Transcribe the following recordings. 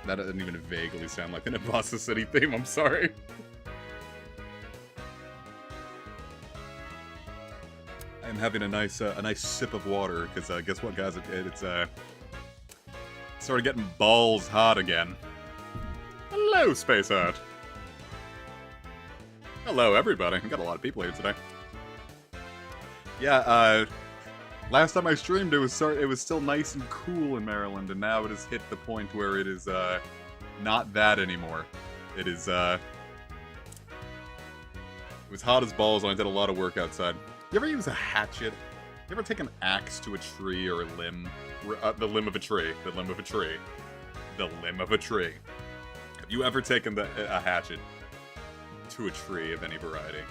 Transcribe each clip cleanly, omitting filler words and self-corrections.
That doesn't even vaguely sound like an Imposter City theme, I'm sorry. I'm having a nice sip of water, because guess what, guys? It's started getting balls hot again. Hello, Space Art. Hello, everybody. We got a lot of people here today. Yeah, last time I streamed, it was still nice and cool in Maryland, and now it has hit the point where it is not that anymore. It is it was hot as balls, and I did a lot of work outside. You ever use a hatchet? You ever take an axe to a tree or a limb? The limb of a tree. The limb of a tree. The limb of a tree. Have you ever taken a hatchet to a tree of any variety?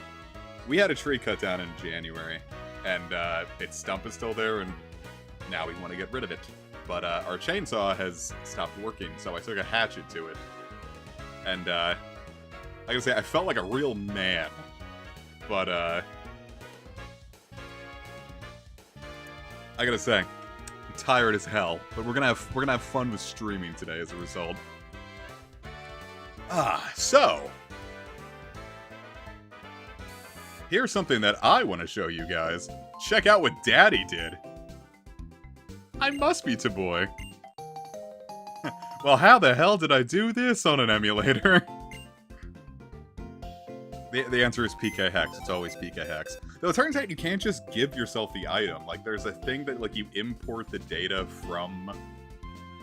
We had a tree cut down in January, and its stump is still there, and now we want to get rid of it. But our chainsaw has stopped working, so I took a hatchet to it. And I gotta say, I felt like a real man. But I gotta say, I'm tired as hell. But we're gonna have fun with streaming today as a result. So here's something that I want to show you guys. Check out what Daddy did. I must be Taboy. Well, how the hell did I do this on an emulator? The answer is PK Hex. It's always PK Hex. Though it turns out you can't just give yourself the item. Like, there's a thing that, like, you import the data from...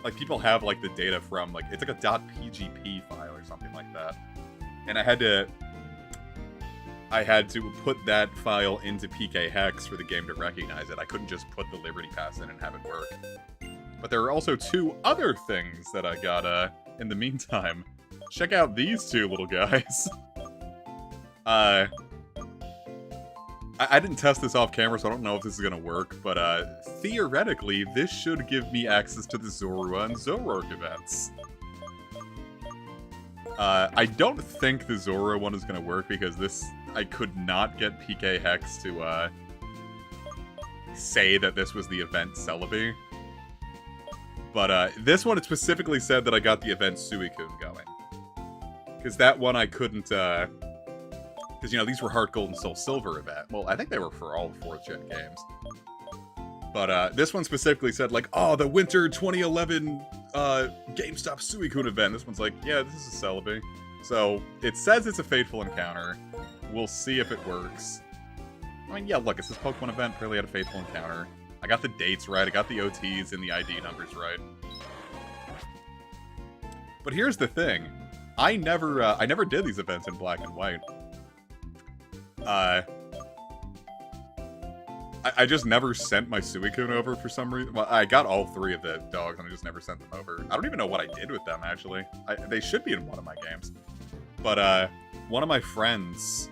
Like, people have, like, the data from, like, it's like a .pgp file or something like that. And I had to put that file into PK Hex for the game to recognize it. I couldn't just put the Liberty Pass in and have it work. But there are also two other things that I got, in the meantime. Check out these two little guys. I didn't test this off camera, so I don't know if this is gonna work, but theoretically, this should give me access to the Zorua and Zoroark events. I don't think the Zorua one is gonna work, because I could not get PK Hex to say that this was the event Celebi. But this one, it specifically said that I got the event Suicune going. Because that one I couldn't, because, you know, these were Heart Gold and Soul Silver event. Well, I think they were for all the 4th gen games. But this one specifically said, like, oh, the Winter 2011 GameStop Suicune event. This one's like, yeah, this is a Celebi. So, it says it's a Fateful Encounter. We'll see if it works. I mean, yeah, look, it's this Pokemon event. Clearly had a Fateful Encounter. I got the dates right. I got the OTs and the ID numbers right. But here's the thing. I never did these events in black and white. I just never sent my Suicune over for some reason. Well, I got all 3 of the dogs, and I just never sent them over. I don't even know what I did with them, actually. They should be in one of my games. But, one of my friends,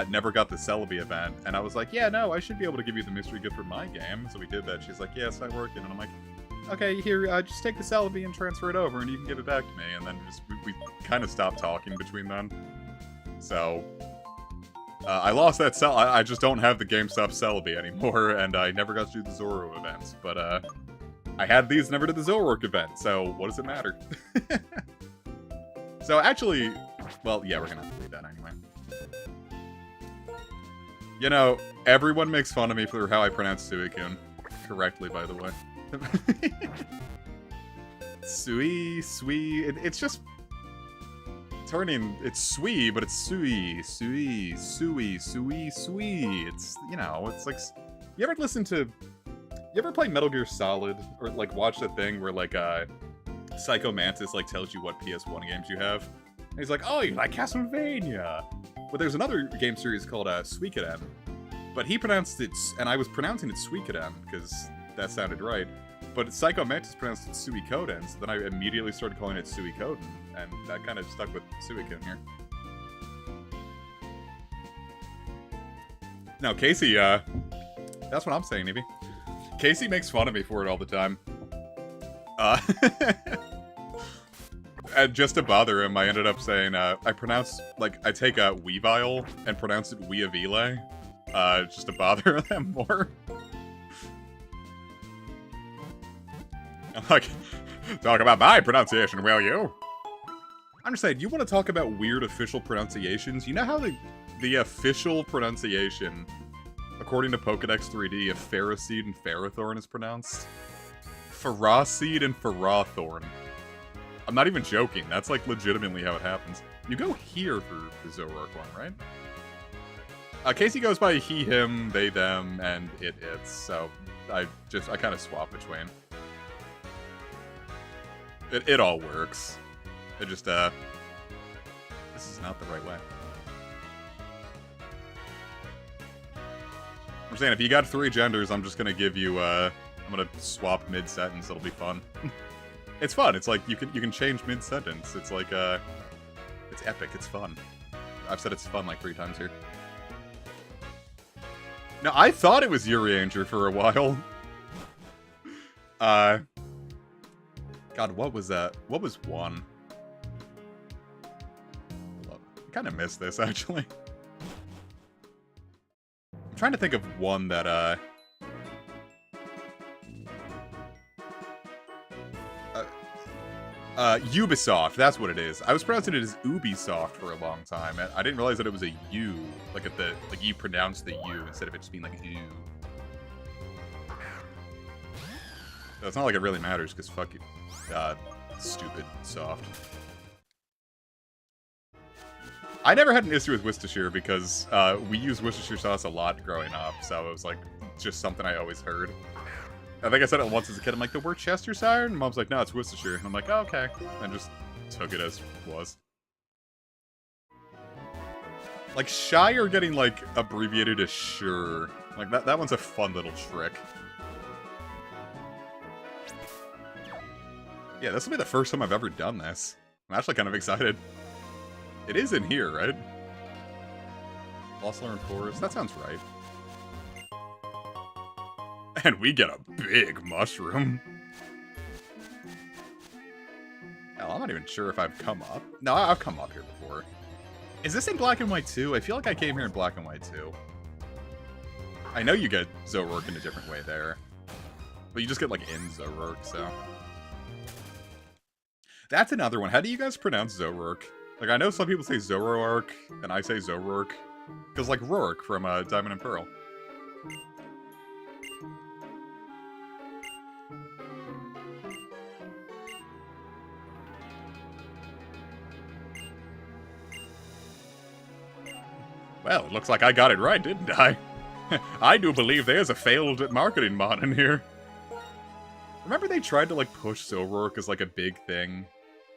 never got the Celebi event, and I was like, yeah, no, I should be able to give you the mystery gift for my game. So we did that. She's like, yeah, it's not working. And I'm like, okay, here, just take the Celebi and transfer it over, and you can give it back to me. And then we kind of stopped talking between then. So... I lost that I just don't have the GameStop Celebi anymore, and I never got to do the Zoro events. But, I had these, never did the Zoroark event, so what does it matter? So, actually, well, yeah, we're gonna have to read that anyway. You know, everyone makes fun of me for how I pronounce Suicune. Correctly, by the way. It's just... It's Sui, but it's Sui. It's, you know, it's like... You ever play Metal Gear Solid? Or, like, watch the thing where, like, Psycho Mantis, like, tells you what PS1 games you have? And he's like, oh, you like Castlevania! But there's another game series called, Suikoden. But he pronounced it... And I was pronouncing it Suikoden, because that sounded right. But Psycho Mantis pronounced it Suikoden, so then I immediately started calling it Suikoden, and that kind of stuck with Suicune here. No, Casey, that's what I'm saying, Evie. Casey makes fun of me for it all the time. And just to bother him, I ended up saying, I take a Weavile and pronounce it Weavile, just to bother them more. Like, Talk about my pronunciation, will you? I'm just saying, you want to talk about weird official pronunciations? You know how the official pronunciation, according to Pokedex 3D, of Ferroseed and Ferrothorn is pronounced? Ferroseed and Ferrothorn. I'm not even joking. That's like legitimately how it happens. You go here for the Zoroark one, right? Casey goes by he, him, they, them, and it, it's. So I kind of swap between. It all works. It just, this is not the right way. I'm saying, if you got 3 genders, I'm just gonna give you, I'm gonna swap mid-sentence, it'll be fun. It's fun, it's like, you can change mid-sentence. It's like, it's epic, it's fun. I've said it's fun like 3 times here. No, I thought it was Urianger for a while. God, what was that? What was 1? I kind of missed this, actually. I'm trying to think of one that, Ubisoft, that's what it is. I was pronouncing it as Ubisoft for a long time, and I didn't realize that it was a U. Like, you pronounce the U instead of it just being like U. So it's not like it really matters, because fuck you. Stupid soft. I never had an issue with Worcestershire because we used Worcestershire sauce a lot growing up, so it was like just something I always heard. I think I said it once as a kid. I'm like, the Worcestershire? And Mom's like, no, it's Worcestershire. And I'm like, oh, okay. And just took it as was. Like, Shire getting, like, abbreviated as Sure. Like, that one's a fun little trick. Yeah, this will be the first time I've ever done this. I'm actually kind of excited. It is in here, right? Lost Learn Forest. That sounds right. And we get a big mushroom. Hell, I'm not even sure if I've come up. No, I've come up here before. Is this in black and white too? I feel like I came here in black and white too. I know you get Zoroark in a different way there. But you just get, like, in Zoroark, so... That's another one. How do you guys pronounce Zoroark? Like, I know some people say Zoroark, and I say Zoroark. Because, like, Roark from Diamond and Pearl. Well, it looks like I got it right, didn't I? I do believe there's a failed marketing mod in here. Remember they tried to, like, push Zoroark as, like, a big thing?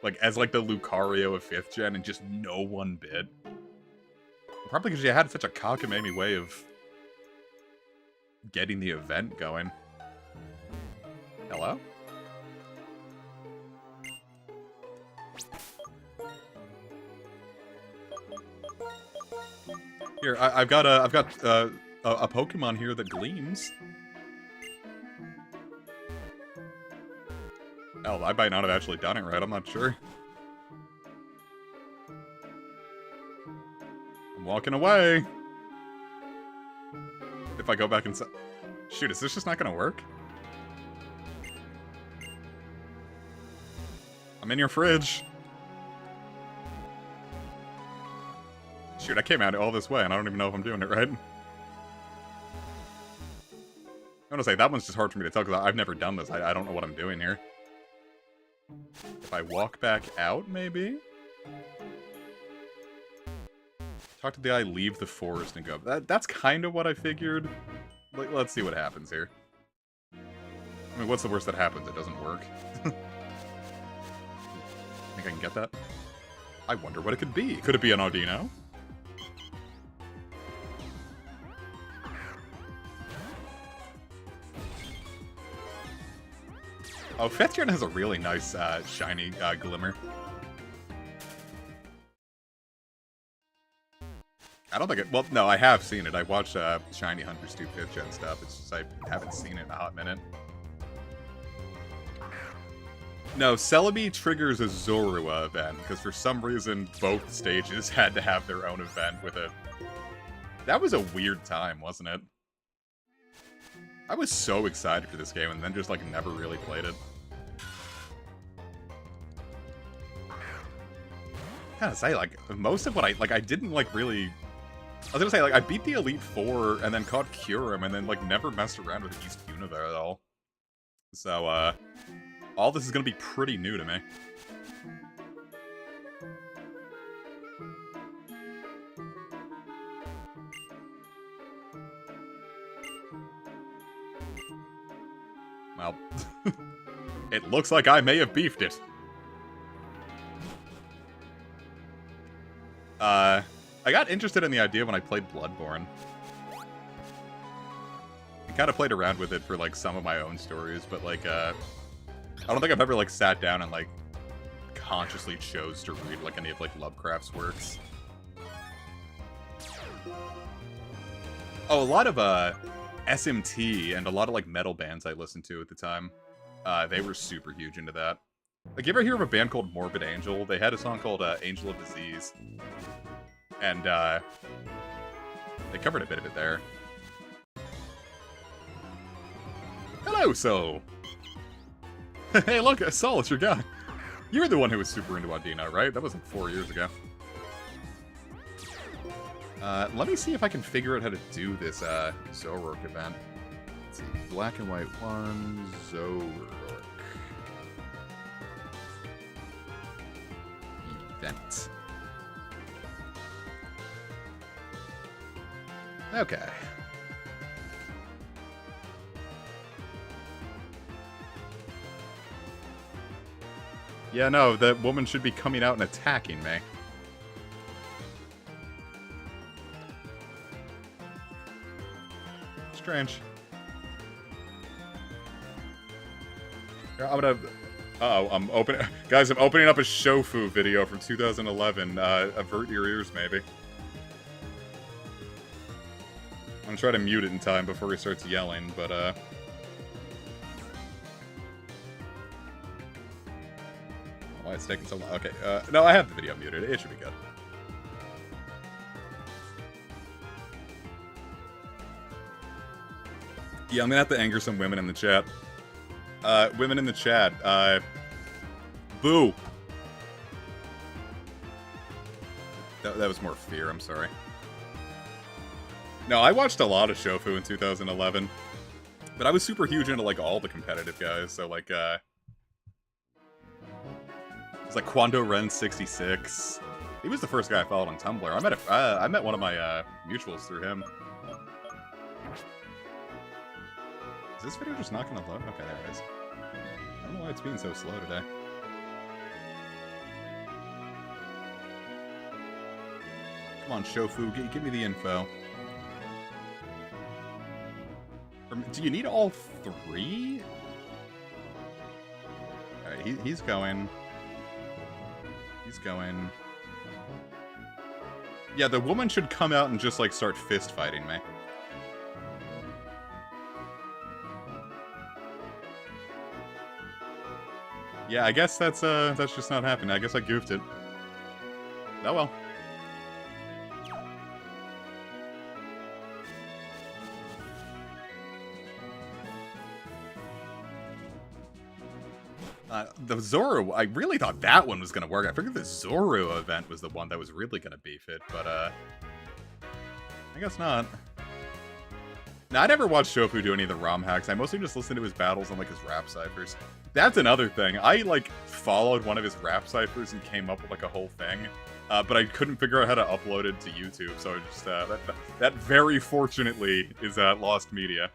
Like, as, like, the Lucario of 5th gen, and just no one bid? Probably because you had such a cockamamie way of getting the event going. Hello? Here, I've got a Pokemon here that gleams. Hell, I might not have actually done it right, I'm not sure. I'm walking away. If I go back inside... Shoot, is this just not gonna work? I'm in your fridge. Shoot, I came out all this way, and I don't even know if I'm doing it right. I'm gonna say, that one's just hard for me to tell, because I've never done this. I don't know what I'm doing here. If I walk back out, maybe? Talk to the eye, leave the forest, and go. That's kind of what I figured. Like, let's see what happens here. I mean, what's the worst that happens? It doesn't work. Think I can get that? I wonder what it could be. Could it be an Audino? Oh, 5th gen has a really nice, shiny glimmer. I don't think it... Well, no, I have seen it. I watched Shiny Hunters do 5th gen stuff. It's just I haven't seen it in a hot minute. No, Celebi triggers a Zorua event, because for some reason both stages had to have their own event with it. That was a weird time, wasn't it? I was so excited for this game and then just, like, never really played it. gotta say, like, most of what I didn't, like, really... I was gonna say, like, I beat the Elite Four, and then caught Kyurem, and then, like, never messed around with East Unova at all. So, all this is gonna be pretty new to me. Well, it looks like I may have beefed it. I got interested in the idea when I played Bloodborne. I kind of played around with it for, like, some of my own stories, but, like, I don't think I've ever, like, sat down and, like, consciously chose to read, like, any of, like, Lovecraft's works. Oh, a lot of, SMT and a lot of, like, metal bands I listened to at the time. They were super huge into that. Like, you ever hear of a band called Morbid Angel? They had a song called, Angel of Disease. And, they covered a bit of it there. Hello, Sol! Hey, look, Sol, it's your guy. You're the one who was super into Audino, right? That was like 4 years ago. Let me see if I can figure out how to do this, Zoroark event. Let's see, black and white one, Zoroark. Event. Okay. Yeah, no, that woman should be coming out and attacking me. Strange. I'm gonna... Uh-oh, I'm opening... Guys, I'm opening up a Shofu video from 2011. Avert your ears, maybe. I'm gonna try to mute it in time before he starts yelling, but, why it's taking so long? Okay, no, I have the video muted. It should be good. Yeah, I'm gonna have to anger some women in the chat. Women in the chat, boo! That was more fear, I'm sorry. No, I watched a lot of Shofu in 2011. But I was super huge into, like, all the competitive guys, so, like, it's like Quando Ren 66. He was the first guy I followed on Tumblr. I met one of my mutuals through him. Is this video just not gonna load? Okay, there it is. I don't know why it's being so slow today. Come on, Shofu, give me the info. Do you need all three? Alright, he's going. He's going. Yeah, the woman should come out and just, like, start fist fighting me. Yeah, I guess that's just not happening. I guess I goofed it. Oh well. The Zoro, I really thought that one was gonna work. I figured the Zoro event was the one that was really gonna beef it, but, I guess not. Now, I never watched Shofu do any of the ROM hacks. I mostly just listened to his battles on, like, his rap ciphers. That's another thing. I, like, followed one of his rap ciphers and came up with, like, a whole thing. But I couldn't figure out how to upload it to YouTube, so I just, that very fortunately is, lost media.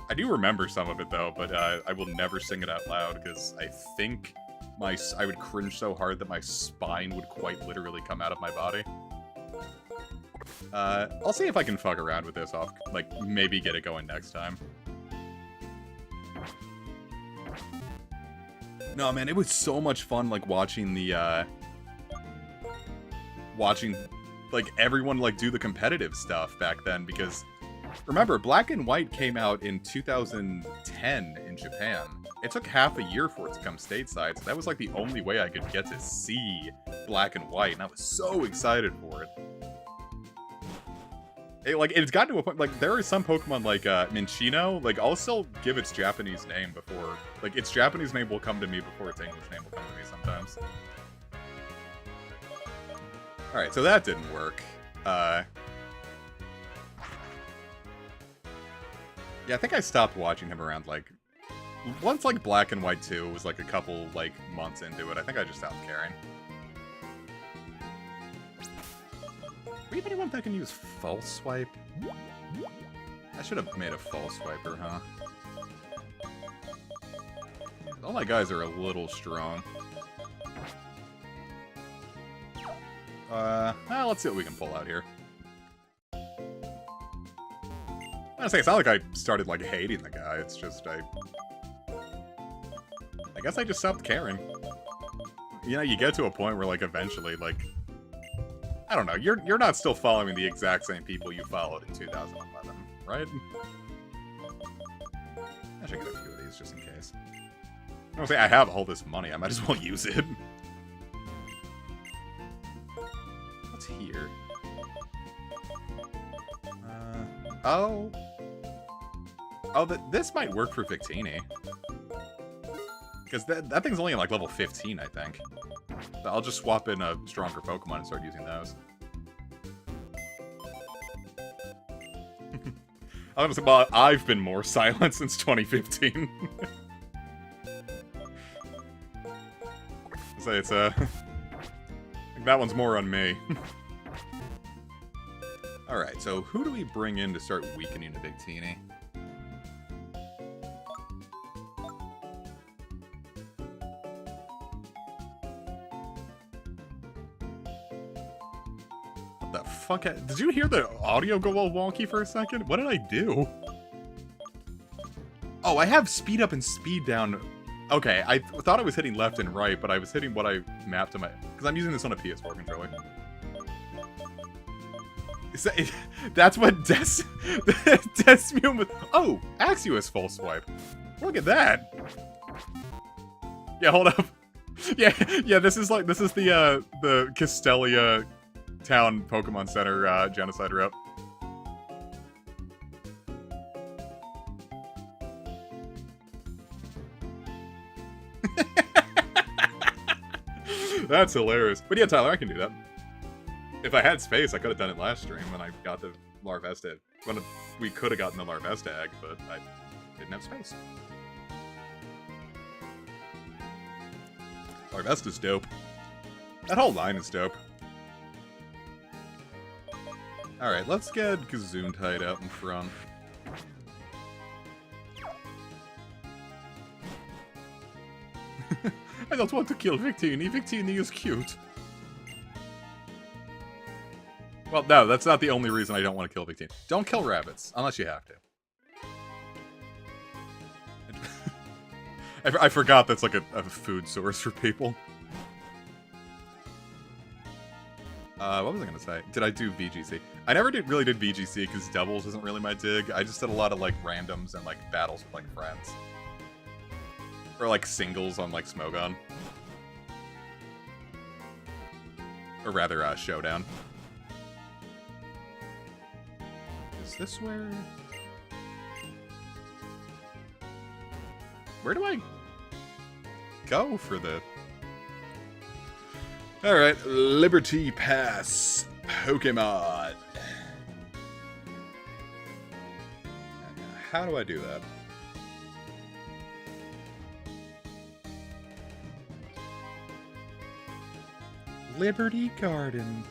I do remember some of it, though, but I will never sing it out loud, because I think I would cringe so hard that my spine would quite literally come out of my body. I'll see if I can fuck around with this off, like, maybe get it going next time. No, man, it was so much fun, like, watching the, like, everyone, like, do the competitive stuff back then, because... Remember, Black and White came out in 2010 in Japan. It took half a year for it to come stateside, so that was like the only way I could get to see Black and White, and I was so excited for it. It's gotten to a point, like, there are some Pokemon like, Minchino, like, I'll still give its Japanese name before, like, its Japanese name will come to me before its English name will come to me sometimes. Alright, so that didn't work. Yeah, I think I stopped watching him around, like... Once, like, Black and White 2 was, like, a couple, like, months into it, I think I just stopped caring. Do we have anyone that can use False Swipe? I should have made a False Swiper, huh? All my guys are a little strong. Well, let's see what we can pull out here. Honestly, it's not like I started, like, hating the guy, it's just, I guess I just stopped caring. You know, you get to a point where, like, eventually, like... I don't know, you're not still following the exact same people you followed in 2011, right? I should get a few of these, just in case. I don't say I have all this money, I might as well use it. What's here? Oh... Oh, this might work for Victini. Because that thing's only like level 15, I think. So I'll just swap in a stronger Pokemon and start using those. I was about, I've been more silent since 2015. So it's I think that one's more on me. Alright, so who do we bring in to start weakening the Victini? The fuck? Did you hear the audio go all wonky for a second? What did I do? Oh, I have speed up and speed down. Okay, I thought I was hitting left and right, but I was hitting what I mapped to my... Because I'm using this on a PS4 controller. That's what Desmium was... Oh, Axios False Swipe. Look at that. Yeah, hold up. Yeah, this is the Castelia Town Pokemon Center genocide route. That's hilarious. But yeah, Tyler, I can do that. If I had space, I could have done it last stream when I got the Larvesta. When we could have gotten the Larvesta egg, but I didn't have space. Larvesta's dope. That whole line is dope. Alright, let's get Gesundheit out in front. I don't want to kill Victini. Victini is cute. Well, no, that's not the only reason I don't want to kill Victini. Don't kill rabbits, unless you have to. I forgot that's like a food source for people. What was I gonna say? Did I do VGC? I never really did VGC because doubles isn't really my dig. I just did a lot of like randoms and like battles with like friends. Or like singles on like Smogon. Or rather, Showdown. Is this where... Where do I go for the... Alright, Liberty Pass Pokemon. How do I do that? Liberty Garden.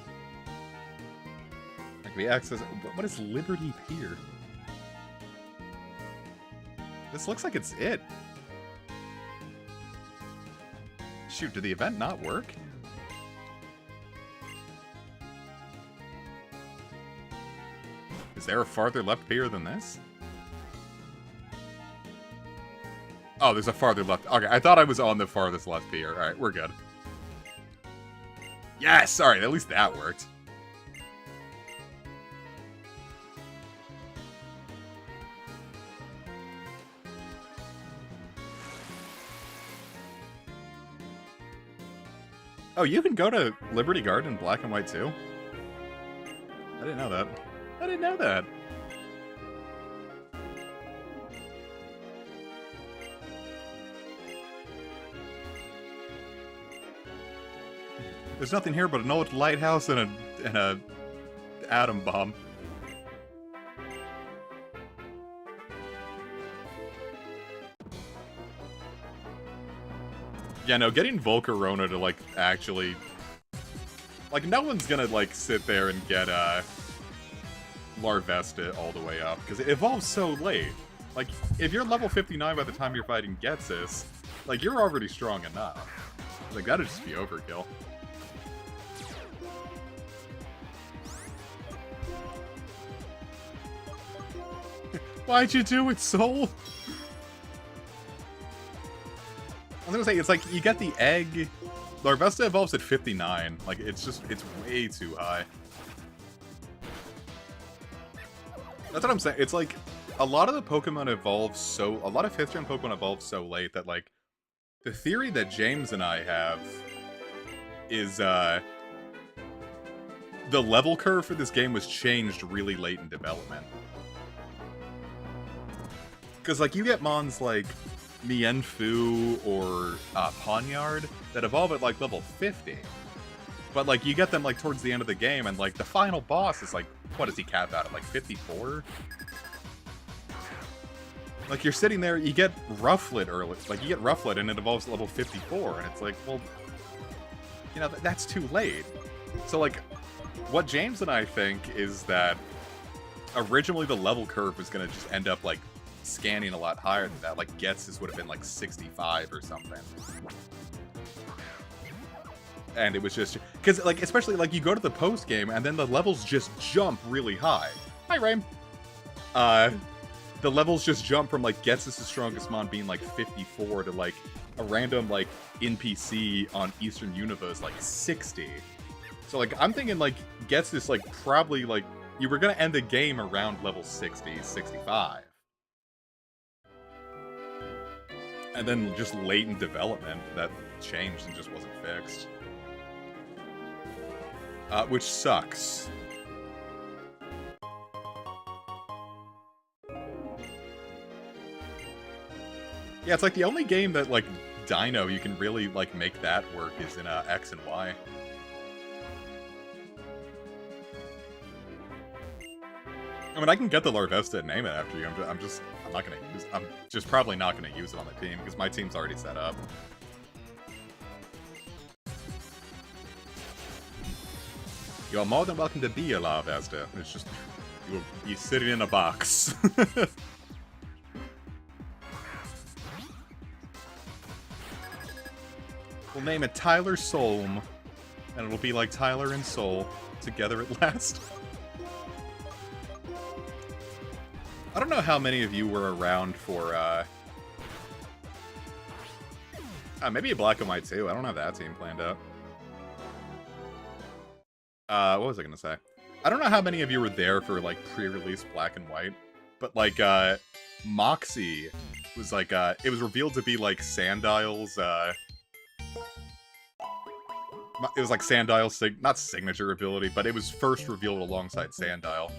Like we access... What is Liberty Pier? This looks like it's it. Shoot, did the event not work? Is there a farther left pier than this? Oh, there's a farther left. Okay, I thought I was on the farthest left pier. Alright, we're good. Yes! Alright, at least that worked. Oh, you can go to Liberty Garden in Black and White too? I didn't know that. I didn't know that. There's nothing here but an old lighthouse and a atom bomb. Yeah, no, getting Volcarona to, like, actually... Like, no one's gonna, like, sit there and get, Larvesta all the way up, because it evolves so late. Like, if you're level 59 by the time you're fighting Getsis, like, you're already strong enough. Like, that'd just be overkill. Why'd you do it, Soul? I was gonna say, it's like, you get the egg... Larvesta evolves at 59. Like, it's way too high. That's what I'm saying. It's like, a lot of the Pokemon evolve so... A lot of 5th gen Pokemon evolve so late that, like, the theory that James and I have is, the level curve for this game was changed really late in development. Because, like, you get mons like Mienfoo or Pawniard that evolve at, like, level 50. But, like, you get them, like, towards the end of the game, and, like, the final boss is, like, what does he cap out at, like, 54? Like, you're sitting there, you get Rufflet early. Like, you get Rufflet, and it evolves to level 54, and it's like, well, you know, that's too late. So, like, what James and I think is that originally the level curve was going to just end up, like, scanning a lot higher than that. Like, Getsis would have been, like, 65 or something. And it was just... Because, like, especially, like, you go to the post-game, and then the levels just jump really high. Hi, Rain! The levels just jump from, like, Getsis' strongest mon being, like, 54 to, like, a random, like, NPC on Eastern Univers, like, 60. So, like, I'm thinking, like, Getsis, like, probably, like, you were gonna end the game around level 60, 65. And then just late in development, that changed and just wasn't fixed. Which sucks. Yeah, it's like the only game that, like, Dino, you can really, like, make that work is in X and Y. I mean, I can get the Larvesta and name it after you. I'm just probably not gonna use it on the team because my team's already set up. You're more than welcome to be a Larvesta. It's just you're sitting in a box. We'll name it Tyler Solm, and it'll be like Tyler and Soul together at last. I don't know how many of you were around for, maybe a Black and White too. I don't have that team planned out. What was I gonna say? I don't know how many of you were there for, like, pre-release Black and White, but, like, Moxie was, like, it was revealed to be, like, Sandile's, it was, like, Sandile's, not signature ability, but it was first revealed alongside Sandile.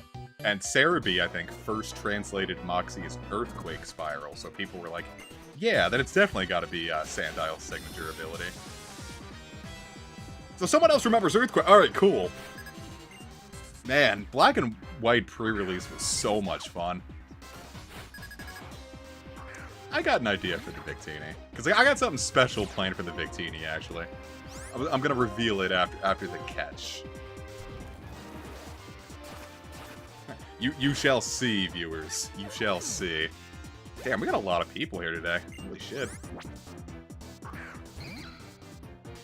And Cerebi, I think, first translated Moxie as Earthquake Spiral, so people were like, yeah, then it's definitely gotta be Sandile's signature ability. So someone else remembers Earthquake. Alright, cool. Man, Black and White pre-release was so much fun. I got an idea for the Victini. Because I got something special planned for the Victini, actually. I'm gonna reveal it after the catch. You shall see, viewers. You shall see. Damn, we got a lot of people here today. Holy shit.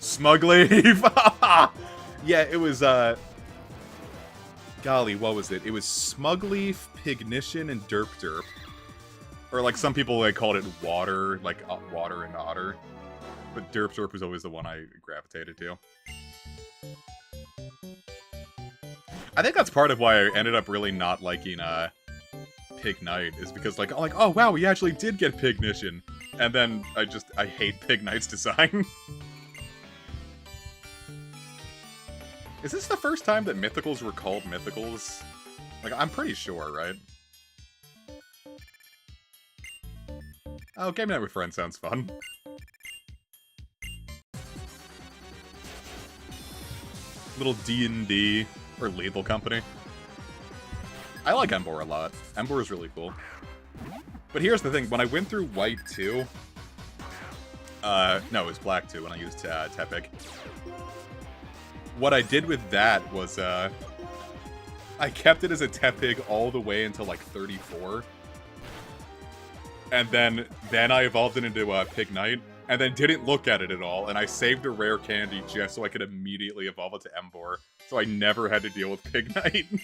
Smugleaf! Yeah, it was, golly, what was it? It was Smugleaf, Pignition, and Derp Derp. Or, like, some people, like, called it Water, like, Water and Otter. But Derp Derp was always the one I gravitated to. I think that's part of why I ended up really not liking, Pig Knight, is because, like, oh, wow, we actually did get Pignition. And then I hate Pig Knight's design. Is this the first time that Mythicals were called Mythicals? Like, I'm pretty sure, right? Oh, Game Night with Friends sounds fun. Little D&D or Lethal Company. I like Emboar a lot. Emboar is really cool. But here's the thing, when I went through White 2... no, it was Black 2 when I used Tepig. What I did with that was, I kept it as a Tepig all the way until, like, 34. And then I evolved it into Pignite, and then didn't look at it at all, and I saved a rare candy just so I could immediately evolve it to Emboar, so I never had to deal with Pignite.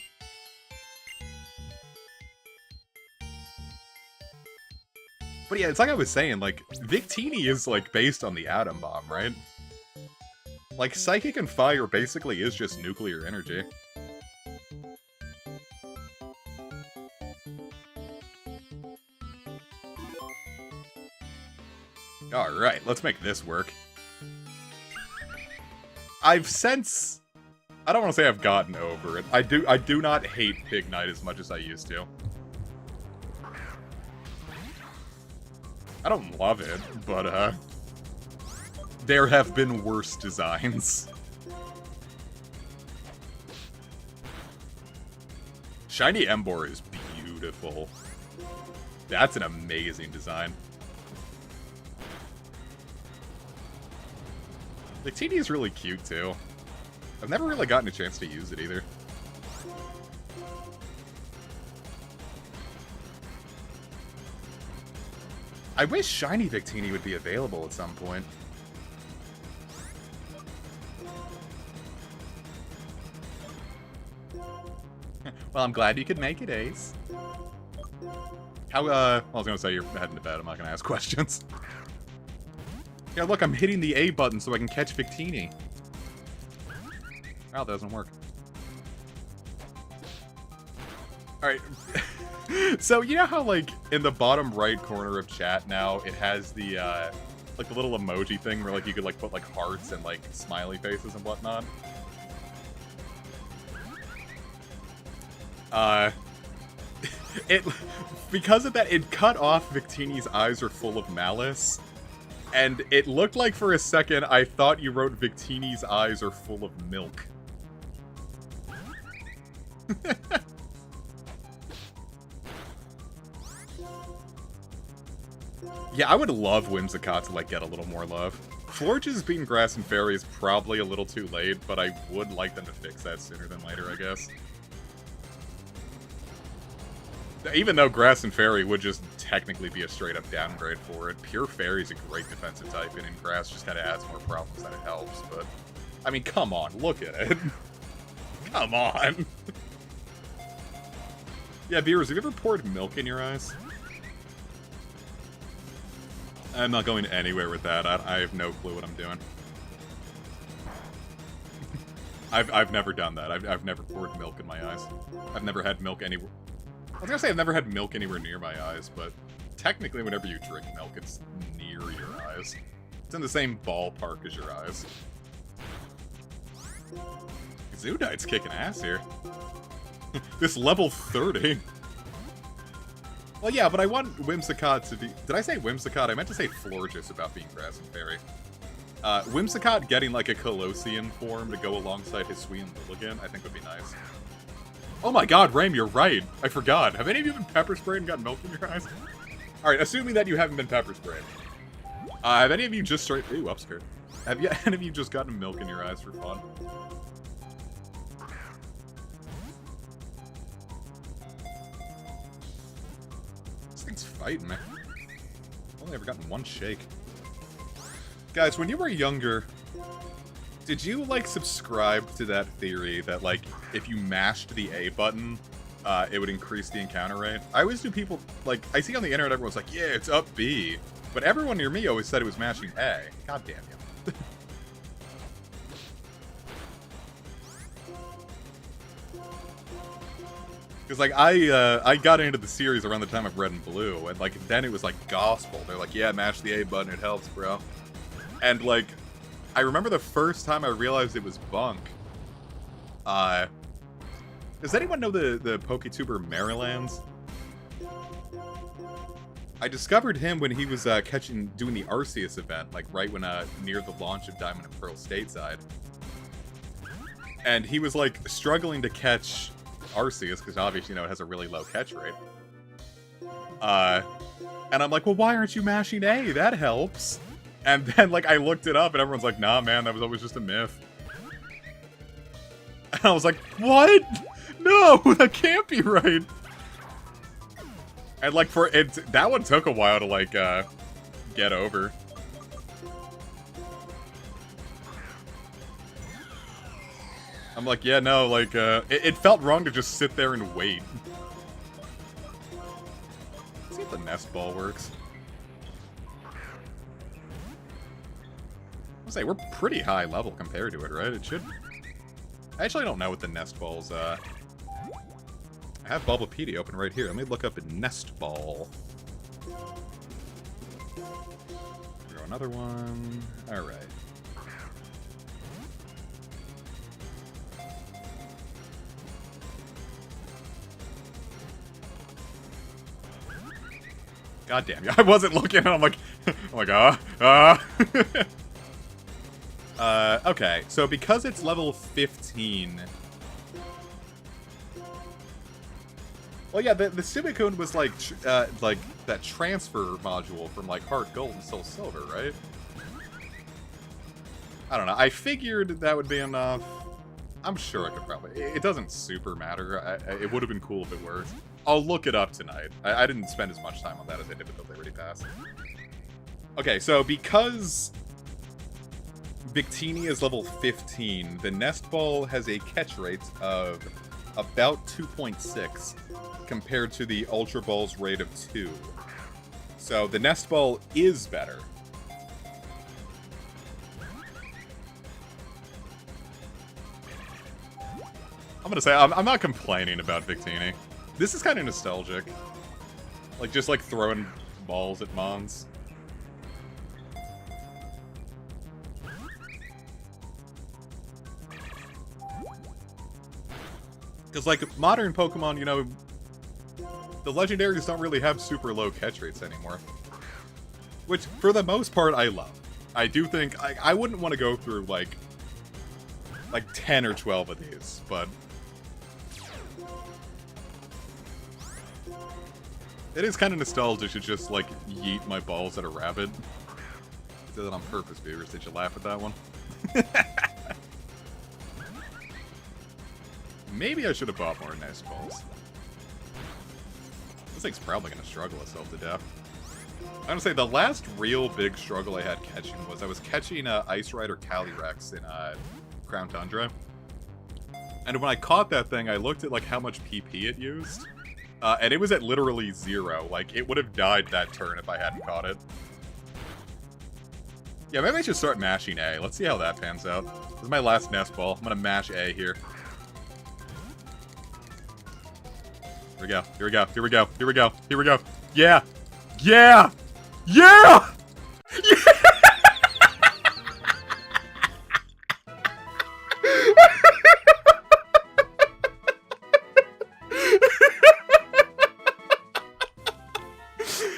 But yeah, it's like I was saying, like, Victini is, like, based on the Atom Bomb, right? Like, Psychic and Fire basically is just nuclear energy. Alright, let's make this work. I've since... I don't want to say I've gotten over it. I do not hate Pignite as much as I used to. I don't love it, but, there have been worse designs. Shiny Emboar is beautiful. That's an amazing design. Victini is really cute, too. I've never really gotten a chance to use it, either. I wish Shiny Victini would be available at some point. Well, I'm glad you could make it, Ace. How, I was gonna say you're heading to bed, I'm not gonna ask questions. Yeah, look, I'm hitting the A button so I can catch Victini. Oh, that doesn't work. Alright. So, you know how, like, in the bottom right corner of chat now, it has the, like, the little emoji thing where, like, you could, like, put, like, hearts and, like, smiley faces and whatnot? Because of that, it cut off Victini's eyes are full of malice. And it looked like for a second I thought you wrote Victini's eyes are full of milk. Yeah, I would love Whimsicott to, like, get a little more love. Florges being Grass and Fairy is probably a little too late, but I would like them to fix that sooner than later, I guess. Even though Grass and Fairy would just technically be a straight-up downgrade for it. Pure Fairy's a great defensive type, and in Grass just kind of adds more problems than it helps, but... I mean, come on, look at it. Come on! Yeah, viewers, have you ever poured milk in your eyes? I'm not going anywhere with that. I have no clue what I'm doing. I've never done that. I've never poured milk in my eyes. I've never had milk anywhere... I was gonna say I've never had milk anywhere near my eyes, but technically whenever you drink milk, it's near your eyes. It's in the same ballpark as your eyes. Zoodite's kicking ass here. This level 30. Well, yeah, but I want Whimsicott to be... Did I say Whimsicott? I meant to say Florges about being Grass and Fairy. Whimsicott getting, like, a Colossian form to go alongside his Sweet and Lilligant, I think would be nice. Oh my god, Rame, you're right. I forgot. Have any of you been pepper sprayed and got milk in your eyes? Alright, assuming that you haven't been pepper sprayed. Have any of you just straight... Ooh, upskirt. Have any of you just gotten milk in your eyes for fun? This thing's fighting me. I've only ever gotten one shake. Guys, when you were younger... Did you, like, subscribe to that theory that, like, if you mashed the A button, it would increase the encounter rate? I always do people, like, I see on the internet everyone's like, yeah, it's up B. But everyone near me always said it was mashing A. God damn you. Because, like, I got into the series around the time of Red and Blue, and, like, then it was, like, gospel. They're like, yeah, mash the A button, it helps, bro. And, like... I remember the first time I realized it was bunk. Does anyone know the PokeTuber Marylands? I discovered him when he was doing the Arceus event, like right when near the launch of Diamond and Pearl stateside. And he was, like, struggling to catch Arceus, because obviously, you know, it has a really low catch rate. And I'm like, well, why aren't you mashing A? That helps. And then, like, I looked it up, and everyone's like, nah, man, that was always just a myth. And I was like, what? No, that can't be right. And, like, for it, that one took a while to, like, get over. I'm like, yeah, no, like, it felt wrong to just sit there and wait. Let's see if the nest ball works. I'll say, we're pretty high level compared to it, right? It should... I actually don't know what the nest ball's, I have Bulbapedia open right here. Let me look up a nest ball. Throw another one. Alright. God damn you. I wasn't looking and I'm like, okay. So because it's level 15... Well, yeah, the Suicune was like that transfer module from like Heart Gold and Soul Silver, right? I don't know. I figured that would be enough. I'm sure I could probably... It doesn't super matter. It would have been cool if it worked. I'll look it up tonight. I didn't spend as much time on that as I did with the Liberty Pass. Okay, so because Victini is level 15, the Nest Ball has a catch rate of about 2.6 compared to the Ultra Ball's rate of 2. So the Nest Ball is better. I'm gonna say, I'm not complaining about Victini. This is kind of nostalgic. Like, just like throwing balls at Mons. Because, like, modern Pokemon, you know, the legendaries don't really have super low catch rates anymore. Which, for the most part, I love. I do think, I wouldn't want to go through, like 10 or 12 of these, but... It is kind of nostalgic to just, like, yeet my balls at a rabbit. I did that on purpose, viewers. Did you laugh at that one? Maybe I should have bought more Nest Balls. This thing's probably going to struggle itself to death. I'm going to say, the last real big struggle I had catching was I was catching Ice Rider Calyrex in Crown Tundra. And when I caught that thing, I looked at, like, how much PP it used. And it was at literally 0. Like, it would have died that turn if I hadn't caught it. Yeah, maybe I should start mashing A. Let's see how that pans out. This is my last Nest Ball. I'm gonna mash A here. Here we go. Here we go. Here we go. Here we go. Here we go. Yeah! Yeah! Yeah! Yeah!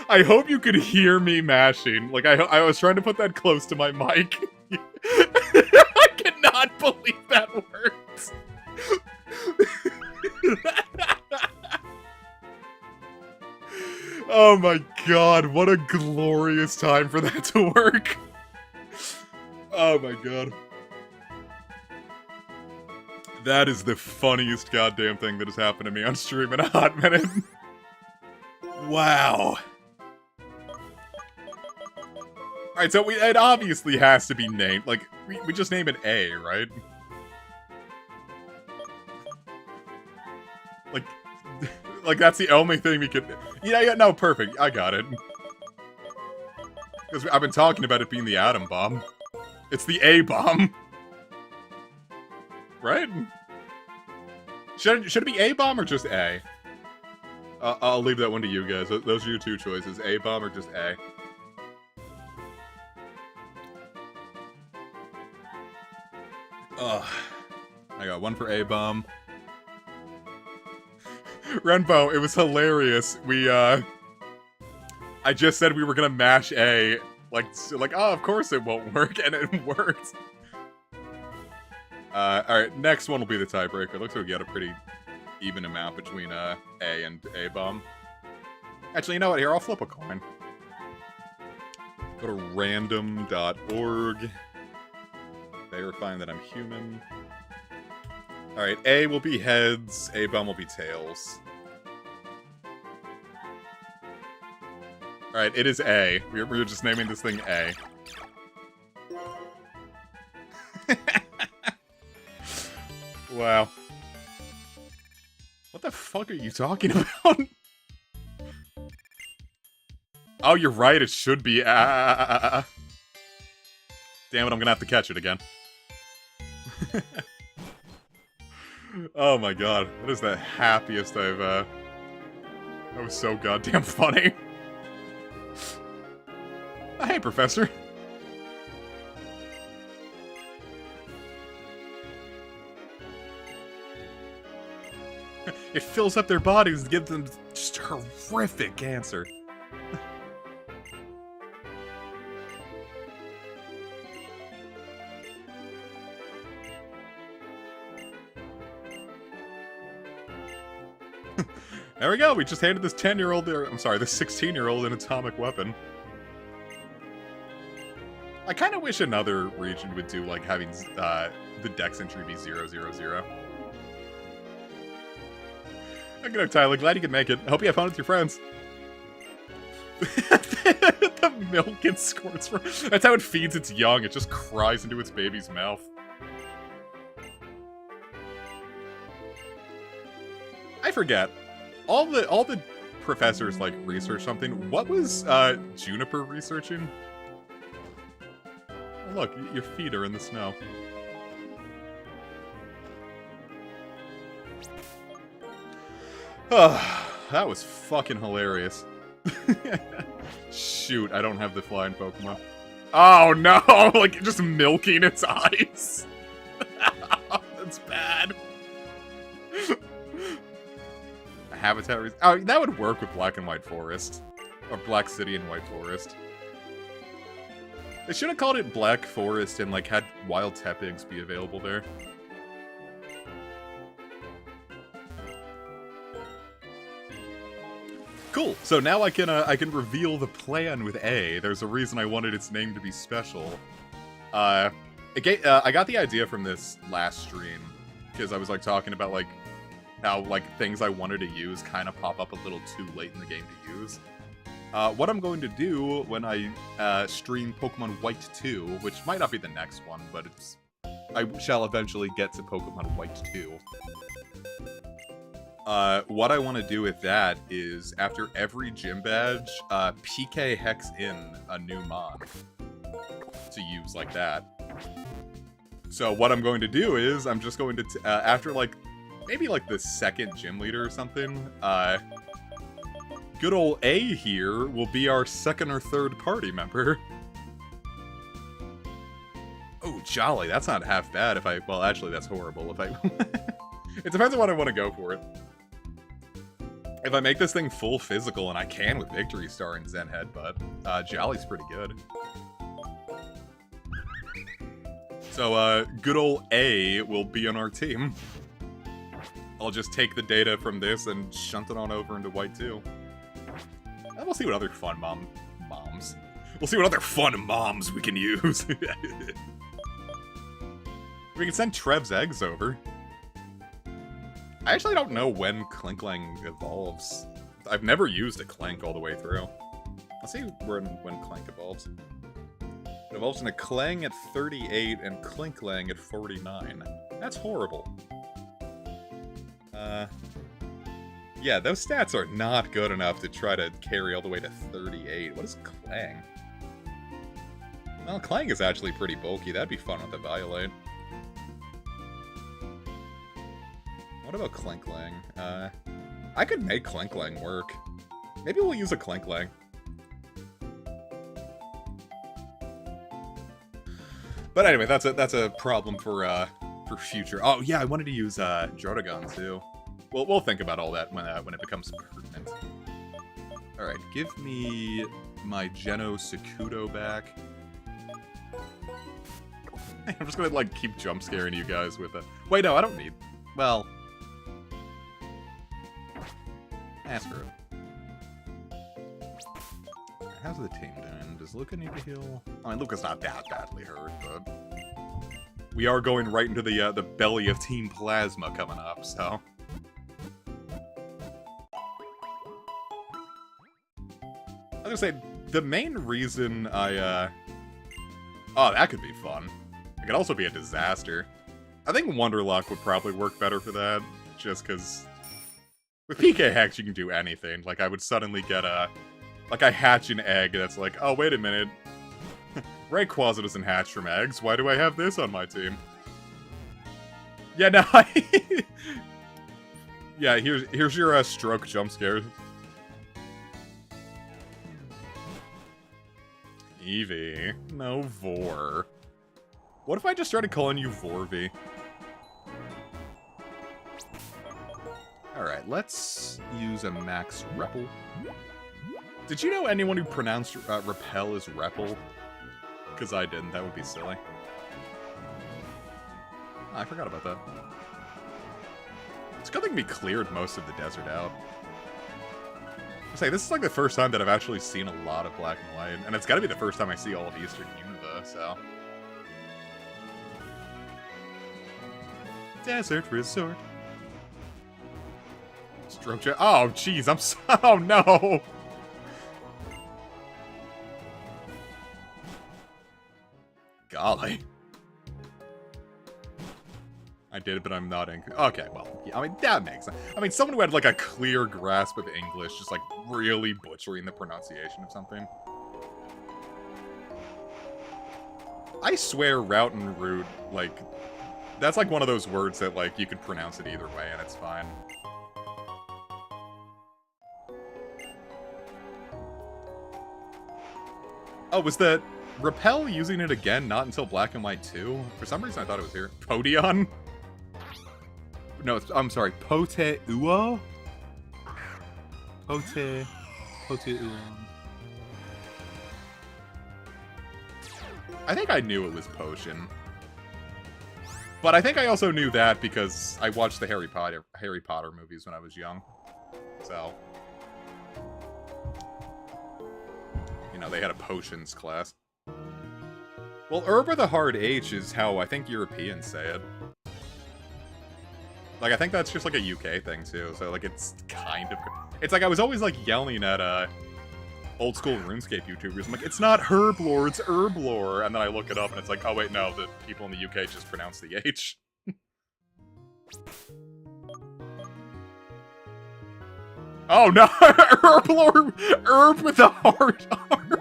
I hope you could hear me mashing. Like, I was trying to put that close to my mic. I cannot believe that worked. Oh my god, what a glorious time for that to work. Oh my god. That is the funniest goddamn thing that has happened to me on stream in a hot minute. Wow. Alright, so it obviously has to be named. Like, we just name it A, right? Like that's the only thing we could... Yeah, no, perfect. I got it. Because I've been talking about it being the Atom Bomb. It's the A-Bomb. Right? Should it be A-Bomb or just A? I'll leave that one to you guys. Those are your two choices. A-Bomb or just A. Ugh. I got one for A-Bomb. Renbo, it was hilarious. I just said we were gonna mash A, like, oh, of course it won't work, and it worked. Alright, next one will be the tiebreaker. Looks like we got a pretty even amount between A and A-bomb. Actually, you know what? Here, I'll flip a coin. Go to random.org. Verifying that I'm human. Alright, A will be heads, A-bomb will be tails. Alright, it is A. We're just naming this thing A. Wow. What the fuck are you talking about? Oh, you're right, it should be Damn it, I'm gonna have to catch it again. Oh my god, that is the happiest I've, That was so goddamn funny. Hey, Professor. It fills up their bodies and gives them just horrific cancer. There we go, we just handed this 10-year-old, I'm sorry, this 16-year-old an atomic weapon. I kind of wish another region would do, like, having the dex entry be 000. Good night, Tyler. Glad you could make it. I hope you have fun with your friends. The milk it squirts from. That's how it feeds its young. It just cries into its baby's mouth. I forget. All the professors, like, research something. What was, Juniper researching? Oh, look, your feet are in the snow. Oh, that was fucking hilarious. Shoot, I don't have the flying Pokemon. Oh no, like just milking its eyes. That's bad. Habitat oh, that would work with Black and White Forest. Or Black City and White Forest. They should have called it Black Forest and like had wild Tepigs be available there. Cool. So now I can reveal the plan with A. There's a reason I wanted its name to be special. I got the idea from this last stream because I was like talking about like how like things I wanted to use kind of pop up a little too late in the game to use. What I'm going to do when I stream Pokemon White 2, which might not be the next one, but I shall eventually get to Pokemon White 2. What I want to do with that is, after every gym badge, PK Hex in a new Mon to use like that. So what I'm going to do is, I'm just going to, after like, maybe like the second gym leader or something, good old A here will be our second or third party member. Oh, jolly, that's not half bad if I, well actually that's horrible if I, it depends on what I want to go for it. If I make this thing full physical, and I can with Victory Star and Zen Headbutt, Jolly's pretty good. So, good old A will be on our team. I'll just take the data from this and shunt it on over into White 2. And we'll see what other fun moms. We'll see what other fun moms we can use. We can send Trev's eggs over. I actually don't know when Klinklang evolves. I've never used a Clank all the way through. Let's see when Clank evolves. It evolves in a Klang at 38 and Klinklang at 49. That's horrible. Yeah, those stats are not good enough to try to carry all the way to 38. What is Clang? Well, Clang is actually pretty bulky. That'd be fun with the Violate. What about Klinklang? I could make Klinklang work. Maybe we'll use a Klinklang. But anyway, that's a problem for future. Oh yeah, I wanted to use Drotagon too. We'll think about all that when it becomes pertinent. All right, give me my Geno Sakudo back. I'm just gonna, like, keep jump scaring you guys with it. Wait, no, I don't need... Well... screw it. How's the team doing? Does Luca need to heal? I mean, Luca's not that badly hurt, but... We are going right into the belly of Team Plasma coming up, so... I was gonna say, the main reason I, Oh, that could be fun. It could also be a disaster. I think Wonderlock would probably work better for that, just because... With PK Hex, you can do anything. Like, I would suddenly get a... Like, I hatch an egg that's like, oh, wait a minute. Rayquaza doesn't hatch from eggs. Why do I have this on my team? Yeah, no, Yeah, here's your stroke jump scare. Eevee. No, Vor. What if I just started calling you Vorvy? Alright, let's use a Max Repel. Did you know anyone who pronounced Repel as Repel? Because I didn't, that would be silly. I forgot about that. It's a good thing we cleared most of the desert out. Say, this is like the first time that I've actually seen a lot of Black and White, and it's gotta be the first time I see all of Eastern Unova, so... Desert Resort. Stroke jet. Oh, jeez, I'm so... Oh, no! Golly. I did it, but I'm not okay, well, yeah, I mean, that makes sense. I mean, someone who had, like, a clear grasp of English, just, like, really butchering the pronunciation of something. I swear route and root, like, that's, like, one of those words that, like, you can pronounce it either way, and it's fine. Oh, was that Repel using it again not until Black and White 2? For some reason, I thought it was here. Podion? No, I'm sorry, Pote-Uo? Pote-Uo. I think I knew it was Potion. But I think I also knew that because I watched the Harry Potter movies when I was young. So... You know, they had a potions class. Well, Herb with a hard H is how I think Europeans say it. Like, I think that's just, like, a UK thing, too, so, like, it's kind of... It's like I was always, like, yelling at, old-school RuneScape YouTubers. I'm like, it's not Herblore, it's Herblore! And then I look it up, and it's like, oh, wait, no, the people in the UK just pronounce the H. Oh, no! Herblore! Herb with a hard R!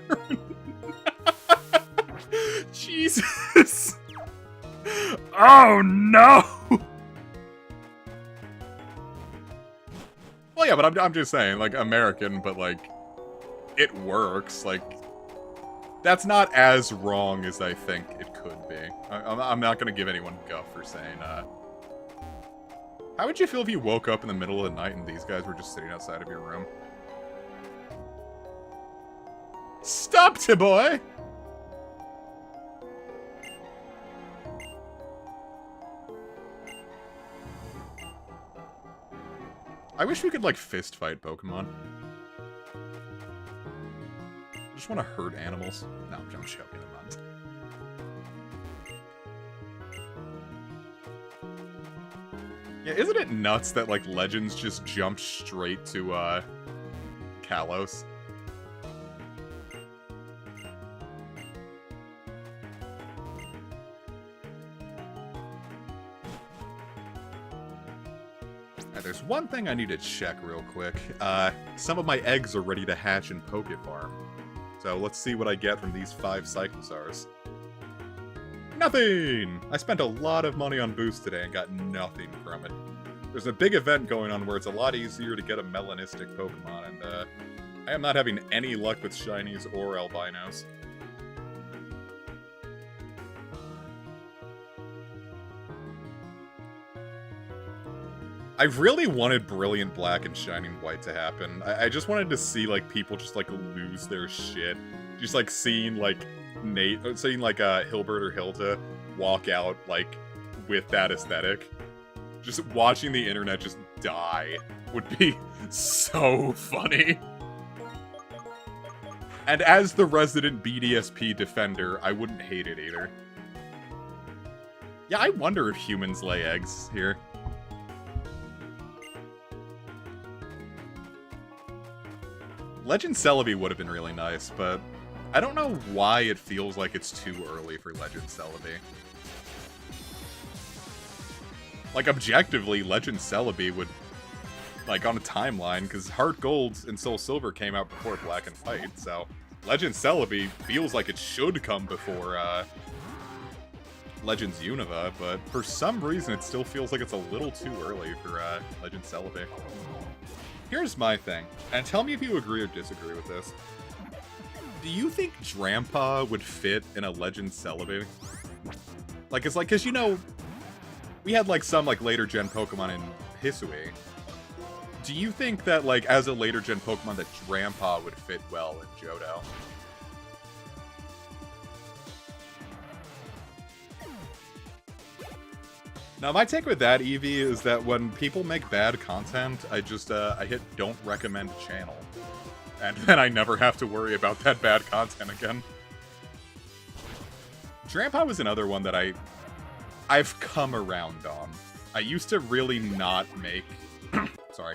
Jesus! Oh, no! Well, yeah, but I'm just saying, like, American, but, like, it works. Like, that's not as wrong as I think it could be. I'm not gonna give anyone guff for saying, How would you feel if you woke up in the middle of the night and these guys were just sitting outside of your room? Stop, T-boy! I wish we could, like, fist fight Pokemon. I just want to hurt animals. No, I'm joking, I'm not. Yeah, isn't it nuts that, like, Legends just jumped straight to, Kalos? There's one thing I need to check real quick. Some of my eggs are ready to hatch in Pokefarm. So let's see what I get from these 5 Cyclozars. Nothing! I spent a lot of money on boosts today and got nothing from it. There's a big event going on where it's a lot easier to get a melanistic Pokemon, and I am not having any luck with shinies or albinos. I really wanted Brilliant Black and Shining White to happen. I just wanted to see, like, people just, like, lose their shit. Just, like, seeing, like, Hilbert or Hilda walk out, like, with that aesthetic. Just watching the internet just die would be so funny. And as the resident BDSP defender, I wouldn't hate it either. Yeah, I wonder if humans lay eggs here. Legend Celebi would have been really nice, but I don't know why it feels like it's too early for Legend Celebi. Like, objectively, Legend Celebi would, like, on a timeline, because Heart Gold and Soul Silver came out before Black and White, so Legend Celebi feels like it should come before, Legends Unova, but for some reason it still feels like it's a little too early for, Legend Celebi. Here's my thing, and tell me if you agree or disagree with this. Do you think Drampa would fit in a Legend Celebi? Like, it's like, because, you know, we had, like, some, like, later-gen Pokemon in Hisui. Do you think that, like, as a later-gen Pokemon, that Drampa would fit well in Johto? Now, my take with that, Eevee, is that when people make bad content, I just, I hit don't recommend channel. And then I never have to worry about that bad content again. Drampa was another one that I've come around on. I used to really not make... Sorry.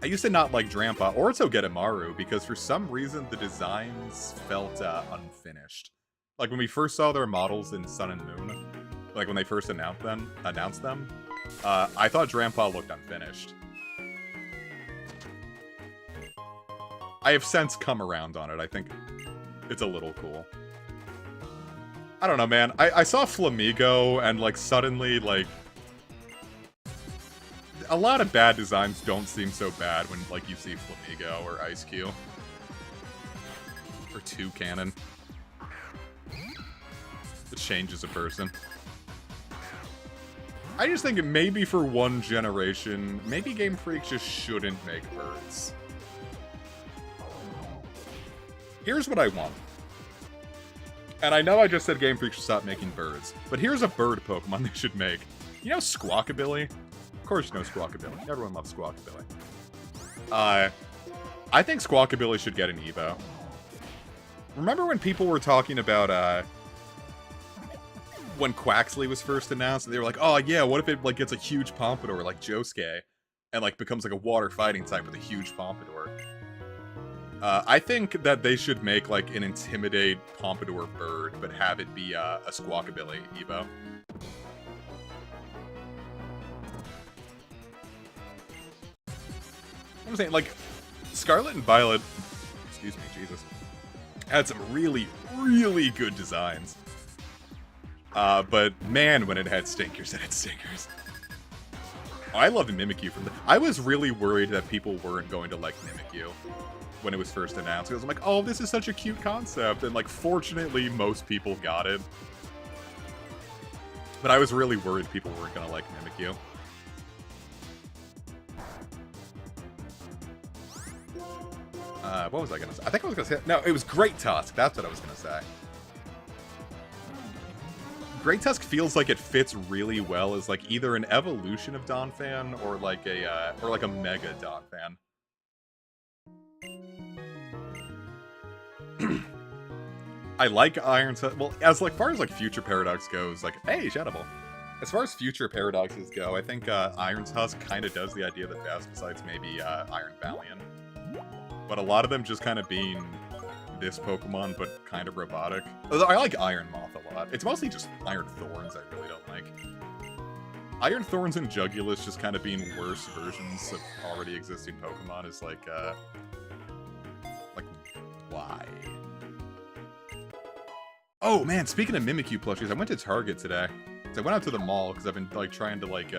I used to not like Drampa or Togedemaru because for some reason the designs felt unfinished. Like when we first saw their models in Sun and Moon, like when they first announced them, I thought Drampa looked unfinished. I have since come around on it. I think it's a little cool. I don't know, man. I saw Flamigo, and, like, suddenly, like... A lot of bad designs don't seem so bad when, like, you see Flamigo or Ice-Q. Or Toucannon. It changes a person. I just think maybe for one generation, maybe Game Freak just shouldn't make birds. Here's what I want. And I know I just said Game Freak should stop making birds, but here's a bird Pokemon they should make. You know Squawkabilly? Of course you know Squawkabilly. Everyone loves Squawkabilly. I think Squawkabilly should get an Evo. Remember when people were talking about, when Quaxley was first announced, and they were like, oh yeah, what if it, like, gets a huge Pompadour like Josuke, and, like, becomes, like, a water fighting type with a huge Pompadour? I think that they should make, like, an Intimidate Pompadour bird, but have it be a Squawkabilly Evo. I'm saying, like, Scarlet and Violet, excuse me, Jesus, had some really, really good designs. But man, when it had stinkers, it had stinkers. I loved Mimikyu from the... I was really worried that people weren't going to like Mimikyu when it was first announced. Because I'm like, oh, this is such a cute concept. And, like, fortunately, most people got it. But I was really worried people weren't going to like Mimikyu. What was I going to say? I think I was going to say... No, it was Great Tusk. That's what I was going to say. Great Tusk feels like it fits really well as, like, either an evolution of Donphan or, like, a mega Donphan. I like Iron Tusk. Well, as, like, far as, like, Future Paradox goes, like, hey, Shadowball. As far as Future Paradoxes go, I think Iron Tusk kind of does the idea the best, besides maybe Iron Valiant. But a lot of them just kind of being this Pokemon, but kind of robotic. Although I like Iron Moth a lot. It's mostly just Iron Thorns I really don't like. Iron Thorns and Jugulus just kind of being worse versions of already existing Pokemon is like, why? Oh man, speaking of Mimikyu plushies, I went to Target today. So I went out to the mall because I've been, like, trying to, like,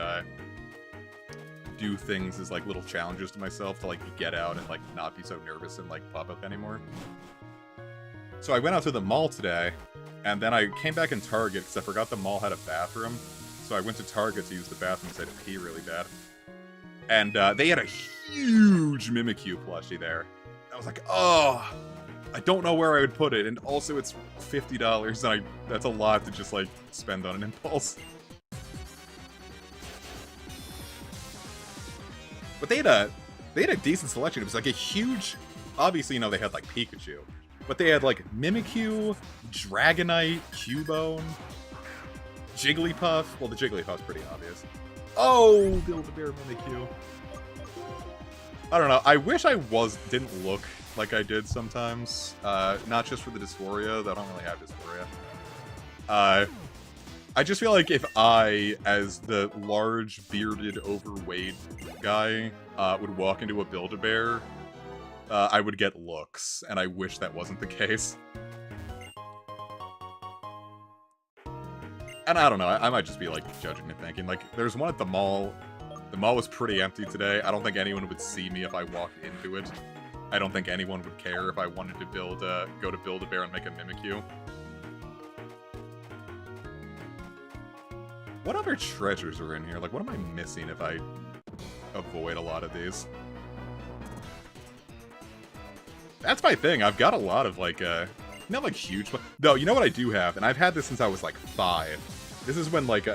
do things as, like, little challenges to myself to, like, get out and, like, not be so nervous and, like, pop up anymore. So I went out to the mall today, and then I came back in Target because I forgot the mall had a bathroom. So I went to Target to use the bathroom because I had to pee really bad. And they had a huge Mimikyu plushie there. I was like, oh, I don't know where I would put it, and also it's $50, and that's a lot to just, like, spend on an impulse. But they had a decent selection. It was, like, a huge... Obviously, you know, they had, like, Pikachu. But they had, like, Mimikyu, Dragonite, Cubone, Jigglypuff. Well, the Jigglypuff's pretty obvious. Oh, Build-A-Bear Mimikyu. I don't know. I wish I didn't look like I did sometimes. Not just for the dysphoria, though I don't really have dysphoria. I just feel like if I, as the large, bearded, overweight guy, would walk into a Build-A-Bear, I would get looks, and I wish that wasn't the case. And I don't know, I might just be, like, judging and thinking. Like, there's one at the mall. The mall was pretty empty today. I don't think anyone would see me if I walked into it. I don't think anyone would care if I wanted to go to Build-A-Bear and make a Mimikyu. What other treasures are in here? Like, what am I missing if I avoid a lot of these? That's my thing. I've got a lot of, like, not, like, huge... No, you know what I do have? And I've had this since I was, like, 5. This is when, like,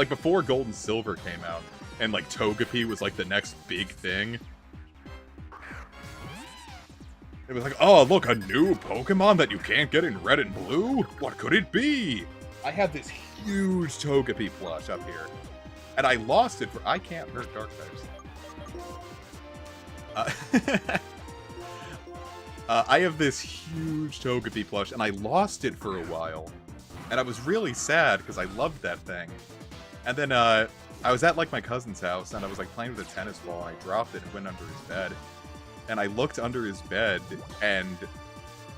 before Gold and Silver came out, and, like, Togepi was, like, the next big thing. It was like, oh, look, a new Pokemon that you can't get in Red and Blue? What could it be? I had this huge Togepi plush up here. And I lost it for... I can't hurt Dark types. I have this huge Togepi plush, and I lost it for a while. And I was really sad, because I loved that thing. And then, I was at, like, my cousin's house, and I was, like, playing with a tennis ball, and I dropped it and went under his bed. And I looked under his bed, and...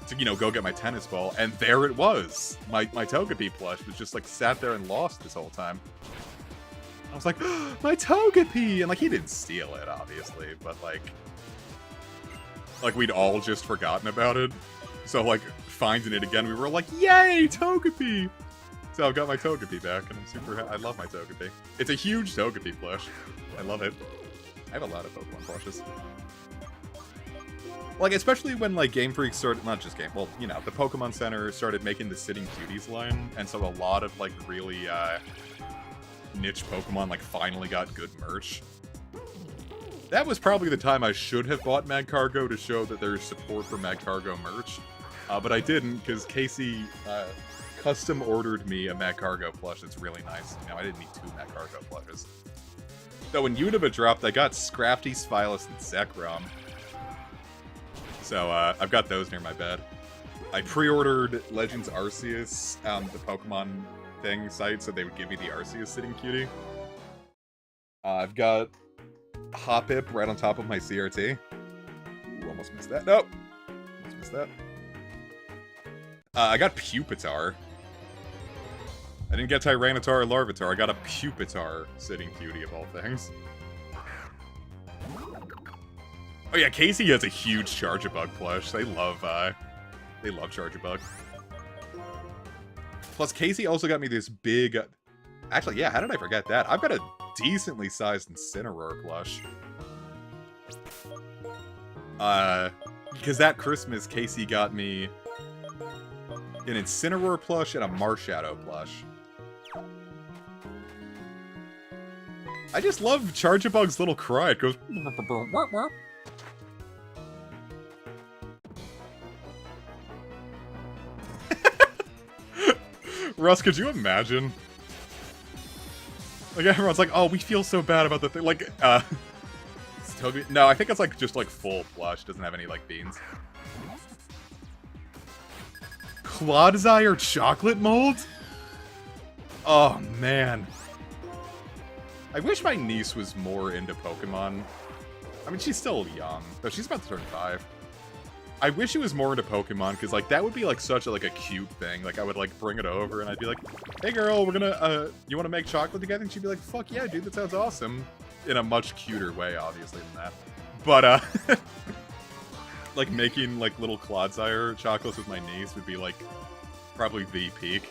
to, you know, go get my tennis ball, and there it was! My Togepi plush was just, like, sat there and lost this whole time. I was like, oh, my Togepi! And, like, he didn't steal it, obviously, but, like, we'd all just forgotten about it. So, like, finding it again, we were like, yay, Togepi! So I've got my Togepi back, and I'm super happy. I love my Togepi. It's a huge Togepi plush. I love it. I have a lot of Pokemon plushes. Like, especially when, like, Game Freak started, not just Game, well, you know, the Pokemon Center started making the Sitting Cuties line, and so a lot of, like, really, niche Pokemon, like, finally got good merch. That was probably the time I should have bought Magcargo to show that there's support for Magcargo merch, but I didn't, because Casey, custom ordered me a Magcargo plush that's really nice. You know, I didn't need 2 Magcargo plushes. So when Unova dropped, I got Scrafty, Spylus, and Zekrom. So, I've got those near my bed. I pre-ordered Legends Arceus on the Pokemon thing site, so they would give me the Arceus Sitting Cutie. I've got Hoppip right on top of my CRT. Ooh, almost missed that. Nope. Almost missed that. I got Pupitar. I didn't get Tyranitar or Larvitar. I got a Pupitar Sitting Cutie of all things. Oh yeah, Casey has a huge Charjabug plush. They love Charjabug. Plus, Casey also got me this big... Actually, yeah, how did I forget that? I've got a decently sized Incineroar plush. Because that Christmas, Casey got me an Incineroar plush and a Marshadow plush. I just love Charjabug's little cry. It goes... Russ, could you imagine? Like, everyone's like, oh, we feel so bad about the thing. Like, Toby... No, I think it's, like, just, like, full plush. Doesn't have any, like, beans. Clodsire chocolate mold? Oh, man. I wish my niece was more into Pokemon. I mean, she's still young. Though she's about to turn 5. I wish she was more into Pokemon, because, like, that would be, like, such a, like, a cute thing. Like, I would, like, bring it over, and I'd be like, hey, girl, we're gonna, you want to make chocolate together? And she'd be like, fuck yeah, dude, that sounds awesome. In a much cuter way, obviously, than that. But, like, making, like, little Clodsire chocolates with my niece would be, like, probably the peak.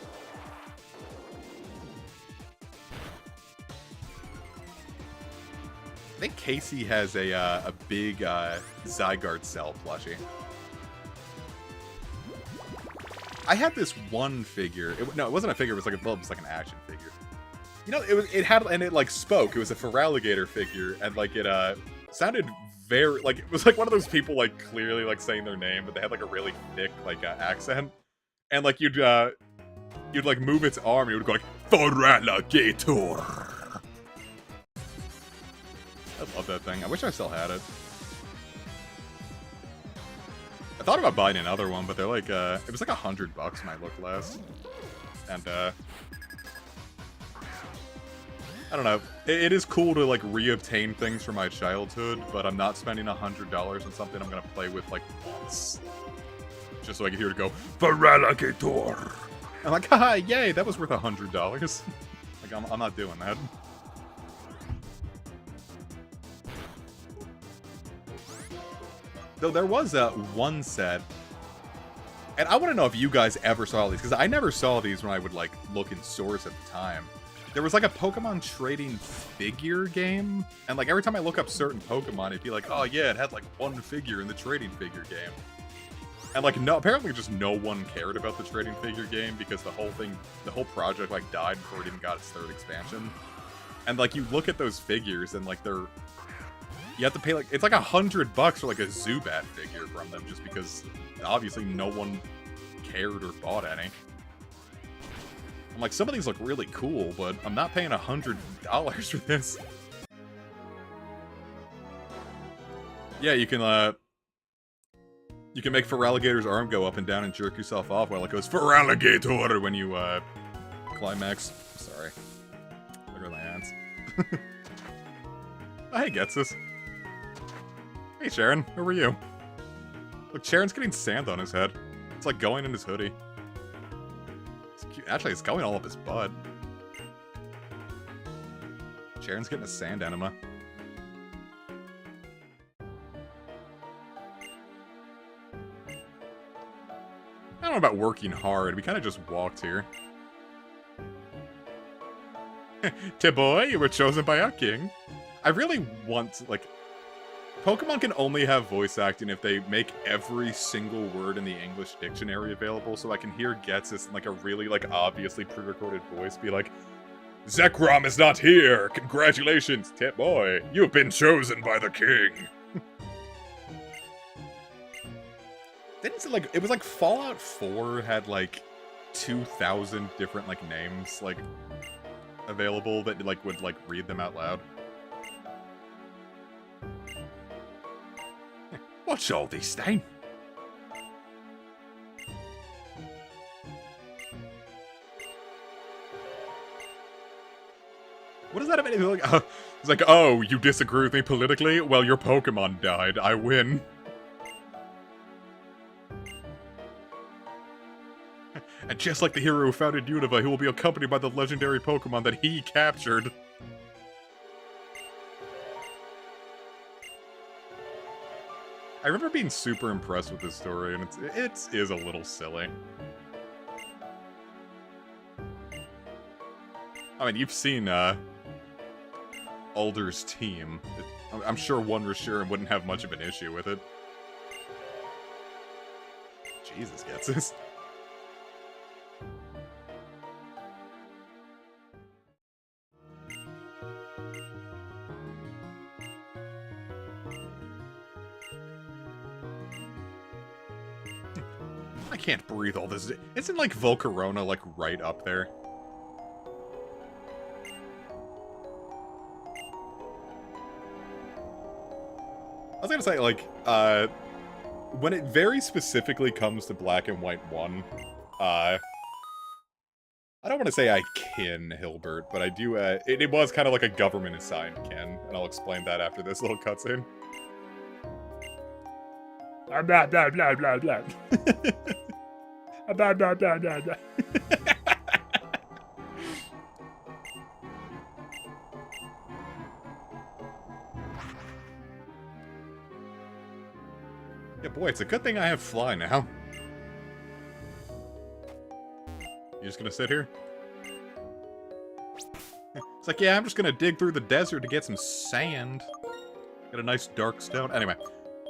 I think Casey has a big, Zygarde Cell plushie. I had this one figure. No, it wasn't a figure. It was like it was like an action figure. You know, it had, and it like spoke. It was a Feraligatr figure, and like it sounded very like it was like one of those people like clearly like saying their name, but they had like a really thick like accent, and like you'd like move its arm, and it would go like Feraligatr. I love that thing. I wish I still had it. I thought about buying another one, but they're like, it was like $100 when I looked last. And, I don't know. It is cool to, like, reobtain things from my childhood, but I'm not spending $100 on something I'm gonna play with, like, once. Just so I can hear it go, Feraligatr! I'm like, haha, yay, that was worth $100. Like, I'm not doing that. Though there was one set, and I want to know if you guys ever saw these, because I never saw these when I would like look in stores at the time. There was like a Pokemon trading figure game, and like every time I look up certain Pokemon, it'd be like, oh yeah, it had like one figure in the trading figure game. And like no, apparently just no one cared about the trading figure game because the whole project like died before it even got its third expansion. And like you look at those figures and like you have to pay like, it's like $100 for like a Zubat figure from them just because obviously no one cared or bought any. I'm like, some of these look really cool, but I'm not paying $100 for this. Yeah, you can make Feraligator's arm go up and down and jerk yourself off while it goes Feraligatr when you climax. Sorry. Look at my hands. Oh, hey, Getsus. Hey, Sharon, who are you? Look, Sharon's getting sand on his head. It's like going in his hoodie. It's cute. Actually, it's going all up his butt. Sharon's getting a sand enema. I don't know about working hard. We kind of just walked here. Tiboy, you were chosen by our king. I really want, like... Pokemon can only have voice acting if they make every single word in the English dictionary available, so I can hear Getsus in like a really like obviously pre-recorded voice be like, Zekrom is not here! Congratulations, Tip-Boy! You've been chosen by the king! Didn't it like, it was like Fallout 4 had like 2,000 different like names like available that like would like read them out loud. What's all this then? What does that have anything like? It's like, oh, you disagree with me politically? Well, your Pokemon died. I win. And just like the hero who founded Unova, he will be accompanied by the legendary Pokemon that he captured. I remember being super impressed with this story, and it is a little silly. I mean, you've seen Alder's team. I'm sure one Reshiram wouldn't have much of an issue with it. Jesus, gets this. I can't breathe all this. Isn't like Volcarona like right up there? I was gonna say, like, when it very specifically comes to Black and White 1, I don't want to say I kin Hilbert, but I do, it was kind of like a government-assigned kin, and I'll explain that after this little cutscene. Blah, blah, blah, blah, blah, blah. Blah, blah, blah, blah, blah. Yeah, boy, it's a good thing I have Fly now. You just gonna sit here? It's like, yeah, I'm just gonna dig through the desert to get some sand. Get a nice dark stone. Anyway,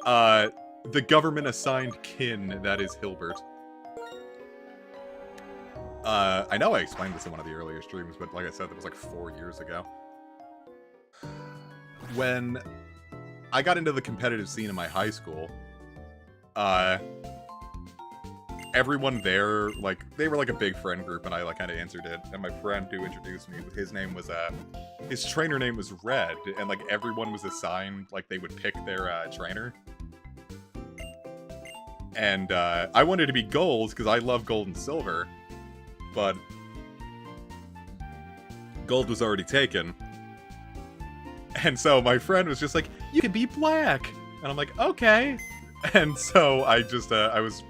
the government-assigned kin that is Hilbert. I know I explained this in one of the earlier streams, but like I said, that was like 4 years ago. When I got into the competitive scene in my high school, everyone there, like, they were like a big friend group, and I like kind of answered it. And my friend who introduced me, his name was his trainer name was Red, and like everyone was assigned, like they would pick their trainer. And I wanted to be gold because I love gold and silver, but gold was already taken. And so my friend was just like, "You can be black," and I'm like, "Okay." And so I just I was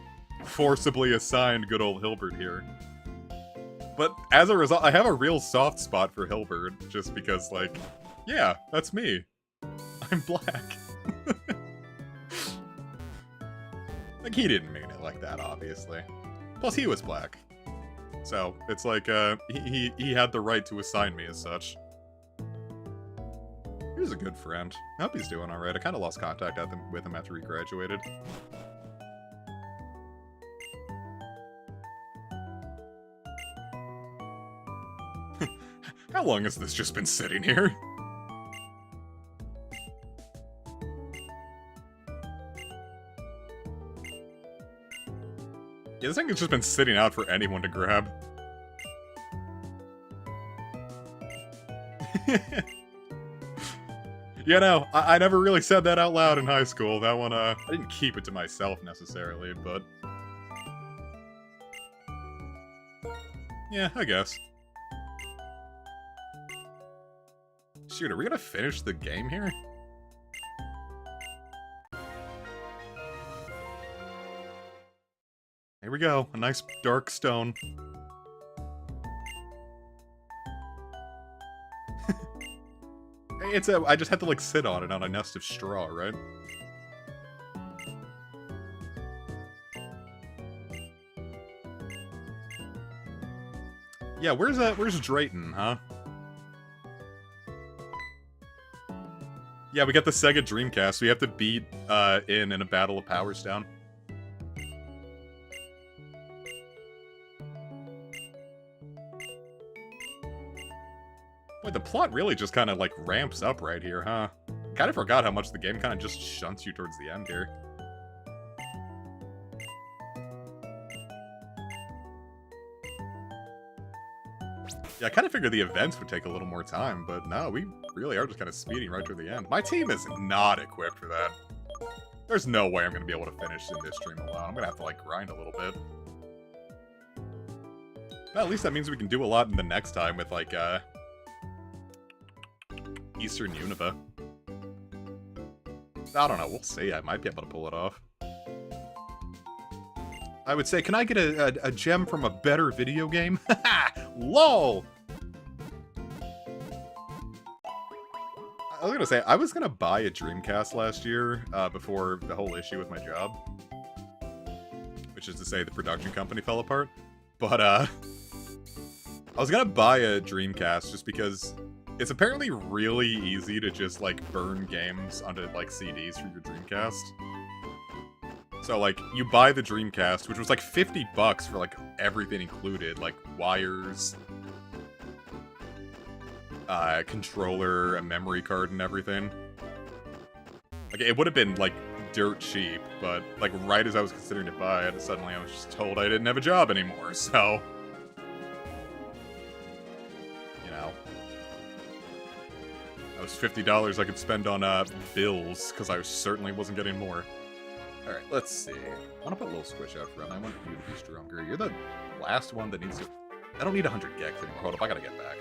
forcibly assigned good old Hilbert here. But as a result, I have a real soft spot for Hilbert, just because, like, yeah, that's me. I'm black. Like, he didn't mean it like that, obviously. Plus, he was black. So, it's like, he had the right to assign me as such. He was a good friend. I hope he's doing alright. I kind of lost contact with him after he graduated. How long has this just been sitting here? Yeah, this thing has just been sitting out for anyone to grab. You know, I never really said that out loud in high school. That one, I didn't keep it to myself necessarily, but... yeah, I guess. Shoot, are we gonna finish the game here? Here we go, a nice dark stone. I just have to, like, sit on it on a nest of straw, right? Yeah, where's Drayton, huh? Yeah, we got the Sega Dreamcast. We have to beat in a battle of Powers Down. Boy, the plot really just kind of, like, ramps up right here, huh? Kind of forgot how much the game kind of just shunts you towards the end here. Yeah, I kind of figured the events would take a little more time, but no, we really are just kind of speeding right to the end. My team is not equipped for that. There's no way I'm going to be able to finish in this stream alone. I'm going to have to, like, grind a little bit. Well, at least that means we can do a lot in the next time with, like, Eastern Unova. I don't know, we'll see. I might be able to pull it off. I would say, can I get a gem from a better video game? LOL! I was gonna say, I was gonna buy a Dreamcast last year, before the whole issue with my job. Which is to say, the production company fell apart. But, I was gonna buy a Dreamcast just because it's apparently really easy to just, like, burn games onto, like, CDs for your Dreamcast. So, like, you buy the Dreamcast, which was, like, $50 for, like, everything included. Like, wires, controller, a memory card, and everything. Like, it would have been, like, dirt cheap, but, like, right as I was considering to buy it, suddenly I was just told I didn't have a job anymore, so... That was $50 I could spend on, bills, because I certainly wasn't getting more. Alright, let's see. I want to put a little squish out front. I want you to be stronger. You're the last one that needs to... I don't need 100 gex anymore. Hold up, I gotta get back.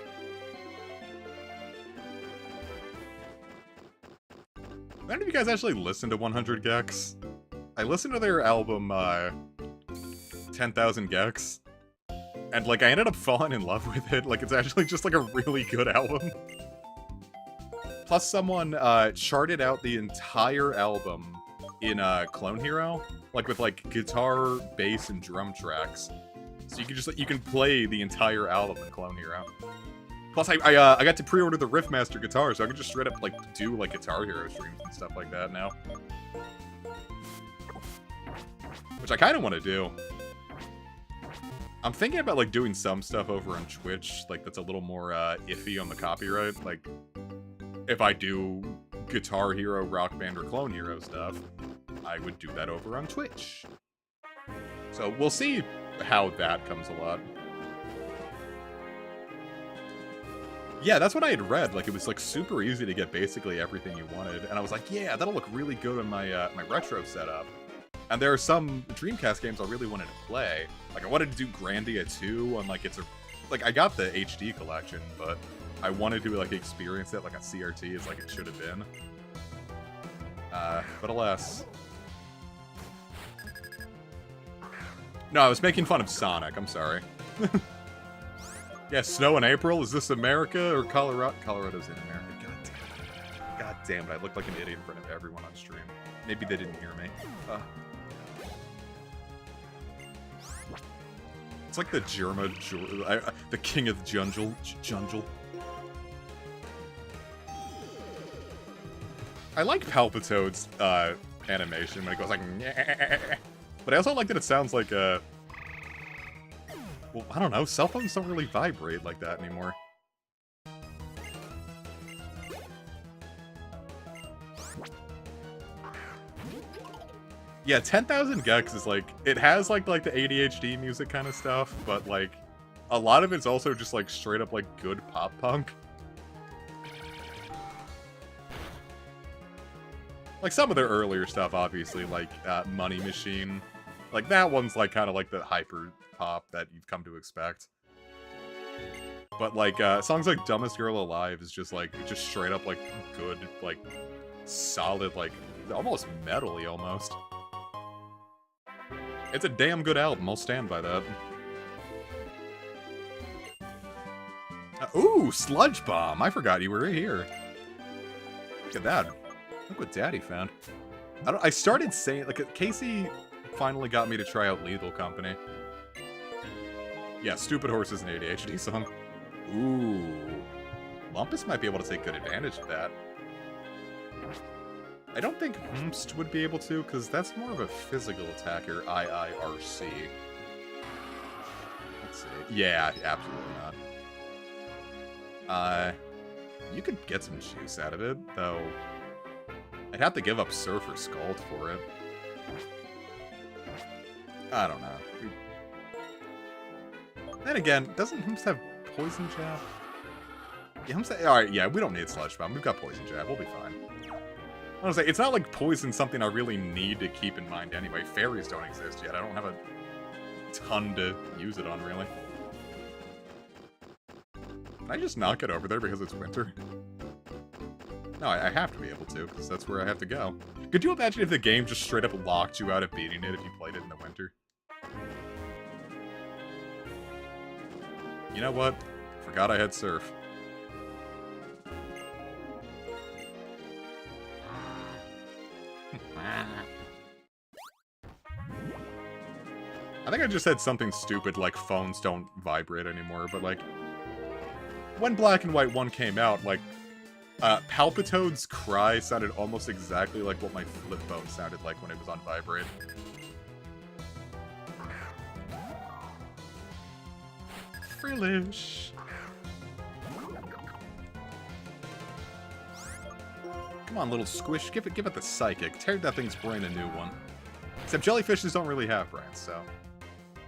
Have any of you guys actually listen to 100 gex? I listened to their album, 10,000 gex. And, like, I ended up falling in love with it. Like, it's actually just, like, a really good album. Plus, someone charted out the entire album in Clone Hero, like with like guitar, bass, and drum tracks. So you can just you can play the entire album in Clone Hero. Plus, I got to pre-order the Riffmaster guitar, so I can just straight up like do like Guitar Hero streams and stuff like that now, which I kind of want to do. I'm thinking about, like, doing some stuff over on Twitch, like, that's a little more, iffy on the copyright. Like, if I do Guitar Hero, Rock Band, or Clone Hero stuff, I would do that over on Twitch. So, we'll see how that comes a lot. Yeah, that's what I had read. Like, it was, like, super easy to get basically everything you wanted. And I was like, yeah, that'll look really good on my, my retro setup. And there are some Dreamcast games I really wanted to play. Like, I wanted to do Grandia 2 on, like, I got the HD collection, but I wanted to, like, experience it like a CRT as, like, it should have been. But alas. No, I was making fun of Sonic, I'm sorry. Yeah, snow in April? Is this America or Colorado? Colorado's in America. God damn it, I look like an idiot in front of everyone on stream. Maybe they didn't hear me. It's like the the king of Jungle. I like Palpitoad's animation when it goes like, but I also like that it sounds like a. Well, I don't know. Cell phones don't really vibrate like that anymore. Yeah, 10,000 Gex is like, it has like the ADHD music kind of stuff, but like, a lot of it's also just like straight up like good pop punk. Like some of their earlier stuff, obviously, like Money Machine. Like that one's like kind of like the hyper pop that you've come to expect. But like songs like Dumbest Girl Alive is just like, just straight up like good, like solid, like almost metal-y almost. It's a damn good album, I'll stand by that. Ooh, Sludge Bomb! I forgot you were here. Look at that. Look what Daddy found. I started saying, like, Casey finally got me to try out Lethal Company. Yeah, Stupid Horse is an ADHD song. Ooh. Lumpus might be able to take good advantage of that. I don't think Humst would be able to, because that's more of a physical attacker, IIRC. Let's see. Yeah, absolutely not. You could get some juice out of it, though. I'd have to give up Surf or Scald for it. I don't know. Then again, doesn't Humst have Poison Jab? Yeah, alright, yeah, we don't need Sludge Bomb. We've got Poison Jab. We'll be fine. I was say, it's not like Poison's something I really need to keep in mind anyway. Fairies don't exist yet. I don't have a ton to use it on, really. Can I just knock it over there because it's winter? No, I have to be able to, because that's where I have to go. Could you imagine if the game just straight up locked you out of beating it if you played it in the winter? You know what? Forgot I had Surf. I think I just said something stupid like phones don't vibrate anymore, but like, when Black and White 1 came out, like, Palpitoad's cry sounded almost exactly like what my flip phone sounded like when it was on vibrate. Frillish. Come on, little squish, give it the psychic. Tear that thing's brain a new one. Except jellyfishes don't really have brains, so.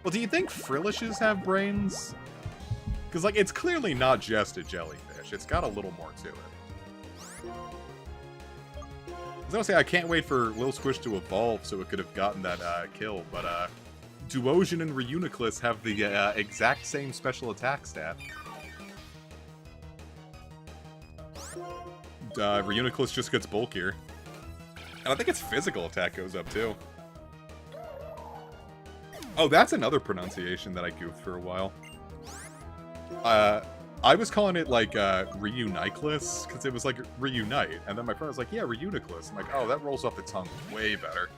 Well, do you think frillishes have brains? Because, like, it's clearly not just a jellyfish. It's got a little more to it. I was gonna say, I can't wait for Lil Squish to evolve so it could have gotten that kill, but Duosian and Reuniclus have the exact same special attack stat. Reuniclus just gets bulkier. And I think its physical attack goes up, too. Oh, that's another pronunciation that I goofed for a while. I was calling it, like, Reuniclus, because it was, like, Reunite. And then my friend was like, yeah, Reuniclus. I'm like, oh, that rolls off the tongue way better.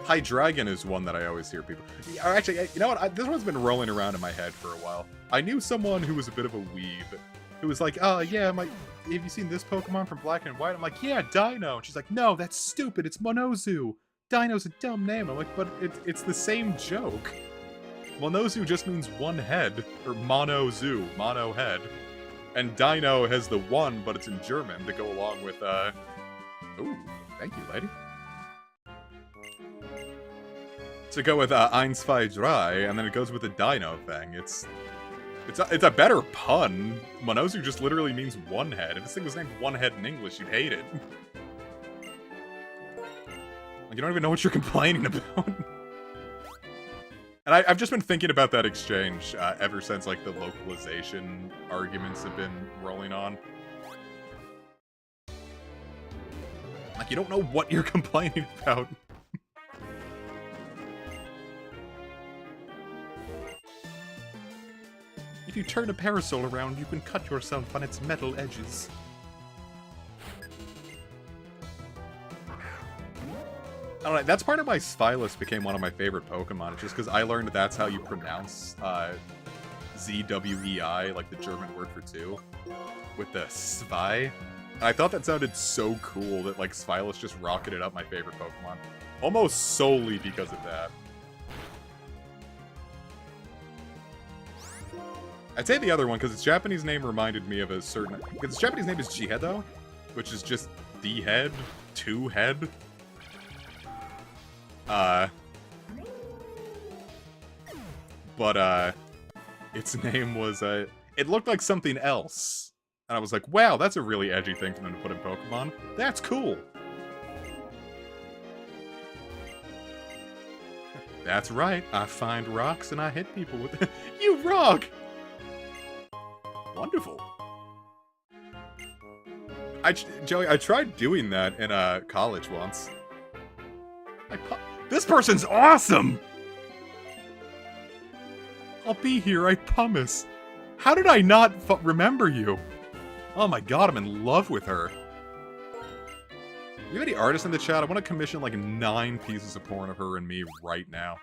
Hydreigon is one that I always hear people... Actually, you know what? This one's been rolling around in my head for a while. I knew someone who was a bit of a weeb, who was like, "Oh yeah, have you seen this Pokemon from Black and White?" I'm like, "Yeah, Dino." And she's like, "No, that's stupid. It's Monozu. Dino's a dumb name." I'm like, "But it's the same joke. Monozu just means one head, or Monozu, mono head, and Dino has the one, but it's in German to go along with Ooh, thank you, lady. To go with Eins, zwei, drei, and then it goes with the Dino thing. It's a better pun. Monozu just literally means one head. If this thing was named One Head in English, you'd hate it. Like, you don't even know what you're complaining about. And I've just been thinking about that exchange ever since, like, the localization arguments have been rolling on. Like, you don't know what you're complaining about. If you turn a parasol around, you can cut yourself on its metal edges. I don't know, that's part of why Spylus became one of my favorite Pokemon, just because I learned that's how you pronounce Z-W-E-I, like the German word for two, with the Zwei. And I thought that sounded so cool that, like, Spylus just rocketed up my favorite Pokemon. Almost solely because of that. I'd say the other one, because its Japanese name reminded me of a certain... Because its Japanese name is Jihedo, which is just the head, two head. But its name was, it looked like something else. And I was like, wow, that's a really edgy thing for them to put in Pokemon. That's cool. That's right, I find rocks and I hit people with... You rock! Wonderful. Joey, I tried doing that in college once. This person's awesome! I'll be here, I promise. How did I not remember you? Oh my god, I'm in love with her. You have any artists in the chat? I want to commission like 9 pieces of porn of her and me right now.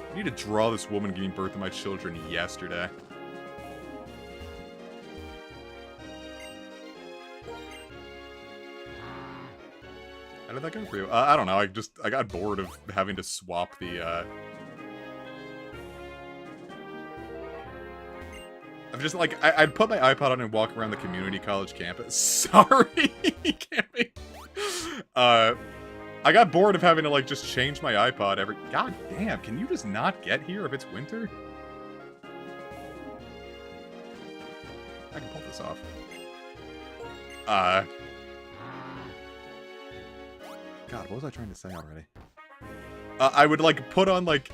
I need to draw this woman giving birth to my children yesterday. How did that go for you? I don't know, I got bored of having to swap the, I'm just like, I'd put my iPod on and walk around the community college campus. Sorry, Campy. I got bored of having to, like, just change my iPod every... God damn, can you just not get here if it's winter? I can pull this off. God, what was I trying to say already? I would, like, put on, like,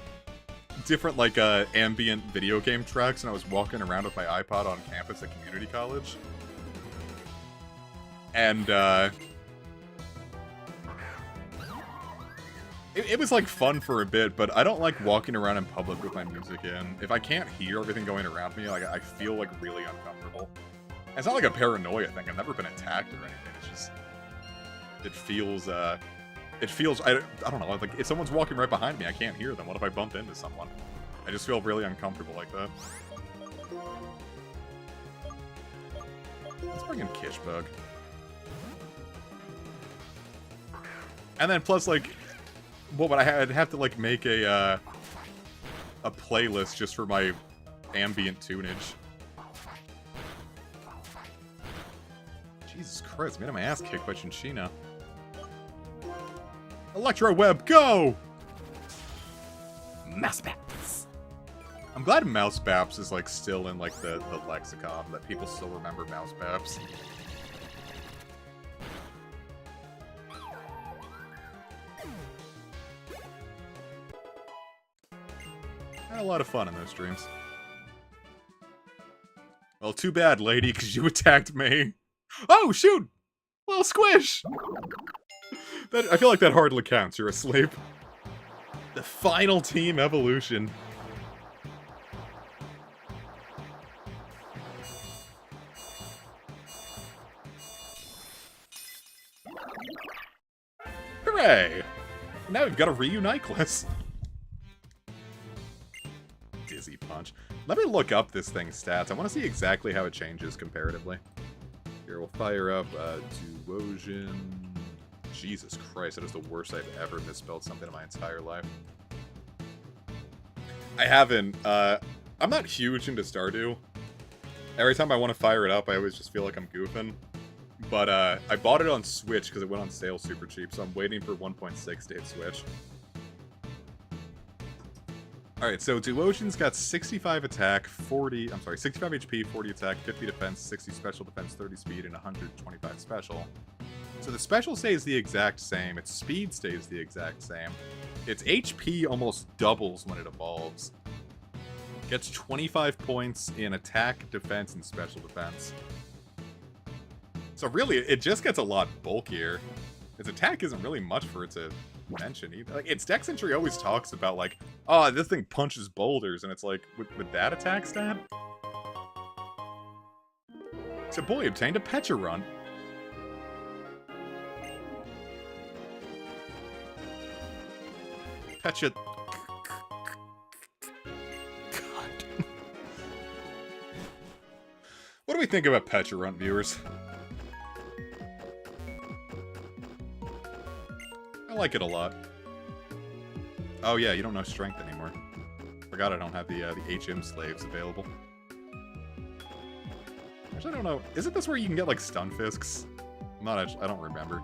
different, like, ambient video game tracks, and I was walking around with my iPod on campus at community college. And, It was, like, fun for a bit, but I don't like walking around in public with my music in. If I can't hear everything going around me, like, I feel, like, really uncomfortable. And it's not like a paranoia thing. I've never been attacked or anything. It's just... It feels, I don't know, like, if someone's walking right behind me, I can't hear them. What if I bump into someone? I just feel really uncomfortable like that. Let's bring in Kishbug. And then, plus, like... What would I'd have to, like, make a playlist just for my ambient tunage. Jesus Christ, I'm getting my ass kicked by Chinchino. Electro Web, go! Mouse Baps. I'm glad Mouse Baps is, like, still in, like, the lexicon, that people still remember Mouse Baps. I had a lot of fun in those streams. Well, too bad, lady, because you attacked me. Oh, shoot! Little squish! I feel like that hardly counts. You're asleep. The final team evolution. Hooray! Now we've got a reunite class. Dizzy Punch. Let me look up this thing's stats. I want to see exactly how it changes comparatively. Here, we'll fire up Duosion. Jesus Christ, that is the worst I've ever misspelled something in my entire life. I haven't. I'm not huge into Stardew. Every time I want to fire it up, I always just feel like I'm goofing. But I bought it on Switch because it went on sale super cheap, so I'm waiting for 1.6 to hit Switch. Alright, so Duosion's got 65 attack, 65 HP, 40 attack, 50 defense, 60 special defense, 30 speed, and 125 special. So the special stays the exact same, its speed stays the exact same. Its HP almost doubles when it evolves. Gets 25 points in attack, defense, and special defense. So really, it just gets a lot bulkier. Its attack isn't really much for it to mention either. Like, its dex entry always talks about, like, oh, this thing punches boulders, and it's like, with that attack stat? So boy obtained a Pecha run. Pecha... God. What do we think about Pecha Runt, viewers? I like it a lot. Oh yeah, you don't know strength anymore. Forgot I don't have the HM slaves available. Actually, I don't know. Isn't this where you can get, like, stun fisks? I'm not actually... I don't remember.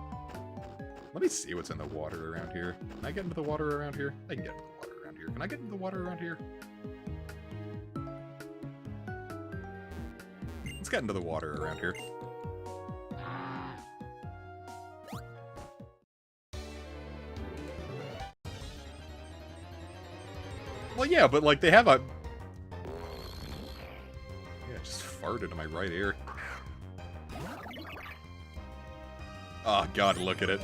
Let me see what's in the water around here. Can I get into the water around here? I can get into the water around here. Can I get into the water around here? Let's get into the water around here. Well, yeah, but, like, they have a... Yeah, just farted in my right ear. Oh, God, look at it.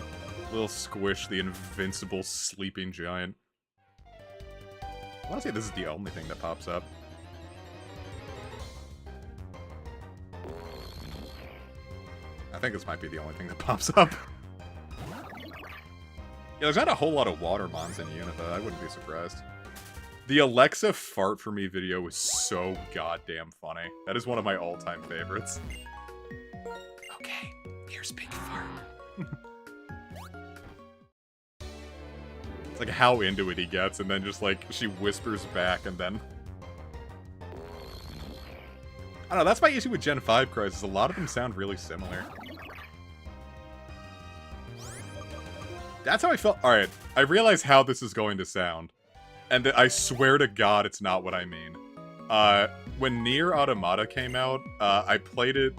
Little Squish, the invincible sleeping giant. I want to say this is the only thing that pops up. I think this might be the only thing that pops up. Yeah, there's not a whole lot of water mons in Unitha. I wouldn't be surprised. The Alexa fart for me video was so goddamn funny. That is one of my all-time favorites. Okay, here's big fart. It's like how into it he gets, and then just like, she whispers back, and then... I don't know, that's my issue with Gen 5 cries, is a lot of them sound really similar. That's how I felt. Alright, I realize how this is going to sound. And I swear to God, it's not what I mean. When Nier Automata came out, I played it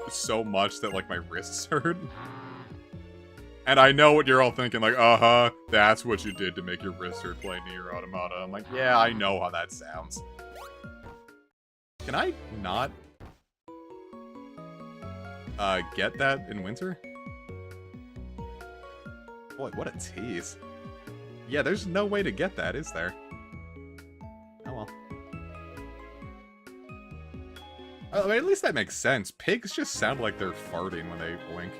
so much that, like, my wrists hurt. And I know what you're all thinking, like, uh-huh, that's what you did to make your wrists hurt playing Nier Automata. I'm like, yeah, I know how that sounds. Can I not get that in winter? Boy, what a tease. Yeah, there's no way to get that, is there? Oh well. I mean, at least that makes sense. Pigs just sound like they're farting when they oink.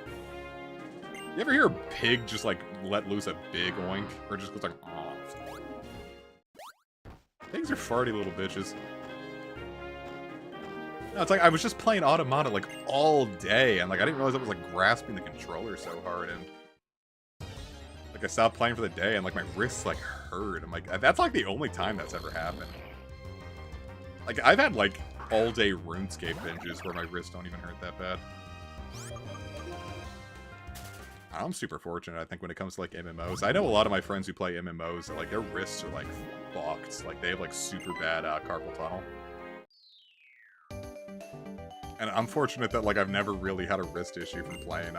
You ever hear a pig just, like, let loose a big oink? Or just goes like, oh. Pigs are farty little bitches. No, it's like, I was just playing Automata, like, all day, and, like, I didn't realize I was, like, grasping the controller so hard, and... Like, I stopped playing for the day, and, like, my wrists, like, hurt. I'm like, that's, like, the only time that's ever happened. Like, I've had, like, all-day RuneScape binges where my wrists don't even hurt that bad. I'm super fortunate, I think, when it comes to, like, MMOs. I know a lot of my friends who play MMOs, that, like, their wrists are, like, fucked. Like, they have, like, super bad carpal tunnel. And I'm fortunate that, like, I've never really had a wrist issue from playing,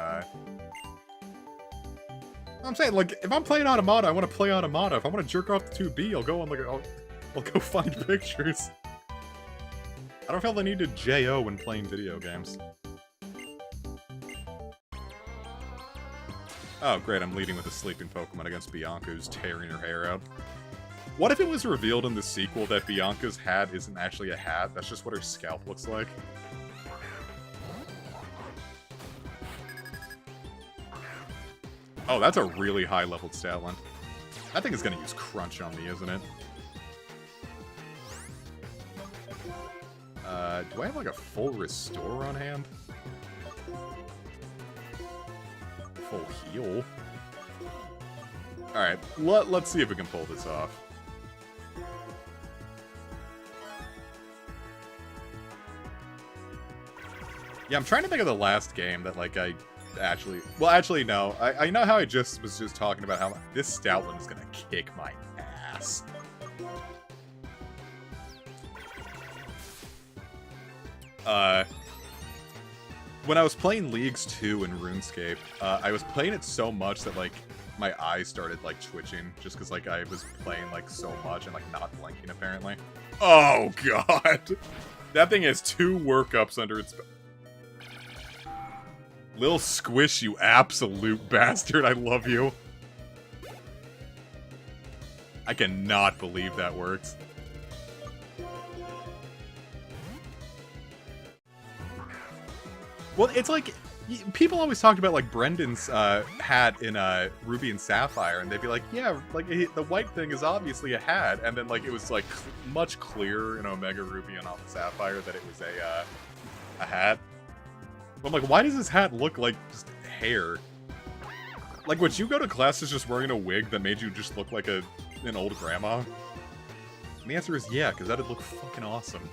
I'm saying, like, if I'm playing Automata, I want to play Automata. If I want to jerk off the 2B, I'll go on, like, I'll go find pictures. I don't feel the need to J.O. when playing video games. Oh, great, I'm leading with a sleeping Pokemon against Bianca, who's tearing her hair out. What if it was revealed in the sequel that Bianca's hat isn't actually a hat, that's just what her scalp looks like? Oh, that's a really high-leveled stat line. That thing is gonna use Crunch on me, isn't it? Do I have like a full restore on hand? Full heal? Alright, let's see if we can pull this off. Yeah, I'm trying to think of the last game that, like, I actually... Well, actually, no. I know how I was just talking about how this Stoutland is gonna kick my ass. When I was playing Leagues 2 in RuneScape, I was playing it so much that, like, my eyes started, like, twitching. Just because, like, I was playing, like, so much and, like, not blinking, apparently. Oh, God! That thing has 2 workups under its... Lil Squish, you absolute bastard. I love you. I cannot believe that works. Well, it's like, people always talk about, like, Brendan's hat in Ruby and Sapphire, and they'd be like, yeah, like, the white thing is obviously a hat, and then, like, it was, like, much clearer in Omega Ruby and Alpha Sapphire that it was a hat. I'm like, why does his hat look like just hair? Like, would you go to classes just wearing a wig that made you just look like an old grandma? And the answer is yeah, because that'd look fucking awesome.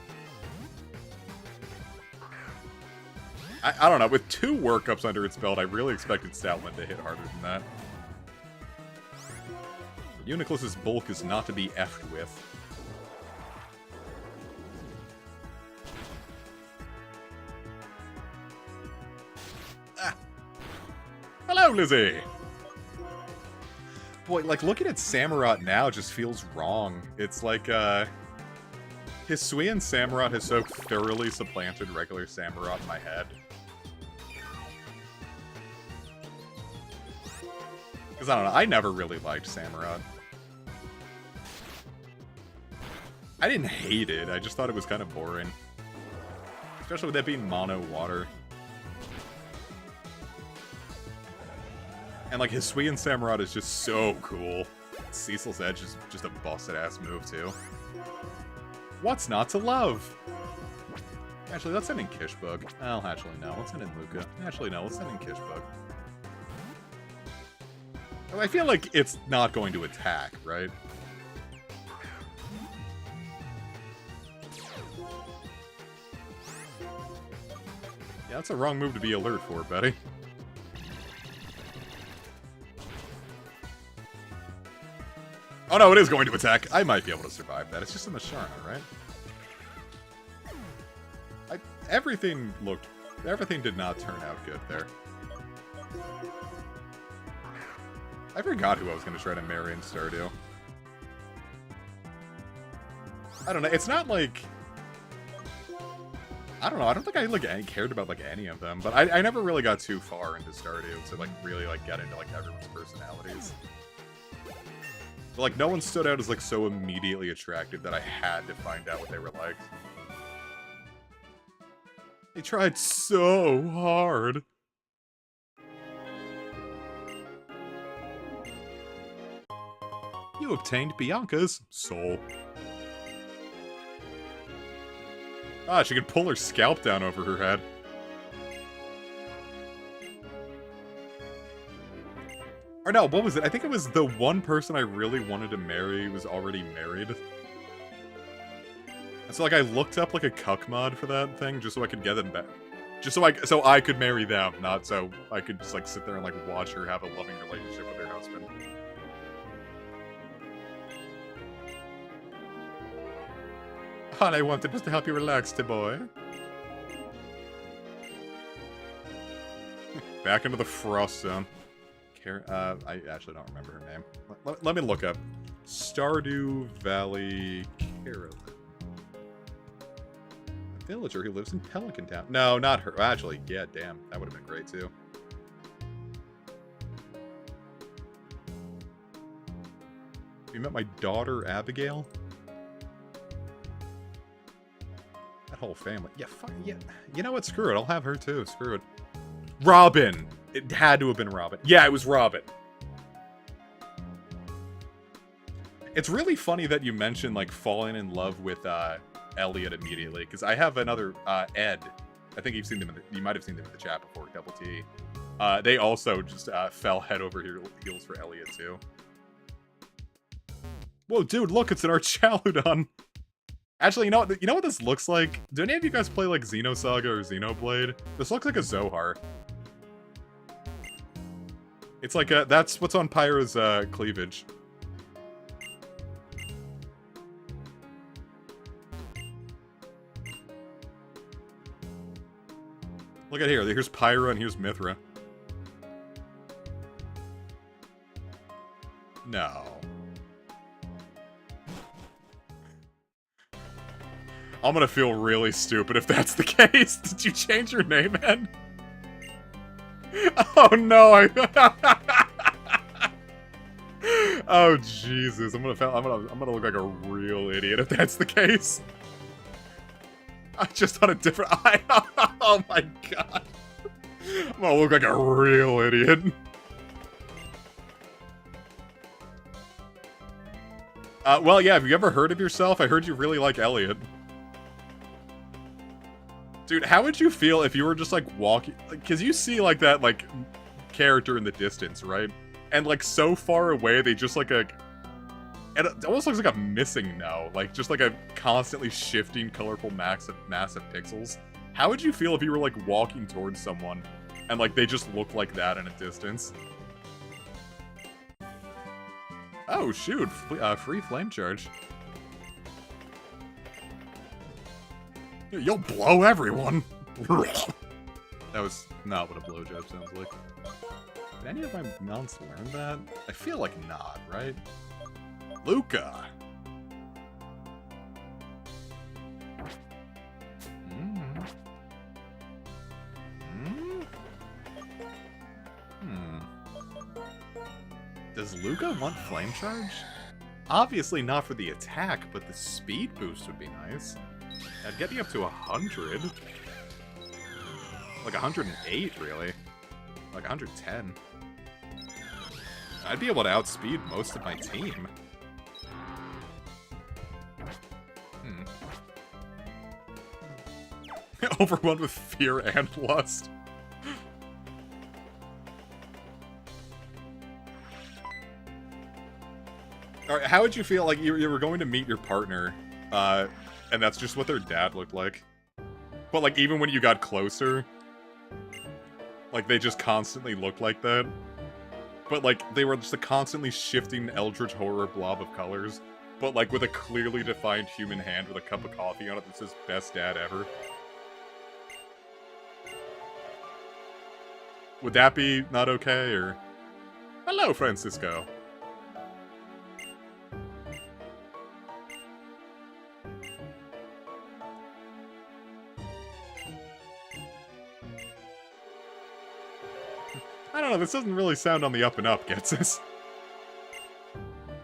I don't know, with 2 workups under its belt, I really expected Stoutland to hit harder than that. Uniclus's bulk is not to be effed with. Hello, Lizzie! Boy, like, looking at Samurott now just feels wrong. It's like, Hisuian Samurott has so thoroughly supplanted regular Samurott in my head. Because, I don't know, I never really liked Samurott. I didn't hate it, I just thought it was kind of boring. Especially with that being mono water. And, like, Hisuian Samurott is just so cool. Cecil's Edge is just a busted-ass move, too. What's not to love? Actually, let's send in Kishbug. Oh, actually, no. Let's send in Luca. Actually, no. Let's send in Kishbug. I feel like it's not going to attack, right? Yeah, that's a wrong move to be alert for, Betty. Oh no, it is going to attack. I might be able to survive that. It's just a Masharna, right? Everything did not turn out good there. I forgot who I was going to try to marry in Stardew. I don't know. It's not like... I don't know. I don't think I like cared about like any of them, but I never really got too far into Stardew to like really like get into like everyone's personalities. But, like, no one stood out as, like, so immediately attractive that I had to find out what they were like. They tried so hard. You obtained Bianca's soul. Ah, she could pull her scalp down over her head. Or no, what was it? I think it was the one person I really wanted to marry was already married. And so, like, I looked up, like, a cuck mod for that thing just so I could get them back. Just so I could marry them, not so I could just, like, sit there and, like, watch her have a loving relationship with her husband. All I wanted was to help you relax, boy. Back into the frost zone. I actually don't remember her name. Let me look up. Stardew Valley Carolyn. A villager who lives in Pelican Town. No, not her. Actually, yeah, damn. That would have been great, too. You met my daughter, Abigail? That whole family. Yeah, fuck, yeah. You know what? Screw it. I'll have her, too. Screw it. Robin! It had to have been Robin. Yeah, it was Robin. It's really funny that you mentioned, like, falling in love with, Elliot immediately, because I have another, Ed. I think you've seen them you might have seen them in the chat before, Double T. They also just, fell head over heels for Elliot, too. Whoa, dude, look, it's an Archaludon! Actually, you know what this looks like? Do any of you guys play, like, Xenosaga or Xenoblade? This looks like a Zohar. It's like that's what's on Pyro's, cleavage. Look at here. Here's Pyro and here's Mithra. No. I'm gonna feel really stupid if that's the case. Did you change your name, Ed? Oh no! Oh Jesus! I'm gonna look like a real idiot if that's the case. I just on a different eye. Oh my god! I'm gonna look like a real idiot. Well, yeah. Have you ever heard of yourself? I heard you really like Elliot. Dude, how would you feel if you were just, like, walking... Because you see, like, that, like, character in the distance, right? And, like, so far away, they just, like, a... And it almost looks like a missing now. Like, just, like, a constantly shifting, colorful massive pixels. How would you feel if you were, like, walking towards someone, and, like, they just look like that in a distance? Oh, shoot. Free flame charge. You'll blow everyone! That was not what a blowjob sounds like. Did any of my mounts learn that? I feel like not, right? Luca! Does Luca want flame charge? Obviously not for the attack, but the speed boost would be nice. I'd get me up to 100. Like 108, really. Like 110. I'd be able to outspeed most of my team. Overwhelmed with fear and lust. Alright, how would you feel like you were going to meet your partner, and that's just what their dad looked like? But, like, even when you got closer, like, they just constantly looked like that. But, like, they were just a constantly shifting eldritch horror blob of colors, but, like, with a clearly defined human hand with a cup of coffee on it that says, best dad ever. Would that be not okay, or... Hello, Francisco! I don't know, this doesn't really sound on the up and up, gets us.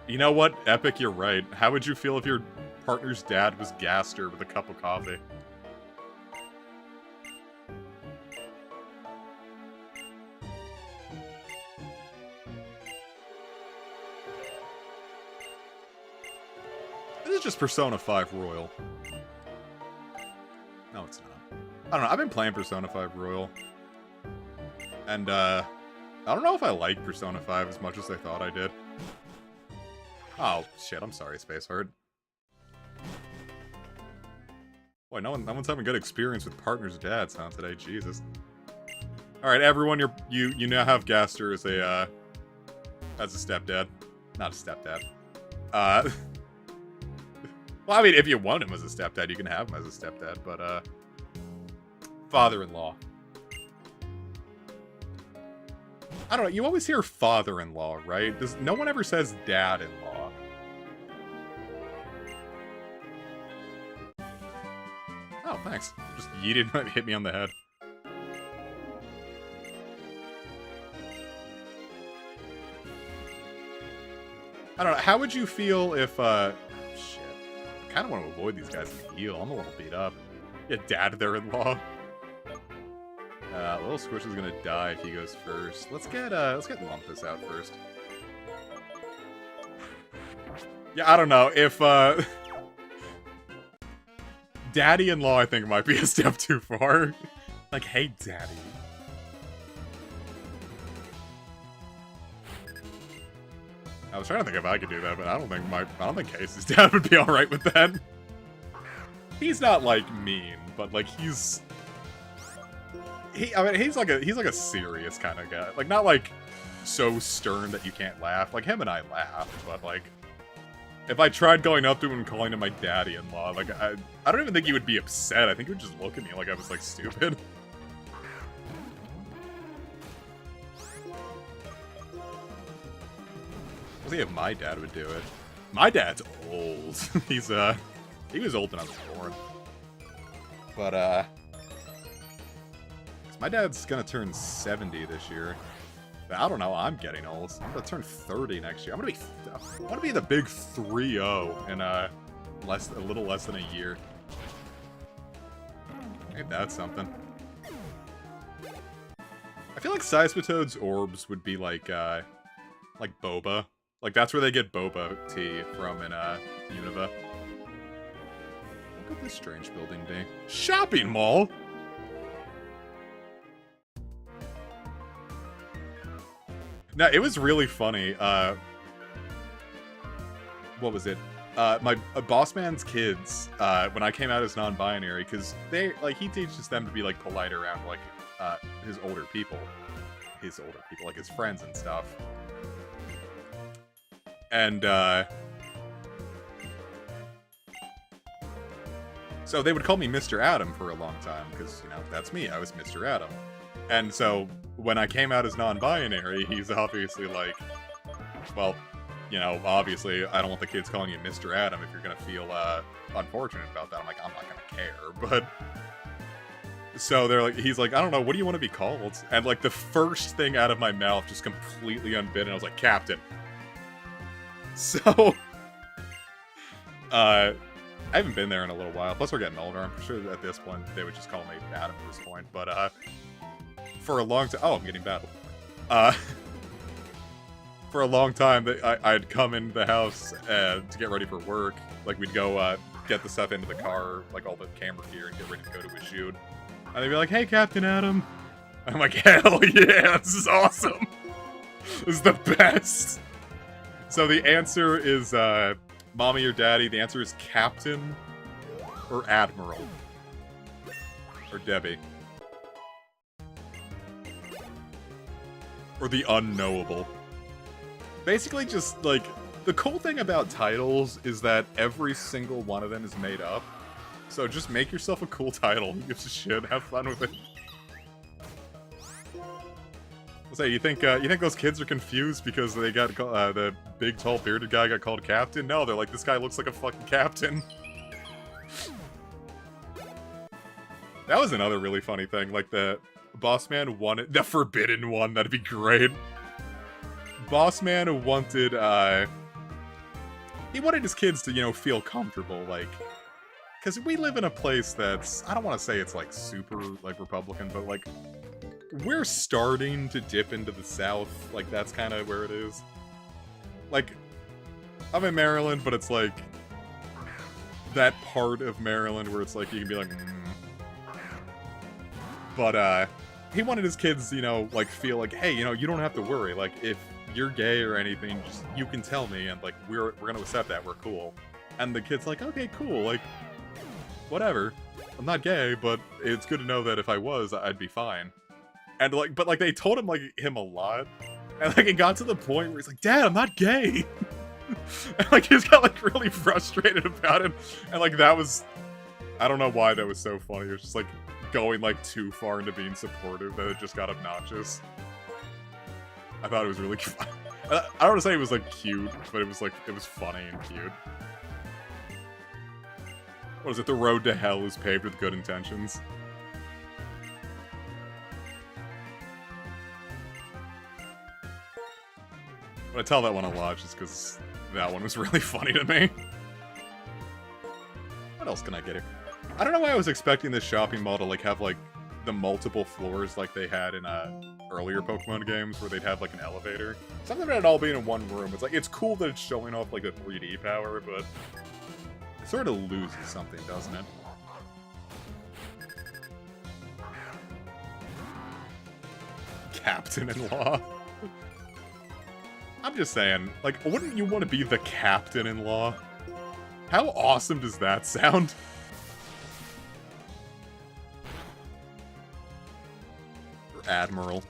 You know what, Epic, you're right. How would you feel if your partner's dad was Gaster with a cup of coffee? This is just Persona 5 Royal. No, it's not. I don't know, I've been playing Persona 5 Royal. And, I don't know if I like Persona 5 as much as I thought I did. Oh, shit, I'm sorry, Space Heart. Boy, no one's having good experience with partners' dads, huh, today? Jesus. Alright, everyone, you now have Gaster as a stepdad. Not a stepdad. Well, I mean, if you want him as a stepdad, you can have him as a stepdad, but, father-in-law. I don't know, you always hear father-in-law, right? No one ever says dad-in-law. Oh, thanks. Just yeeted hit me on the head. I don't know, how would you feel if, shit. I kinda want to avoid these guys in the heel. I'm a little beat up. Yeah, dad-there-in-law. Little Squish is gonna die if he goes first. Let's get Lumpus out first. Yeah, I don't know. If, daddy-in-law, I think, might be a step too far. Like, hey, daddy. I was trying to think if I could do that, but I don't think Casey's dad would be alright with that. He's not, like, mean, but, like, he's like a serious kind of guy. Like, not, like, so stern that you can't laugh. Like, him and I laugh, but, like, if I tried going up to him and calling him my daddy-in-law, like, I don't even think he would be upset. I think he would just look at me like I was, like, stupid. We'll see if my dad would do it. My dad's old. He was old when I was born. But, 'cause my dad's gonna turn 70 this year. But I don't know, I'm getting old. I'm gonna turn 30 next year. I'm gonna be the big 3-0 in, a little less than a year. Ain't that something? I feel like Seismitoad's orbs would be like boba. Like, that's where they get boba tea from in, Unova. What could this strange building be? Shopping mall? No, it was really funny. What was it? My boss man's kids, when I came out as non-binary, because he teaches them to be, like, polite around, like, his older people, like his friends and stuff. And, so they would call me Mr. Adam for a long time, because, you know, that's me, I was Mr. Adam. And so, when I came out as non-binary, he's obviously like, well, you know, obviously, I don't want the kids calling you Mr. Adam if you're gonna feel, unfortunate about that. I'm like, I'm not gonna care, but... So he's like, I don't know, what do you want to be called? And, like, the first thing out of my mouth just completely unbidden, I was like, Captain. So, I haven't been there in a little while, plus we're getting older. I'm sure at this point, they would just call me Adam at this point, but, for a long time... Oh, I'm getting battled. For a long time, I'd come into the house to get ready for work. Like, we'd go get the stuff into the car, like all the camera gear, and get ready to go to a shoot. And they'd be like, hey, Captain Adam. I'm like, hell yeah, this is awesome. This is the best. So the answer is, Mommy or Daddy, the answer is Captain or Admiral. Or Debbie. Or the unknowable. Basically just, like, the cool thing about titles is that every single one of them is made up. So just make yourself a cool title. Who gives a shit? Have fun with it. I'll say, you think those kids are confused because they got, the big, tall, bearded guy got called Captain? No, they're like, this guy looks like a fucking captain. That was another really funny thing, like the boss man wanted the forbidden one, that'd be great. Boss man wanted, he wanted his kids to, you know, feel comfortable, like, because we live in a place that's, I don't want to say it's, like, super, like, Republican, but, like, we're starting to dip into the South, like, that's kind of where it is. Like, I'm in Maryland, but it's, like, that part of Maryland where it's, like, you can be like, But, he wanted his kids, you know, like, feel like, hey, you know, you don't have to worry, like, if you're gay or anything, just, you can tell me, and, like, we're gonna accept that, we're cool. And the kid's like, okay, cool, like, whatever. I'm not gay, but it's good to know that if I was, I'd be fine. And, like, but, like, they told him, like, him a lot, and, like, it got to the point where he's like, Dad, I'm not gay! And, like, he just got, like, really frustrated about it, and, like, that was, I don't know why that was so funny, it was just, like, going, like, too far into being supportive that it just got obnoxious. I thought it was really cute. I don't want to say it was, like, cute, but it was, like, it was funny and cute. What is it? The road to hell is paved with good intentions. But I tell that one a lot just because that one was really funny to me. What else can I get here? I don't know why I was expecting this shopping mall to, like, have, like, the multiple floors like they had in, earlier Pokemon games where they'd have, like, an elevator. Something about it all being in one room. It's like, it's cool that it's showing off, like, the 3D power, but it sort of loses something, doesn't it? Captain-in-law. I'm just saying, like, wouldn't you want to be the captain-in-law? How awesome does that sound? Or admiral.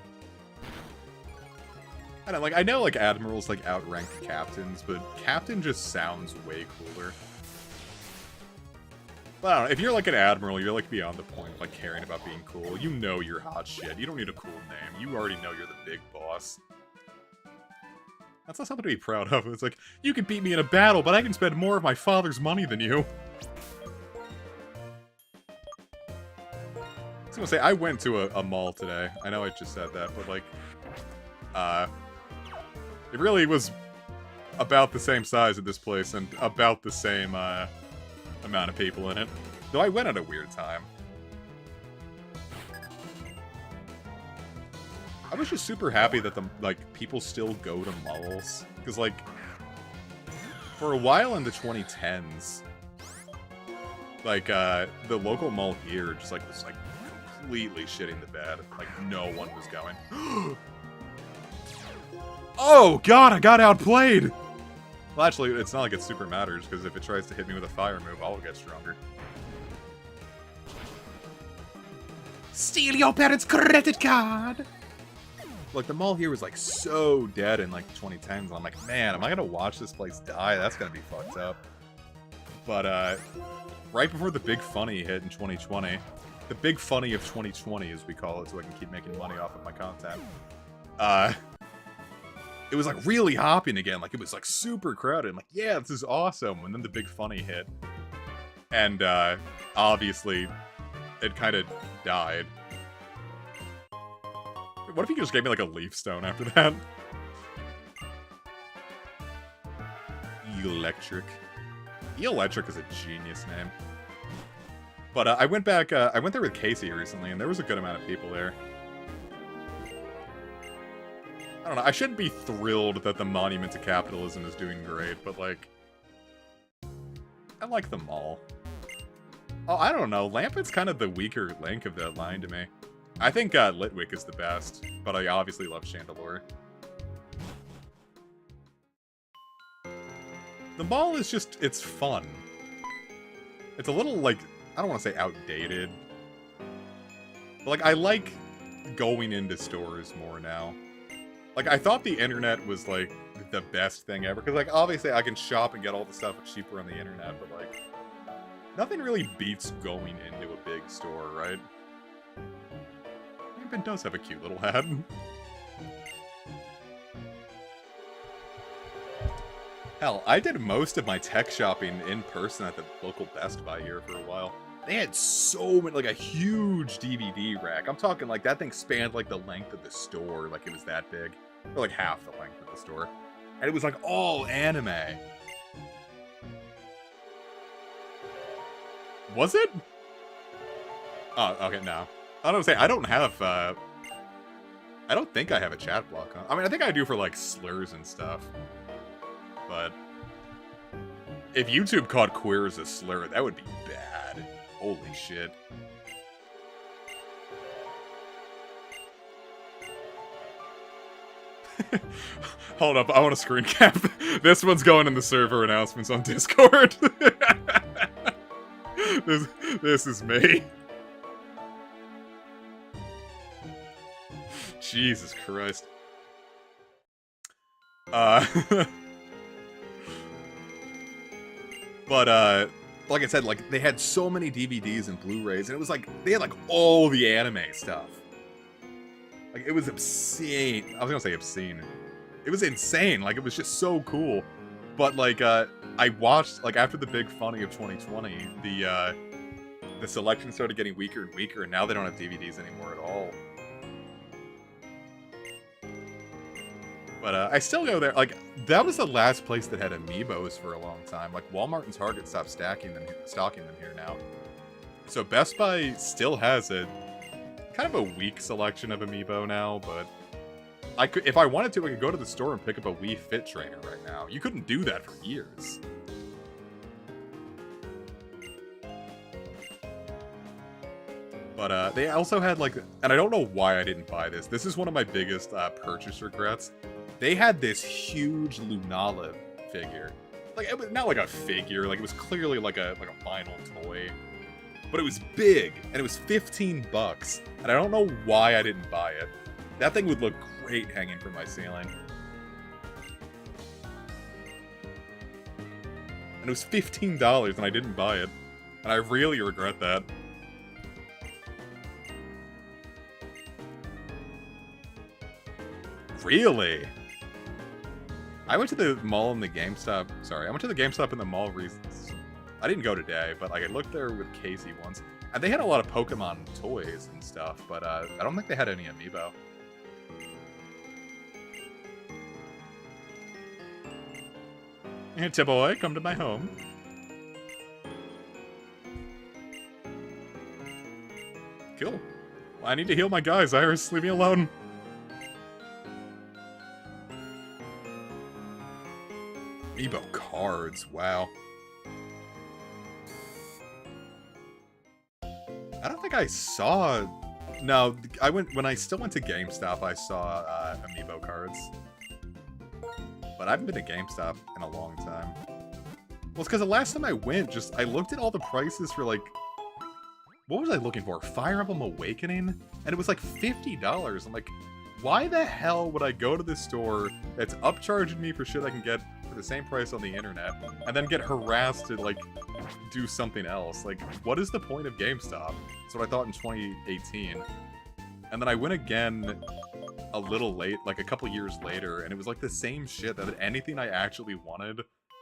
I don't know, like, I know, like, admirals, like, outrank captains, but captain just sounds way cooler. But I don't know, if you're, like, an admiral, you're, like, beyond the point of, like, caring about being cool. You know you're hot shit. You don't need a cool name. You already know you're the big boss. That's not something to be proud of. It's like, you can beat me in a battle, but I can spend more of my father's money than you. I was gonna say, I went to a mall today. I know I just said that, but, like, it really was about the same size of this place and about the same, amount of people in it. Though I went at a weird time. I was just super happy that people still go to malls. Because, like, for a while in the 2010s, like, the local mall here just, like, was, like, completely shitting the bed. Like, no one was going. Oh, God, I got outplayed! Well, actually, it's not like it super matters, because if it tries to hit me with a fire move, I'll get stronger. Steal your parents' credit card! Like, the mall here was, like, so dead in, like, 2010s, and I'm like, man, am I gonna watch this place die? That's gonna be fucked up. But, right before the Big Funny hit in 2020, the Big Funny of 2020, as we call it, so I can keep making money off of my content, it was, like, really hopping again. Like, it was, like, super crowded. I'm like, yeah, this is awesome. And then the Big Funny hit. And, obviously, it kind of died. What if he just gave me, like, a leaf stone after that? Electric. Electric is a genius name. But, I went back, I went there with Casey recently, and there was a good amount of people there. I don't know, I shouldn't be thrilled that the Monument to Capitalism is doing great, but, like, I like them all. Oh, I don't know, Lampet's kind of the weaker link of that line to me. I think Litwick is the best, but I obviously love Chandelure. The mall is just, it's fun. It's a little, like, I don't want to say outdated. But, like, I like going into stores more now. Like, I thought the internet was, like, the best thing ever. Because, like, obviously I can shop and get all the stuff cheaper on the internet, but, like, nothing really beats going into a big store, right? Lampin does have a cute little hat. Hell, I did most of my tech shopping in person at the local Best Buy here for a while. They had so many, like, a huge DVD rack. I'm talking, like, that thing spanned, like, the length of the store. Like, it was that big. Or, like, half the length of the store. And it was, like, all anime. Was it? Oh, okay, no. I don't say, I don't have, I don't think I have a chat block on. I mean, I think I do for, like, slurs and stuff. But if YouTube caught queer as a slur, that would be bad. Holy shit. Hold up, I want to screen cap. This one's going in the server announcements on Discord. This is me. Jesus Christ. But, like I said, like, they had so many DVDs and Blu-rays, and it was like, they had, like, all the anime stuff. Like, it was obscene. I was gonna say obscene. It was insane. Like, it was just so cool. But, like, I watched, like, after the Big Funny of 2020, the selection started getting weaker and weaker, and now they don't have DVDs anymore at all. But, I still go there. Like, that was the last place that had amiibos for a long time. Like, Walmart and Target stopped stocking them here now. So Best Buy still has it. kind of a weak selection of amiibo now, but I could, if I wanted to, I could go to the store and pick up a Wii Fit trainer right now. You couldn't do that for years. But they also had like, and I don't know why I didn't buy this. This is one of my biggest purchase regrets. They had this huge Lunala figure. Like, it was not like a figure, like it was clearly like a vinyl toy. But it was big, and it was 15 bucks. And I don't know why I didn't buy it. That thing would look great hanging from my ceiling. And it was $15 and I didn't buy it. And I really regret that. Really? I went to the mall and the GameStop. Sorry, I went to the GameStop in the mall recently. I didn't go today, but like I looked there with Casey once, and they had a lot of Pokemon toys and stuff, but I don't think they had any amiibo. Hey, boy, come to my home. Cool. Well, I need to heal my guys, Iris. Leave me alone. Amiibo cards, wow. I don't think I saw... No, I went when I still went to GameStop, I saw Amiibo cards. But I haven't been to GameStop in a long time. Well, it's because the last time I went, I looked at all the prices for, like... What was I looking for? Fire Emblem Awakening? And it was like $50. I'm like, why the hell would I go to this store that's upcharging me for shit I can get for the same price on the internet, and then get harassed to, like, do something else? Like, what is the point of GameStop? That's what I thought in 2018. And then I went again a little late, like a couple years later, and it was like the same shit, that anything I actually wanted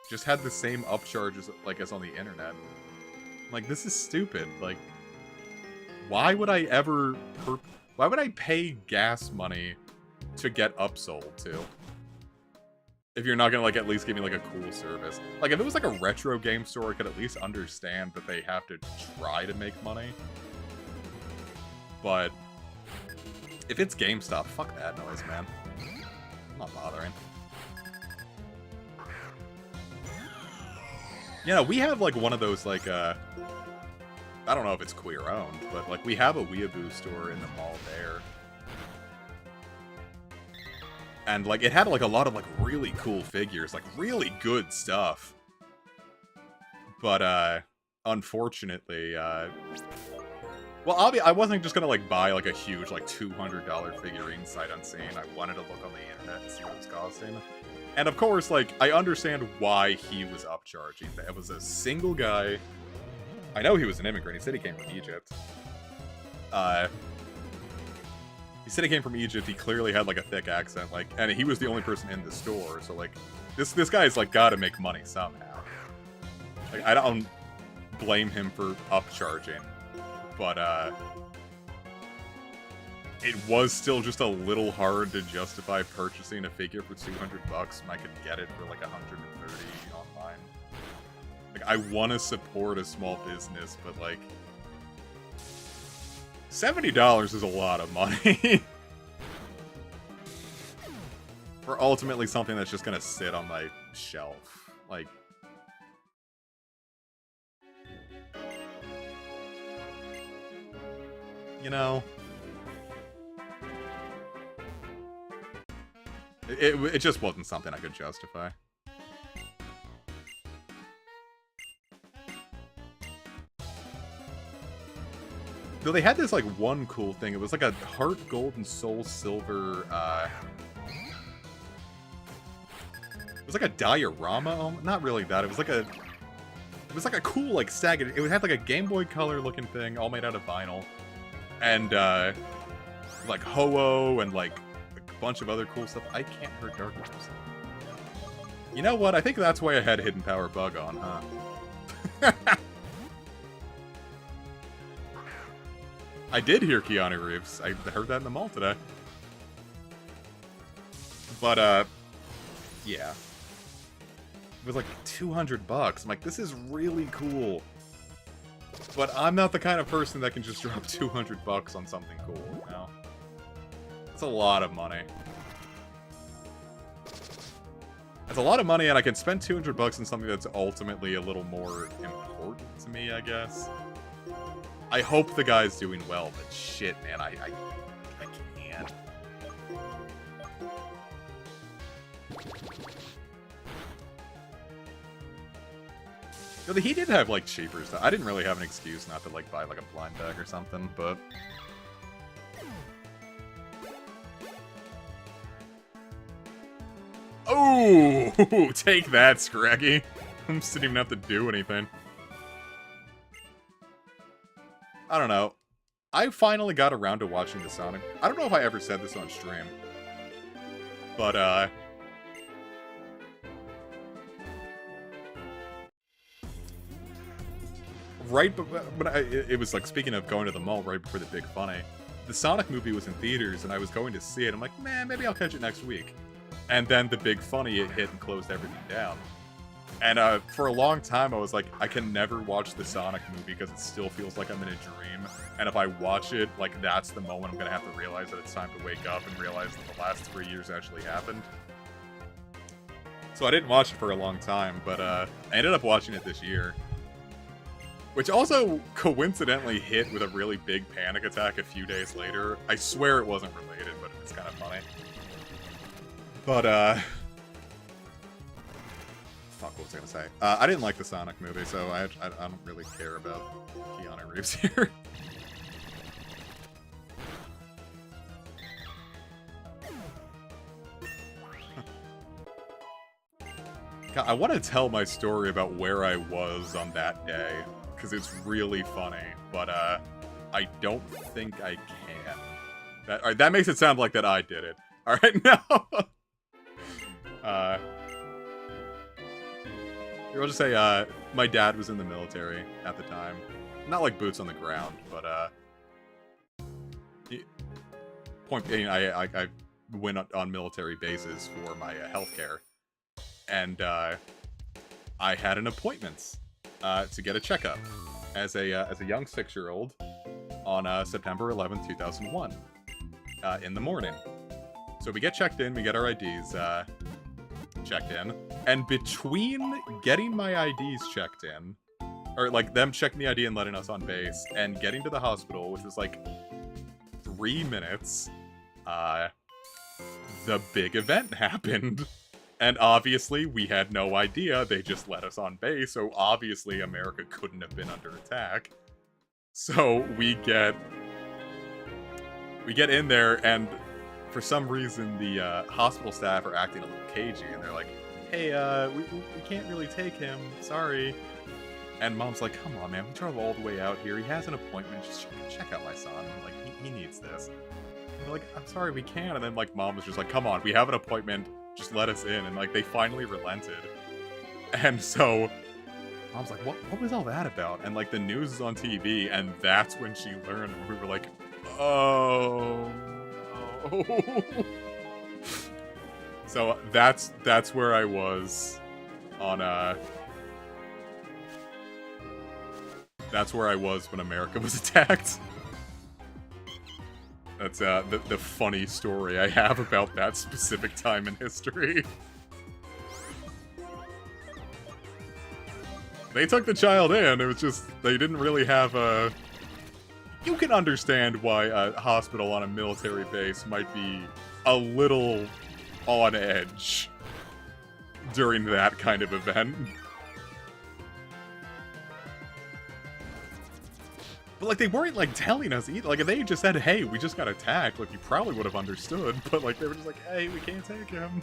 just had the same upcharges like as on the internet. I'm like, this is stupid. Like, why would I ever why would I pay gas money to get upsold to? If you're not gonna, like, at least give me, like, a cool service. Like, if it was, like, a retro game store, I could at least understand that they have to try to make money. But if it's GameStop, fuck that noise, man. I'm not bothering. You know, we have, like, one of those, like, I don't know if it's queer-owned, but, like, we have a Weeaboo store in the mall there. And, like, it had, like, a lot of, like, really cool figures, like, really good stuff. But, unfortunately, well, I wasn't just gonna, like, buy, like, a huge, like, $200 figurine sight unseen. I wanted to look on the internet and see what it was costing. And, of course, like, I understand why he was upcharging. It was a single guy. I know he was an immigrant. He said he came from Egypt. He said he came from Egypt. He clearly had, like, a thick accent, like, and he was the only person in the store. So, like, this guy's, like, gotta make money somehow. Like, I don't blame him for upcharging, but it was still just a little hard to justify purchasing a figure for $200 when I could get it for, like, $130 online. Like, I want to support a small business, but, like, $70 is a lot of money. For ultimately something that's just gonna sit on my shelf. Like, you know, it just wasn't something I could justify. Though they had this, like, one cool thing. It was like a Heart Gold and Soul Silver, it was like a diorama. Not really that. It was like a cool, like, stag. It had, like, a Game Boy Color looking thing, all made out of vinyl. And, like, Ho-Oh and, like, a bunch of other cool stuff. I can't hurt Darkness. You know what? I think that's why I had Hidden Power Bug on, huh? I did hear Keanu Reeves. I heard that in the mall today. But, yeah. It was like $200. I'm like, this is really cool. But I'm not the kind of person that can just drop 200 bucks on something cool, you know? That's a lot of money. That's a lot of money, and I can spend 200 bucks on something that's ultimately a little more important to me, I guess. I hope the guy's doing well, but shit, man, I can't. No, he did have, like, cheaper stuff. I didn't really have an excuse not to, like, buy, like, a blind bag or something, but... Oh! Take that, Scraggy. I just didn't even have to do anything. I don't know. I finally got around to watching the Sonic... I don't know if I ever said this on stream. But, right, but it was like, speaking of going to the mall right before the Big Funny, the Sonic movie was in theaters and I was going to see it. I'm like, man, maybe I'll catch it next week. And then the Big Funny, it hit and closed everything down. And for a long time, I was like, I can never watch the Sonic movie because it still feels like I'm in a dream. And if I watch it, like, that's the moment I'm going to have to realize that it's time to wake up and realize that the last 3 years actually happened. So I didn't watch it for a long time, but I ended up watching it this year. Which also coincidentally hit with a really big panic attack a few days later. I swear it wasn't related, but it's kind of funny. But, fuck, what was I gonna say? I didn't like the Sonic movie, so I don't really care about Keanu Reeves here. God, I want to tell my story about where I was on that day, because it's really funny, but I don't think I can. Alright, that makes it sound like that I did it. Alright, no! I'll just say, my dad was in the military at the time. Not like boots on the ground, but, point being, I went on military bases for my healthcare. And, I had an appointment, to get a checkup as a young 6-year-old on, September 11th, 2001, in the morning. So we get checked in, we get our IDs, checked in, and between getting my IDs checked in, or like them checking the ID and letting us on base, and getting to the hospital, which was like 3 minutes, the big event happened. And obviously, we had no idea, they just let us on base, so obviously America couldn't have been under attack. So we get in there, and for some reason, the hospital staff are acting a little cagey, and they're like, hey, we can't really take him, sorry. And Mom's like, come on, man, we drove all the way out here, he has an appointment, just check out my son, like, he needs this. And they're like, I'm sorry, we can't. And then, like, Mom was just like, come on, we have an appointment, just let us in. And, like, they finally relented. And so, Mom's like, what was all that about? And, like, the news is on TV, and that's when she learned, and we were like, oh, no. So, that's where I was on, that's where I was when America was attacked. That's, the funny story I have about that specific time in history. They took the child in, it was just, they didn't really have a... You can understand why a hospital on a military base might be a little on edge during that kind of event. But, like, they weren't, like, telling us either. Like, if they just said, hey, we just got attacked, like, you probably would have understood. But, like, they were just like, hey, we can't take him.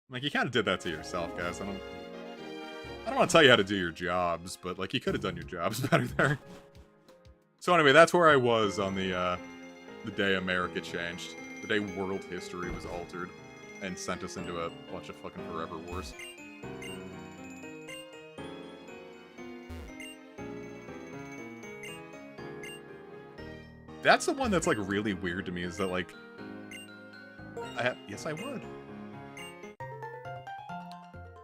Like, you kind of did that to yourself, guys. I don't want to tell you how to do your jobs, but, like, you could have done your jobs better there. So, anyway, that's where I was on the day America changed. The day world history was altered and sent us into a bunch of fucking forever wars. That's the one that's, like, really weird to me, is that, like... Yes, I would.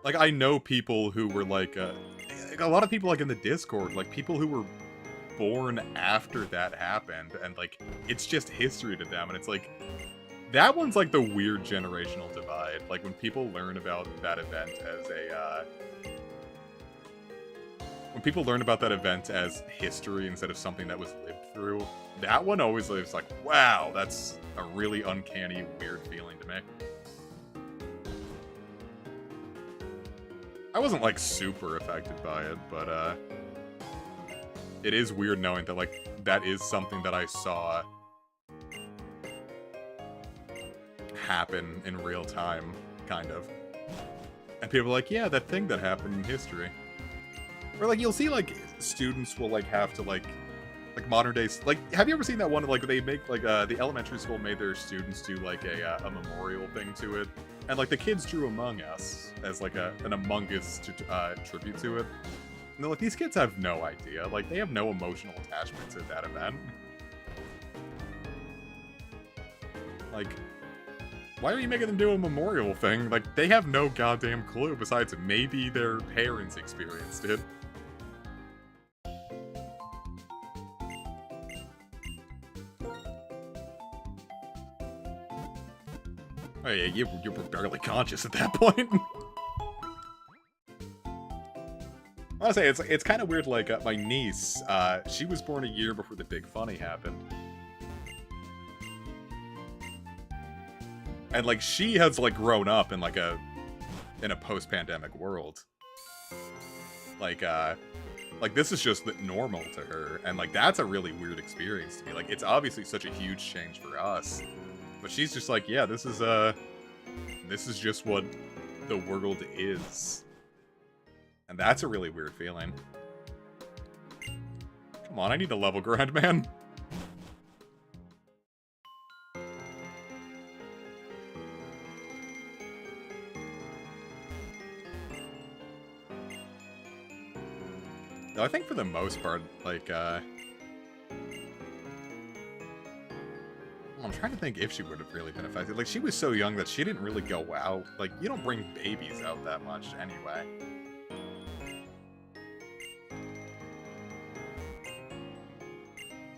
Like, I know people who were, like, a lot of people, like, in the Discord, like, people who were born after that happened, and, like, it's just history to them, and it's like, that one's, like, the weird generational divide. Like, when people learn about that event as a, when people learn about that event as history instead of something that was lived through, that one always lives like, wow, that's a really uncanny, weird feeling to me. I wasn't, like, super affected by it, but, it is weird knowing that, like, that is something that I saw happen in real time, kind of. And people are like, yeah, that thing that happened in history. Or, like, you'll see, like, students will, like, have to, like modern days, like, have you ever seen that one, like, they make, like, the elementary school made their students do, like, a memorial thing to it, and, like, the kids drew Among Us as, like, an Among Us tribute to it, and they're like, these kids have no idea, like, they have no emotional attachment to that event. Like, why are you making them do a memorial thing? Like, they have no goddamn clue besides maybe their parents experienced it. Oh yeah, you were barely conscious at that point. I want to say, it's kind of weird, like, my niece, she was born a year before the Big Funny happened. And, like, she has, like, grown up in, like, in a post-pandemic world. Like, this is just normal to her, and, like, that's a really weird experience to me. Like, it's obviously such a huge change for us. But she's just like, yeah, this is just what the world is. And that's a really weird feeling. Come on, I need a level grind, man. No, I think for the most part, like, I'm trying to think if she would have really been affected. Like, she was so young that she didn't really go out. Like, you don't bring babies out that much anyway.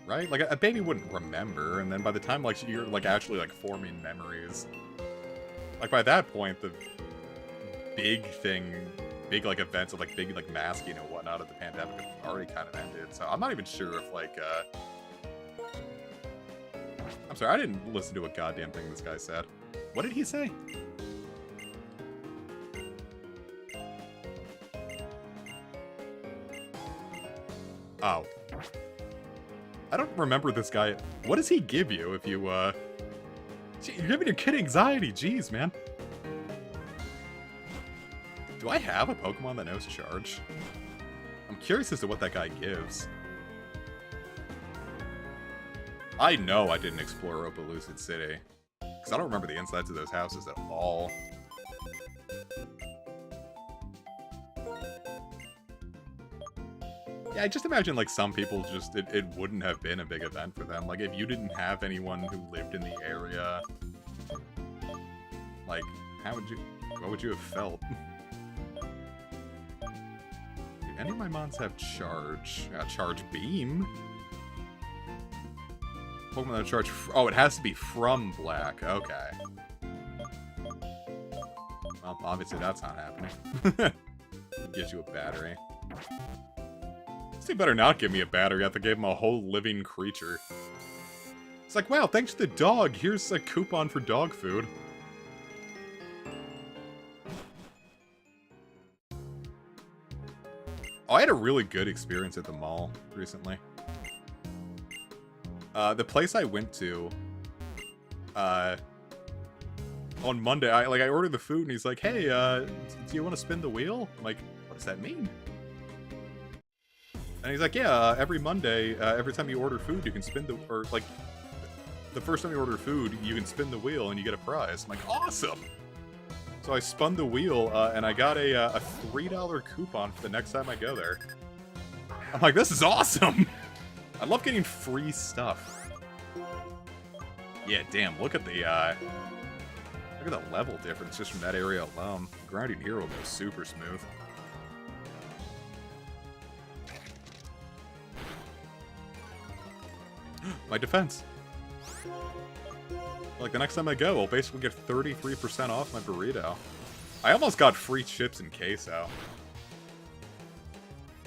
Right? Like, a baby wouldn't remember, and then by the time, like, you're, like, actually, like, forming memories, like, by that point, the big, like, events of, like, big, like, masking and whatnot of the pandemic have already kind of ended. So I'm not even sure if, like, I'm sorry, I didn't listen to a goddamn thing this guy said. What did he say? Oh. I don't remember this guy. What does he give you if you, you're giving your kid anxiety. Jeez, man. Do I have a Pokemon that knows Charge? I'm curious as to what that guy gives. I know I didn't explore Opaloosid City, because I don't remember the insides of those houses at all. Yeah, I just imagine, like, some people just, it wouldn't have been a big event for them. Like, if you didn't have anyone who lived in the area, like, what would you have felt? Do any of my mons have Charge? Charge Beam? Pokemon that charge. Oh, it has to be from Black. Okay. Well, obviously that's not happening. Gives you a battery. They better not give me a battery after I gave him a whole living creature. It's like, wow, thanks to the dog. Here's a coupon for dog food. Oh, I had a really good experience at the mall recently. The place I went to, on Monday, I ordered the food and he's like, hey, do you want to spin the wheel? I'm like, what does that mean? And he's like, yeah, every Monday, every time you order food, you can spin the, or like, the first time you order food, you can spin the wheel and you get a prize. I'm like, awesome! So I spun the wheel, and I got a $3 coupon for the next time I go there. I'm like, this is awesome! I love getting free stuff. Yeah, damn, look at Look at the level difference just from that area alone. Grounding here will go super smooth. My defense. Like, the next time I go, I'll basically get 33% off my burrito. I almost got free chips and queso.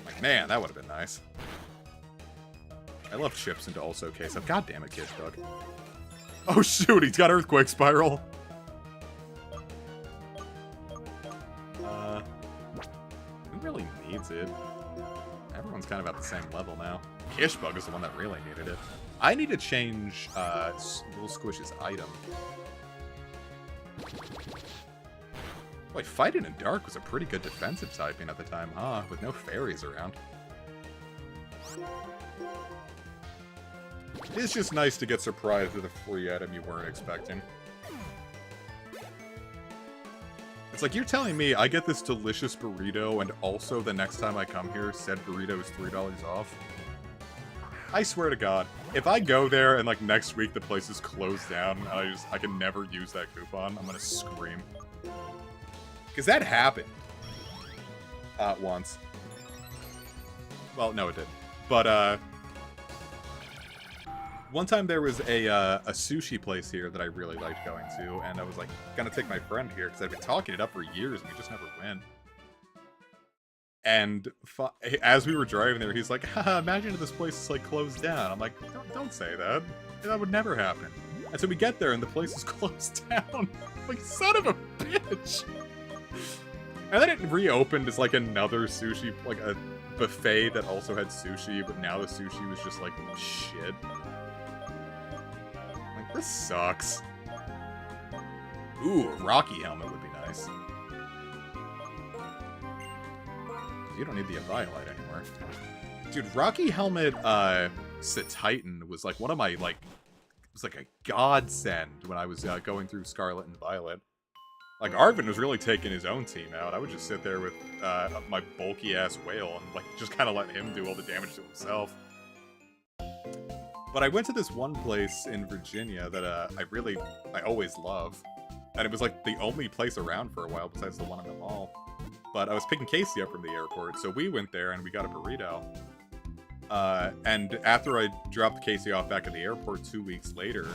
Like, man, that would have been nice. I love chips and also queso. God damn it, Kidbug. Oh, shoot, he's got Earthquake Spiral. Who really needs it? Everyone's kind of at the same level now. Kishbug is the one that really needed it. I need to change Little Squish's item. Boy, Fighting in Dark was a pretty good defensive typing at the time, huh? With no fairies around. It's just nice to get surprised with a free item you weren't expecting. It's like, you're telling me I get this delicious burrito and also the next time I come here, said burrito is $3 off? I swear to God, if I go there and like next week the place is closed down and I can never use that coupon, I'm gonna scream. Because that happened. Once. Well, no it didn't. But, one time there was a sushi place here that I really liked going to, and I was like, gonna take my friend here, because I've been talking it up for years, and we just never went. And as we were driving there, he's like, haha, imagine if this place is, like, closed down. I'm like, don't say that. That would never happen. And so we get there, and the place is closed down. I'm like, son of a bitch! And then it reopened as, like, another sushi, like, a buffet that also had sushi, but now the sushi was just, like, shit. Like, this sucks. Ooh, a Rocky helmet would be nice. You don't need the Eviolite anymore. Dude, Rocky Helmet, Titan was like one of my, like, it was like a godsend when I was going through Scarlet and Violet. Like, Arvin was really taking his own team out. I would just sit there with my bulky-ass whale and, like, just kind of let him do all the damage to himself. But I went to this one place in Virginia that I always love. And it was, like, the only place around for a while besides the one in the mall. But I was picking Casey up from the airport, so we went there and we got a burrito. And after I dropped Casey off back at the airport 2 weeks later,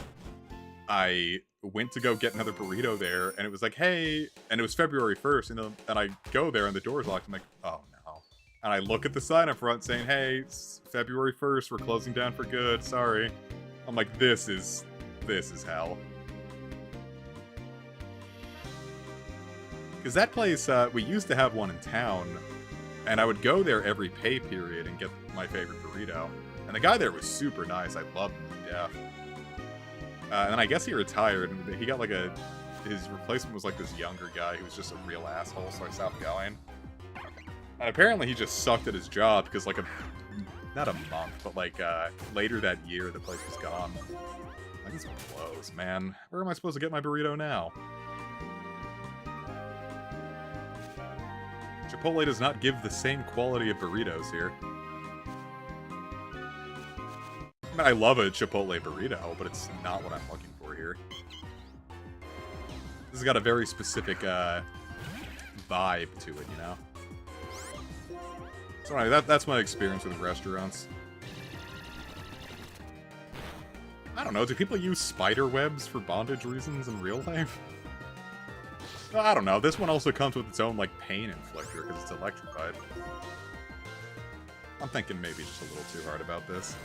I went to go get another burrito there, and it was like, hey, and it was February 1st, and I go there and the door's locked. I'm like, oh no. And I look at the sign up front saying, hey, it's February 1st, we're closing down for good, sorry. I'm like, this is hell. Because that place, we used to have one in town, and I would go there every pay period and get my favorite burrito. And the guy there was super nice. I loved him to death. And then I guess he retired, and he got like his replacement was like this younger guy who was just a real asshole, so I stopped going. And apparently he just sucked at his job, because like not a month, but like later that year the place was gone. Like, this blows, man. Where am I supposed to get my burrito now? Chipotle does not give the same quality of burritos here. I mean, I love a Chipotle burrito, but it's not what I'm looking for here. This has got a very specific vibe to it, you know? So anyway, that's my experience with restaurants. I don't know, do people use spider webs for bondage reasons in real life? I don't know. This one also comes with its own, like, pain inflictor because it's electrified. I'm thinking maybe just a little too hard about this.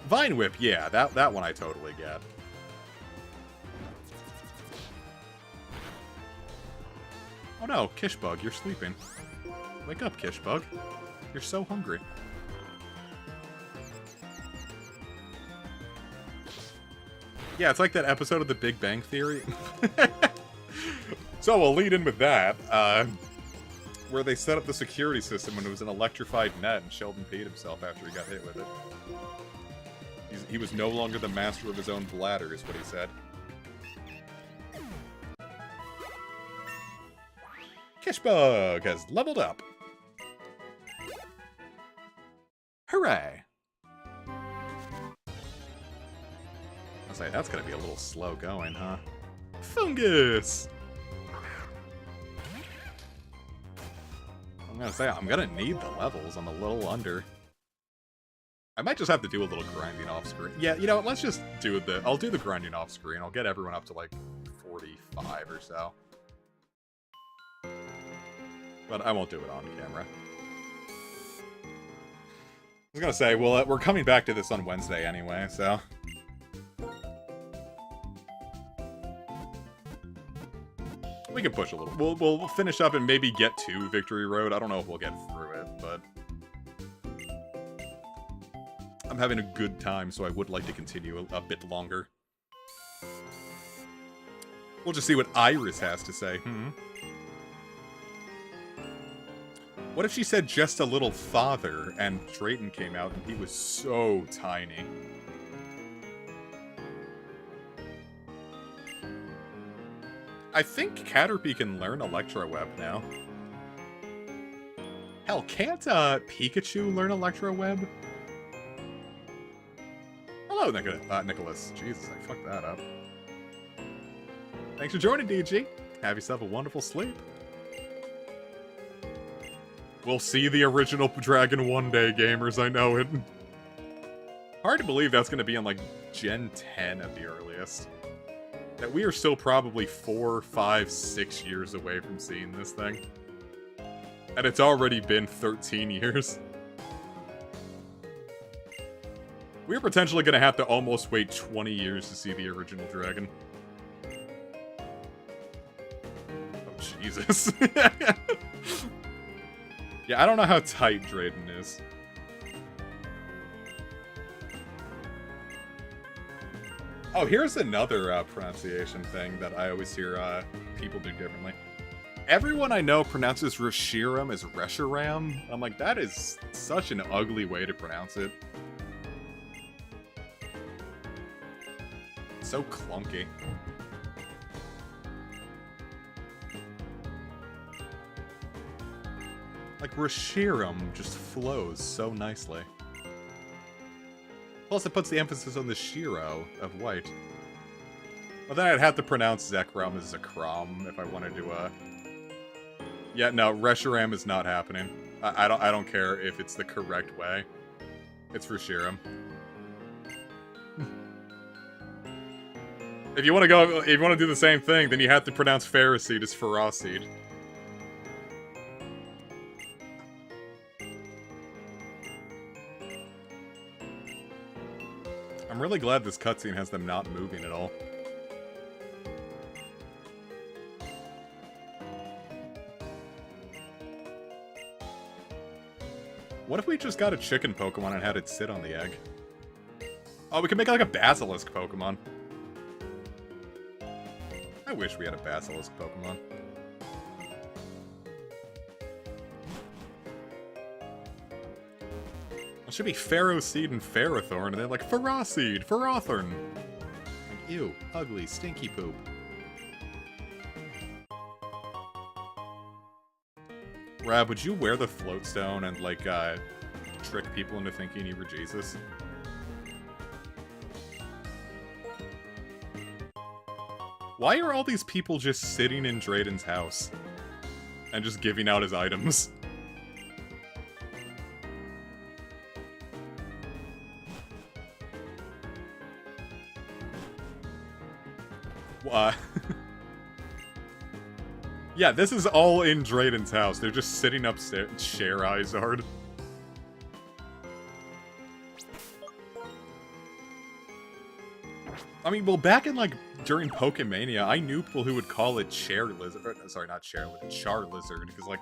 Vine Whip, yeah, that one I totally get. Oh no, Kishbug, you're sleeping. Wake up, Kishbug. You're so hungry. Yeah, it's like that episode of The Big Bang Theory. So we'll lead in with that, where they set up the security system when it was an electrified net and Sheldon peed himself after he got hit with it. He was no longer the master of his own bladder, is what he said. Kishbug has leveled up. Hooray! was like, that's gonna be a little slow going, huh? Fungus! I'm gonna say, I'm gonna need the levels. I'm a little under. I might just have to do a little grinding off screen. Yeah, you know what, let's just do I'll do the grinding off screen. I'll get everyone up to like 45 or so. But I won't do it on camera. I was gonna say, well, we're coming back to this on Wednesday anyway, so... we can push a little. We'll finish up and maybe get to Victory Road. I don't know if we'll get through it, but... I'm having a good time, so I would like to continue a bit longer. We'll just see what Iris has to say. What if she said just a little father, and Drayton came out and he was so tiny? I think Caterpie can learn Electro Web now. Hell, can't Pikachu learn Electro Web? Hello, Nicholas. Jesus, I fucked that up. Thanks for joining, DG. Have yourself a wonderful sleep. We'll see the original Dragon one day, gamers, I know it. Hard to believe that's going to be on, like, Gen 10 at the earliest. That we are still probably 4, 5, 6 years away from seeing this thing. And it's already been 13 years. We're potentially going to have to almost wait 20 years to see the original Dragon. Oh, Jesus. Yeah, I don't know how tight Drayton is. Oh, here's another pronunciation thing that I always hear people do differently. Everyone I know pronounces Reshiram as Reshiram. I'm like, that is such an ugly way to pronounce it. So clunky. Like, Reshiram just flows so nicely. Plus, it puts the emphasis on the Shiro of white. Well, then I'd have to pronounce Zekrom as Zekrom if I wanted to, Yeah, no, Reshiram is not happening. I don't care if it's the correct way. It's Reshiram. If you want to do the same thing, then you have to pronounce Phariseed as Ferocid. I'm really glad this cutscene has them not moving at all. What if we just got a chicken Pokemon and had it sit on the egg? Oh, we could make like a Basilisk Pokemon. I wish we had a Basilisk Pokemon. It should be Ferroseed and Ferrothorn, and then like Ferocid, Ferrothorn. Like, ew, ugly, stinky poop. Rab, would you wear the Floatstone and like trick people into thinking you were Jesus? Why are all these people just sitting in Drayton's house and just giving out his items? Yeah, this is all in Drayton's house. They're just sitting upstairs. Share Izard. I mean, well, back in, like, during Pokemania, I knew people who would call it Chair Lizard. Sorry, not Chair Lizard. Char Lizard. Because, like,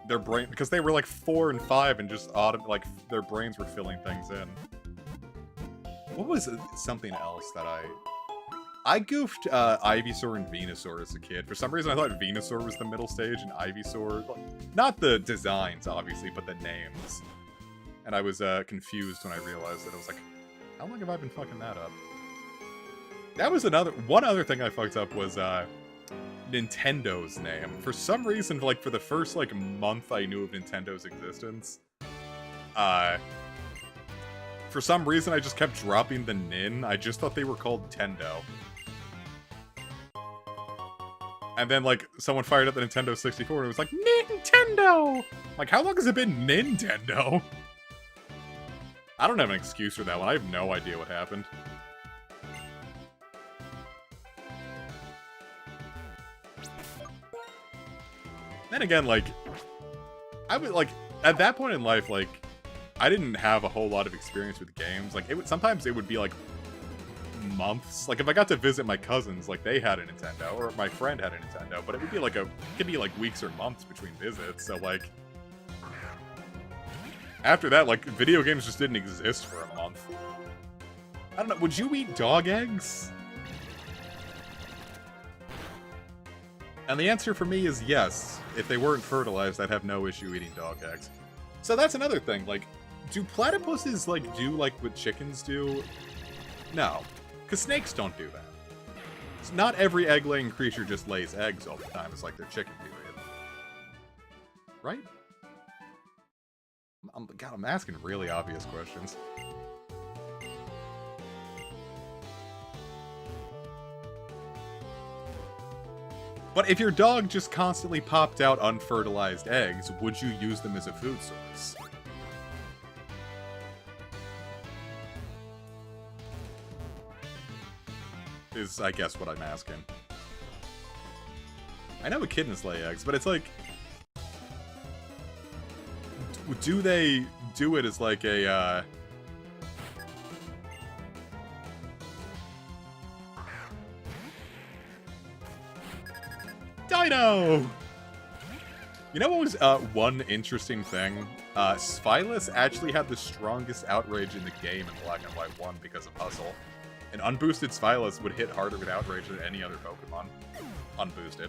their brain... Because they were, like, 4 and 5 and just like, their brains were filling things in. What was something else that I goofed Ivysaur and Venusaur as a kid. For some reason, I thought Venusaur was the middle stage and Ivysaur... Not the designs, obviously, but the names. And I was confused when I realized that. I was like, how long have I been fucking that up? That was one other thing I fucked up was Nintendo's name. For some reason, like, for the first, like, month I knew of Nintendo's existence, For some reason, I just kept dropping the nin. I just thought they were called Tendo. And then, like, someone fired up the Nintendo 64 and it was like, Nintendo! Like, how long has it been Nintendo? I don't have an excuse for that one. I have no idea what happened. Then again, like, I would, like, at that point in life, like, I didn't have a whole lot of experience with games. Like, sometimes it would be, like, months. Like, if I got to visit my cousins, like, they had a Nintendo, or my friend had a Nintendo, but it would be, like, it could be, like, weeks or months between visits, so, like, after that, like, video games just didn't exist for a month. I don't know, would you eat dog eggs? And the answer for me is yes. If they weren't fertilized, I'd have no issue eating dog eggs. So that's another thing, like, do platypuses, like, do like what chickens do? No. Because snakes don't do that. So not every egg-laying creature just lays eggs all the time. It's like their chicken period. Right? God, I'm asking really obvious questions. But if your dog just constantly popped out unfertilized eggs, would you use them as a food source? Is, I guess, what I'm asking. I know echidnas lay eggs, but it's like... Do they do it as like a, Dino! You know what was one interesting thing? Spylus actually had the strongest outrage in the game in Black and White 1 because of Hustle. An unboosted Spylus would hit harder with outrage than any other Pokemon. Unboosted.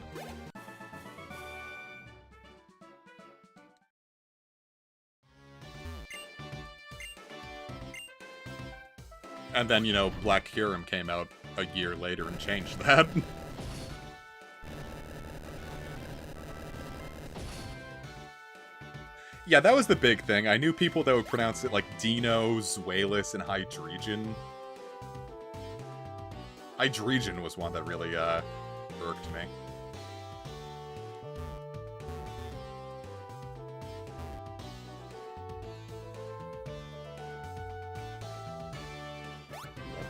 And then, you know, Black Kyurem came out a year later and changed that. Yeah, that was the big thing. I knew people that would pronounce it like Dino, Zweilous, and Hydreigon. Hydreigon was one that really, irked me.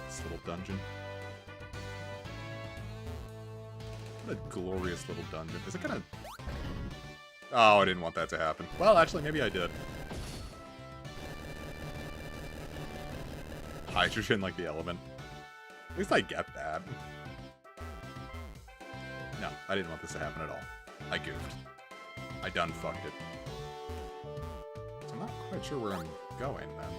This little dungeon. What a glorious little dungeon. Is it gonna... Oh, I didn't want that to happen. Well, actually, maybe I did. Hydrogen like the element. At least I get that. No, I didn't want this to happen at all. I goofed. I done fucked it. So I'm not quite sure where I'm going, then.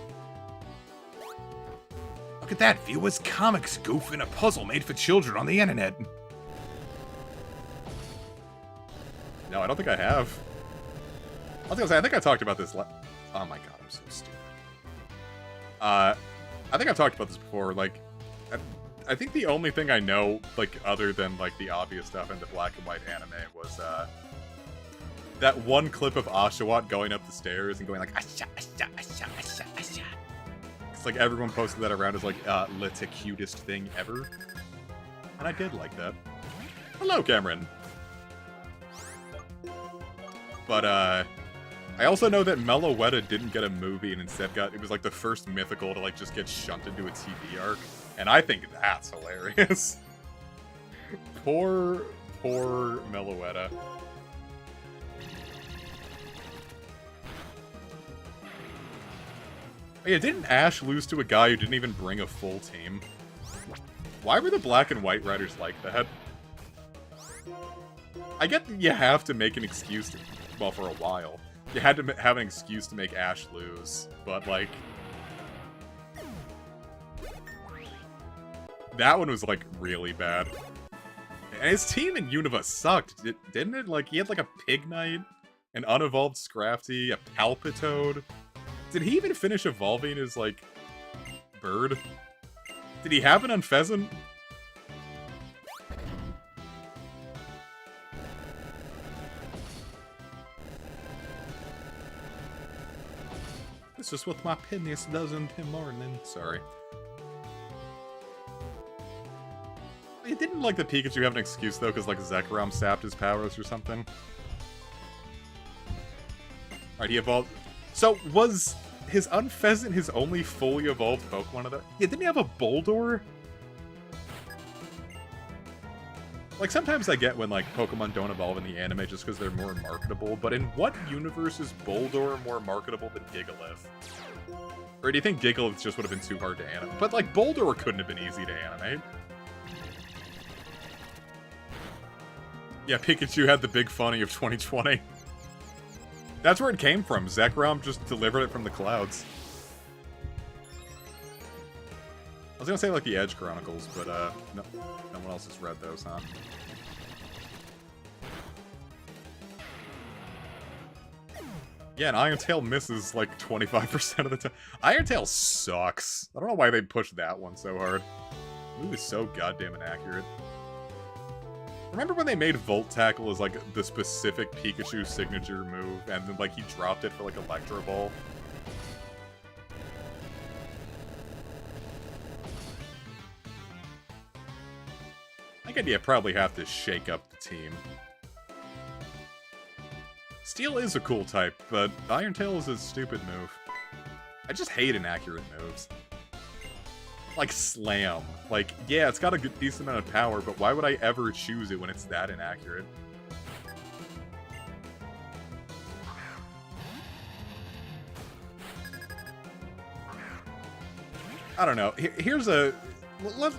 Look at that! Viewers Comics goof in a puzzle made for children on the internet. No, I don't think I have. I was gonna say, I think I talked about this oh my god, I'm so stupid. I think I've talked about this before, like, I think the only thing I know, like, other than, like, the obvious stuff in the black and white anime was, that one clip of Oshawott going up the stairs and going like, Asha, Asha, Asha, Asha, Asha. It's like everyone posted that around as, like, the cutest thing ever. And I did like that. Hello, Cameron! But, I also know that Meloetta didn't get a movie and instead it was like the first mythical to like just get shunted to a TV arc. And I think that's hilarious. Poor Meloetta. Oh, yeah, didn't Ash lose to a guy who didn't even bring a full team? Why were the black and white riders like that? I get that you have to make an excuse to, well, for a while. You had to have an excuse to make Ash lose, but, like... That one was, like, really bad. And his team in Unova sucked, didn't it? Like, he had, like, a Pignite, an unevolved Scrafty, a Palpitoad. Did he even finish evolving his, like, bird? Did he have an Unpheasant? It's just what my penis does in the morning. Sorry. It didn't like the Pikachu have an excuse though, because like Zekrom sapped his powers or something. Alright, he evolved. So was his Unfezant his only fully evolved Pokemon of that? Yeah, didn't he have a Boldore? Like, sometimes I get when, like, Pokemon don't evolve in the anime just because they're more marketable, but in what universe is Boldore more marketable than Gigalith? Or do you think Gigalith just would have been too hard to animate? But, like, Boldore couldn't have been easy to animate. Yeah, Pikachu had the big funny of 2020. That's where it came from. Zekrom just delivered it from the clouds. I was gonna say, like, the Edge Chronicles, but, no one else has read those, huh? Yeah, and Iron Tail misses, like, 25% of the time. Iron Tail sucks. I don't know why they pushed that one so hard. The move is so goddamn inaccurate. Remember when they made Volt Tackle as, like, the specific Pikachu signature move, and then, like, he dropped it for, like, Electro Ball? I think I'd probably have to shake up the team. Steel is a cool type, but Iron Tail is a stupid move. I just hate inaccurate moves. Like Slam. Like, yeah, it's got a good, decent amount of power, but why would I ever choose it when it's that inaccurate? I don't know. Here's a...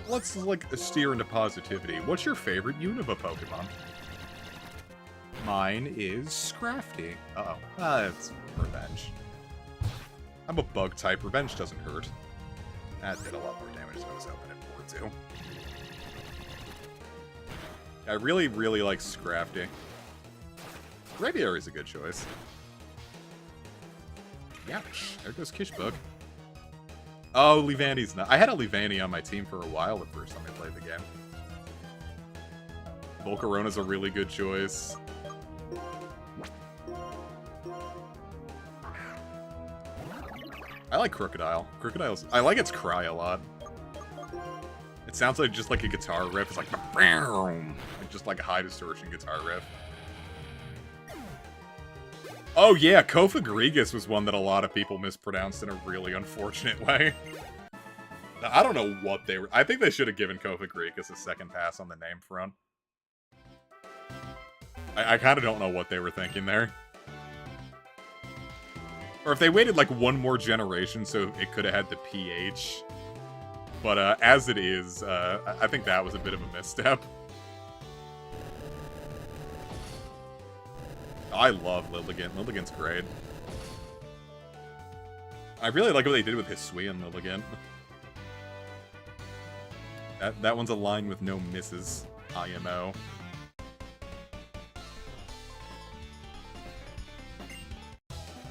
Let's like, steer into positivity. What's your favorite Unova Pokemon? Mine is Scrafty. Uh-oh. That's Revenge. I'm a bug type. Revenge doesn't hurt. That did a lot more damage than I was hoping it would, too. I really, really like Scrafty. Braviary is a good choice. Ouch. There goes Kishbug. Oh, Leavanny's not. I had a Leavanny on my team for a while the first time I played the game. Volcarona's a really good choice. I like Crocodile. Crocodile's... I like its cry a lot. It sounds like just like a guitar riff. It's like... just like a high distortion guitar riff. Oh yeah, Kofagrigus was one that a lot of people mispronounced in a really unfortunate way. I don't know what they were... I think they should have given Kofagrigus a second pass on the name front. I kind of don't know what they were thinking there. Or if they waited like one more generation so it could have had the PH. But as it is, I think that was a bit of a misstep. I love Lilligant. Lilligant's great. I really like what they did with Hisuian Lilligant. That one's a line with no misses. IMO.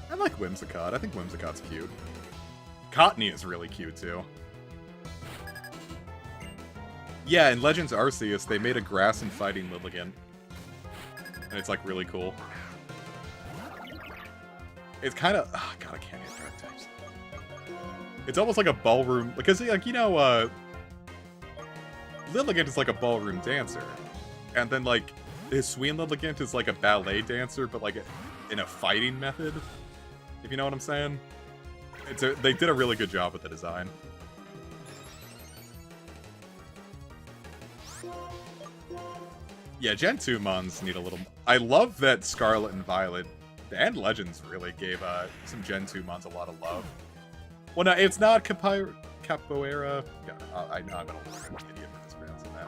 I like Whimsicott. I think Whimsicott's cute. Cottony is really cute, too. Yeah, in Legends Arceus, they made a grass and fighting Lilligant. And it's, like, really cool. It's kind of... Oh, God, I can't get dark types. It's almost like a ballroom... Because, like, you know, Lilligant is like a ballroom dancer. And then, like, Hisuian Lilligant is like a ballet dancer, but, like, in a fighting method. If you know what I'm saying. They did a really good job with the design. Yeah, Gen 2 Mons need a little... I love that Scarlet and Violet, and Legends really gave some Gen 2 Mons a lot of love. Well, no, it's not Capoeira... Yeah, I know I'm an idiot for mispronouncing that.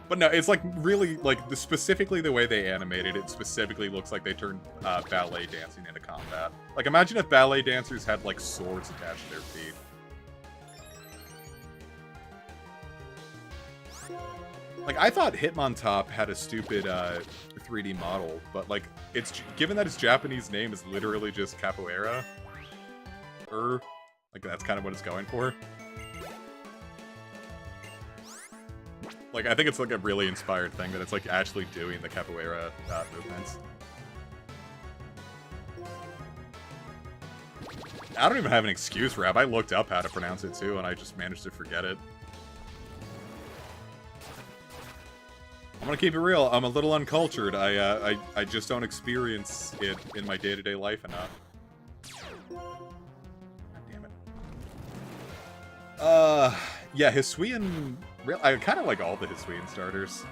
But no, it's like really, like, specifically the way they animated it specifically looks like they turned ballet dancing into combat. Like, imagine if ballet dancers had, like, swords attached to their feet. Like, I thought Hitmontop had a stupid 3D model, but, like, it's given that its Japanese name is literally just Capoeira, like, that's kind of what it's going for. Like, I think it's, like, a really inspired thing that it's, like, actually doing the Capoeira movements. I don't even have an excuse, Rab. I looked up how to pronounce it, too, and I just managed to forget it. I'm gonna keep it real. I'm a little uncultured. I just don't experience it in my day-to-day life enough. God damn it. Yeah, Hisuian... I kind of like all the Hisuian starters.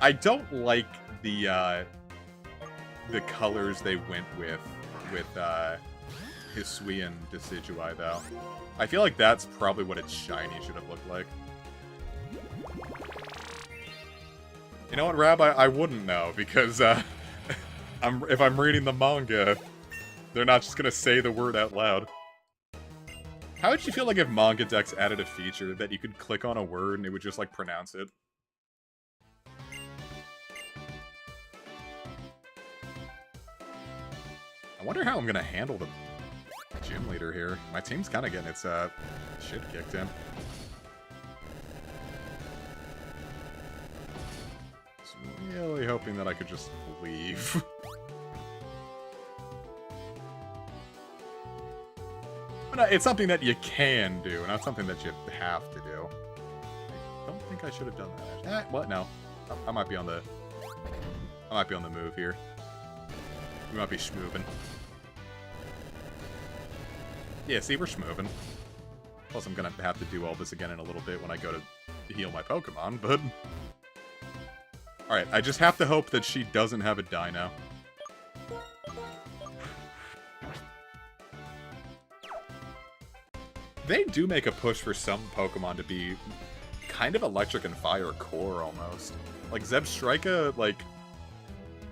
I don't like the colors they went with Hisuian Decidueye, though. I feel like that's probably what its shiny should have looked like. You know what, Rab? I wouldn't know, because if I'm reading the manga, they're not just gonna say the word out loud. How would you feel like if Manga Dex added a feature that you could click on a word and it would just, like, pronounce it? I wonder how I'm gonna handle the gym leader here. My team's kind of getting its shit kicked in. Really hoping that I could just leave. But it's something that you can do, not something that you have to do. I don't think I should have done that. What? No. I might be on the move here. We might be schmoovin'. Yeah, see, we're schmoovin'. Plus, I'm gonna have to do all this again in a little bit when I go to heal my Pokemon, but... Alright, I just have to hope that she doesn't have a Dino. They do make a push for some Pokemon to be kind of electric and fire core, almost. Like, Zebstrika, like...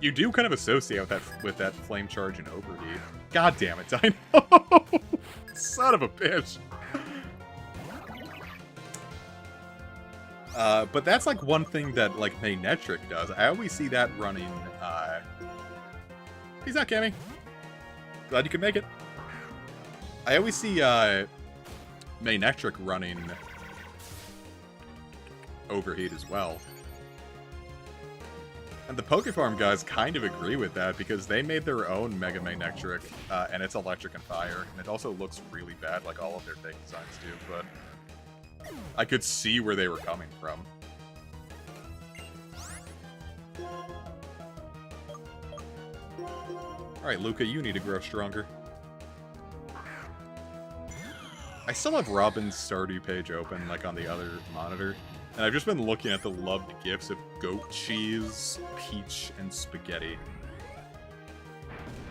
You do kind of associate with that Flame Charge and Overheat. God damn it, Dino! Son of a bitch! But that's, like, one thing that, like, Manectric does. I always see that running, Peace out, Cammy. Glad you could make it. I always see, Manectric running Overheat as well. And the Pokefarm guys kind of agree with that, because they made their own Mega Manectric, and it's electric and fire, and it also looks really bad like all of their fake designs do, but... I could see where they were coming from. Alright, Luca, you need to grow stronger. I still have Robin's Stardew page open, like, on the other monitor. And I've just been looking at the loved gifs of goat cheese, peach, and spaghetti.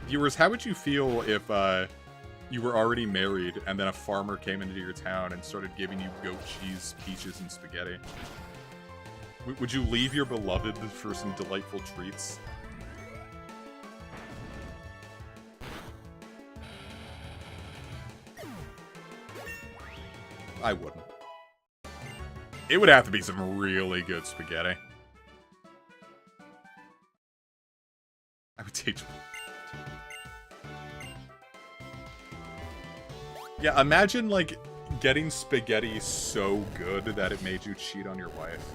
Viewers, how would you feel if, you were already married, and then a farmer came into your town and started giving you goat cheese, peaches, and spaghetti? Would you leave your beloved for some delightful treats? I wouldn't. It would have to be some really good spaghetti. I would teach... Yeah, imagine, like, getting spaghetti so good that it made you cheat on your wife.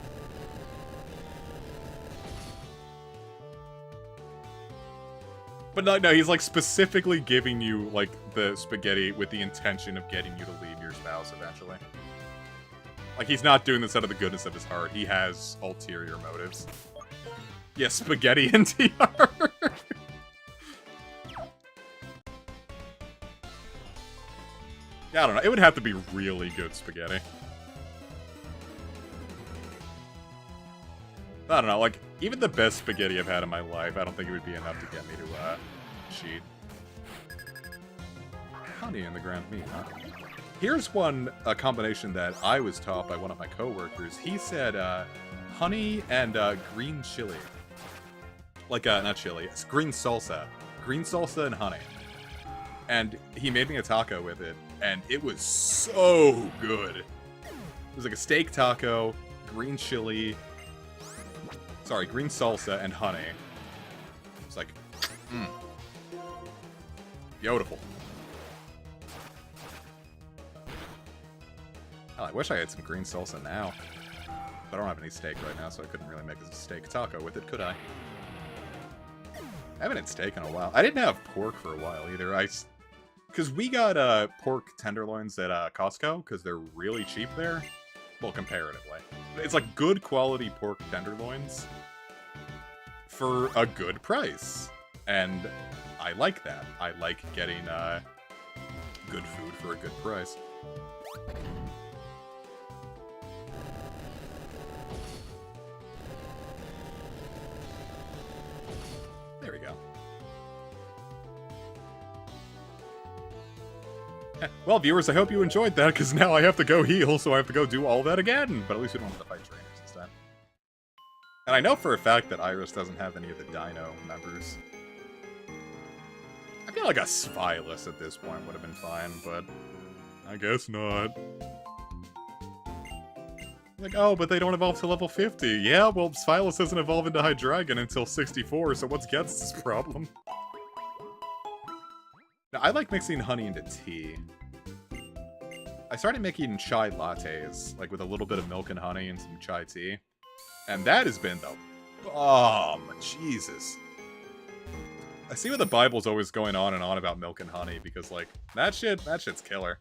But no, he's, like, specifically giving you, like, the spaghetti with the intention of getting you to leave your spouse eventually. Like, he's not doing this out of the goodness of his heart. He has ulterior motives. Yeah, spaghetti and TR. Yeah, I don't know. It would have to be really good spaghetti. I don't know, like, even the best spaghetti I've had in my life, I don't think it would be enough to get me to, cheat. Honey in the ground meat, huh? Here's a combination that I was taught by one of my coworkers. He said, honey and, green chili. Like, not chili, it's green salsa. Green salsa and honey. And he made me a taco with it, and it was so good. It was like a steak taco, green chili, green salsa, and honey. It's like, beautiful. Hell, I wish I had some green salsa now. But I don't have any steak right now, so I couldn't really make a steak taco with it, could I? I haven't had steak in a while. I didn't have pork for a while either. Because we got pork tenderloins at Costco, because they're really cheap there. Well, comparatively. It's like good quality pork tenderloins for a good price. And I like that. I like getting good food for a good price. There we go. Well, viewers, I hope you enjoyed that, because now I have to go heal, so I have to go do all that again. But at least we don't have to fight trainers this time. And I know for a fact that Iris doesn't have any of the Dino members. I feel like a Spylus at this point would have been fine, but I guess not. Like, oh, but they don't evolve to level 50. Yeah, well, Spylus doesn't evolve into Hydreigon until 64, so what's Geth's problem? Now, I like mixing honey into tea. I started making chai lattes, like with a little bit of milk and honey and some chai tea. And that has been the bomb. Jesus. I see what the Bible's always going on and on about milk and honey, because, like, that shit's killer.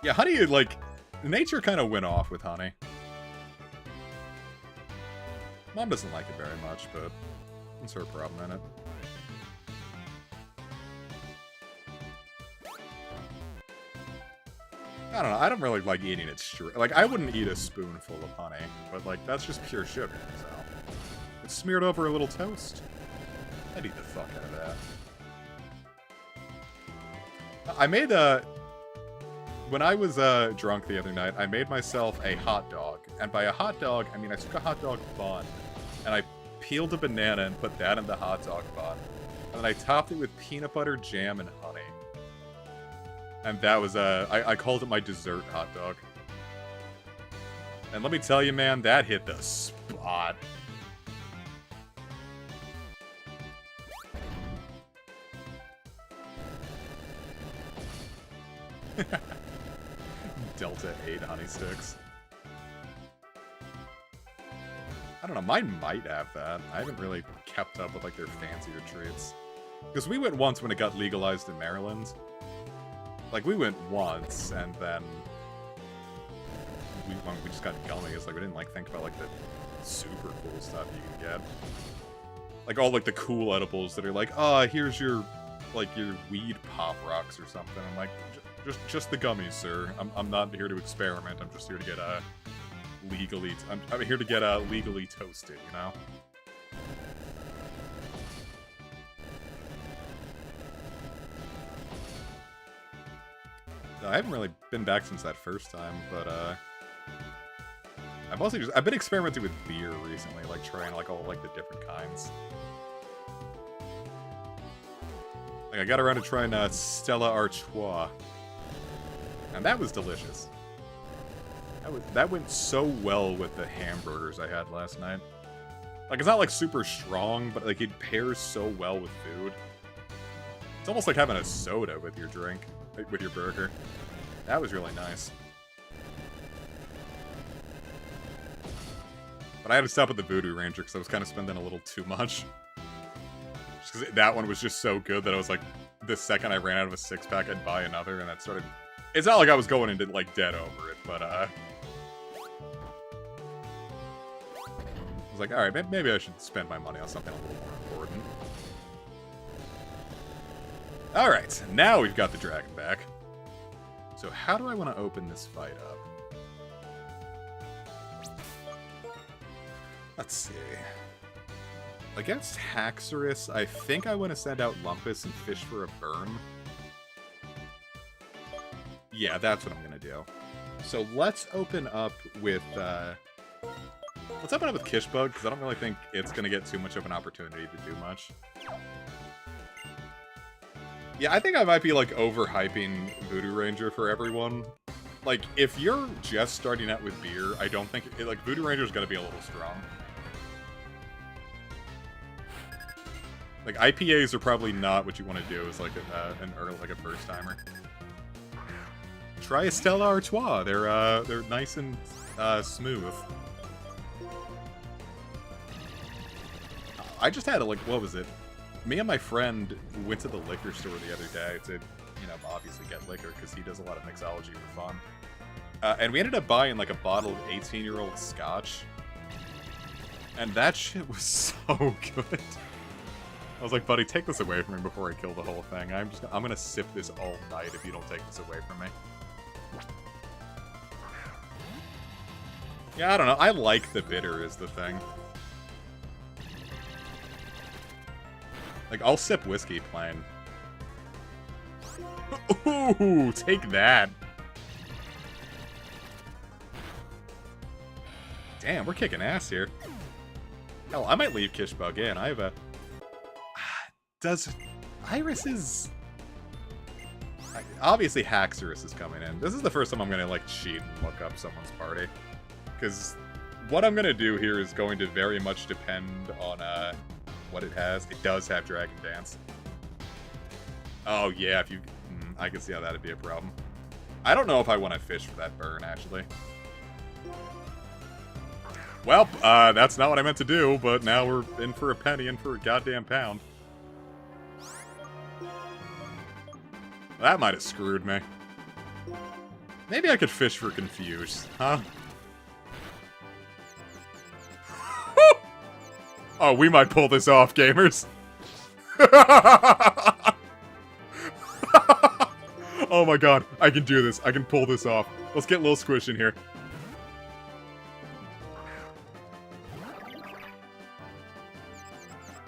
Yeah, honey, like, nature kind of went off with honey. Mom doesn't like it very much, but that's her problem in it. I don't know, I don't really like eating it straight. Like, I wouldn't eat a spoonful of honey, but, like, that's just pure sugar, so. It's smeared over a little toast. I'd eat the fuck out of that. I made when I was drunk the other night, I made myself a hot dog. And by a hot dog, I mean I took a hot dog bun, and I peeled a banana and put that in the hot dog bun. And then I topped it with peanut butter, jam, and honey. And that was, I called it my dessert hot dog. And let me tell you, man, that hit the spot. Delta 8 honey sticks. I don't know, mine might have that. I haven't really kept up with, like, their fancier treats. Because we went once when it got legalized in Maryland. Like, we went once, and then we just got gummies. Like, we didn't, like, think about, like, the super cool stuff you can get. Like, all, like, the cool edibles that are like, here's your, like, your weed pop rocks or something. I'm like, just the gummies, sir. I'm not here to experiment. I'm just here to get, legally... I'm here to get, legally toasted, you know? I haven't really been back since that first time, but, I've been experimenting with beer recently, like, trying, like, all, like, the different kinds. Like, I got around to trying, Stella Artois. And that was delicious. That went so well with the hamburgers I had last night. Like, it's not, like, super strong, but, like, it pairs so well with food. It's almost like having a soda with your drink, with your burger. That was really nice. But I had to stop at the Voodoo Ranger because I was kind of spending a little too much. Just because that one was just so good that I was like, the second I ran out of a six-pack, I'd buy another, and that started... It's not like I was going into, like, dead over it, but, I was like, alright, maybe I should spend my money on something a little more important. Alright, now we've got the dragon back. So how do I want to open this fight up? Let's see. Against Haxorus, I think I want to send out Lumpus and fish for a burn. Yeah, that's what I'm going to do. So let's open up with... let's open up with Kishbug, because I don't really think it's going to get too much of an opportunity to do much. Yeah, I think I might be, like, overhyping Voodoo Ranger for everyone. Like, if you're just starting out with beer, I don't think... like, Voodoo Ranger's gonna be a little strong. Like, IPAs are probably not what you want to do as, like, a first-timer. Try a Stella Artois. They're nice and, smooth. I just had like, what was it? Me and my friend went to the liquor store the other day to, you know, obviously get liquor because he does a lot of mixology for fun. And we ended up buying like a bottle of 18-year-old scotch. And that shit was so good. I was like, buddy, take this away from me before I kill the whole thing. I'm gonna sip this all night if you don't take this away from me. Yeah, I don't know. I like the bitter is the thing. Like, I'll sip whiskey plain. Ooh, take that. Damn, we're kicking ass here. Hell, I might leave Kishbug in. I have a... Does... Iris obviously, Haxorus is coming in. This is the first time I'm gonna, like, cheat and look up someone's party. Because what I'm gonna do here is going to very much depend on, what it has. It does have Dragon Dance. Oh, yeah, if you... I can see how that'd be a problem. I don't know if I want to fish for that burn, actually. Well, that's not what I meant to do, but now we're in for a penny and for a goddamn pound. That might have screwed me. Maybe I could fish for Confused, huh? Oh, we might pull this off, gamers. Oh my god, I can do this. I can pull this off. Let's get Lil Squish in here.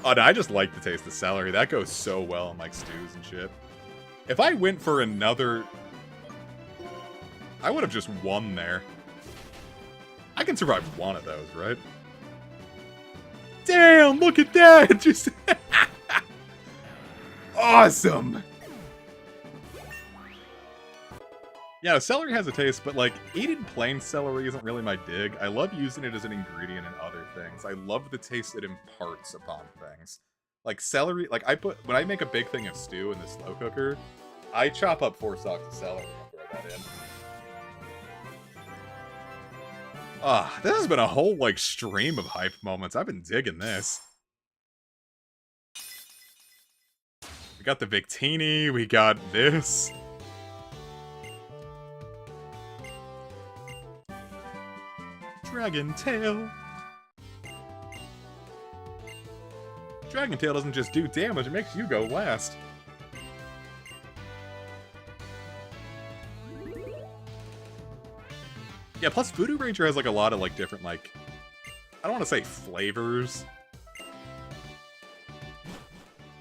Oh, no, I just like the taste of celery. That goes so well in, like, stews and shit. If I went for another... I would have just won there. I can survive one of those, right? Damn, look at that! Just... Awesome! Yeah, celery has a taste, but, like, eating plain celery isn't really my dig. I love using it as an ingredient in other things. I love the taste it imparts upon things. Like, celery, like, when I make a big thing of stew in the slow cooker, I chop up 4 stalks of celery and throw that in. Ah, this has been a whole, like, stream of hype moments. I've been digging this. We got the Victini, we got this. Dragon Tail. Dragon Tail doesn't just do damage, it makes you go last. Yeah, plus Voodoo Ranger has, like, a lot of, like, different, like... I don't want to say flavors.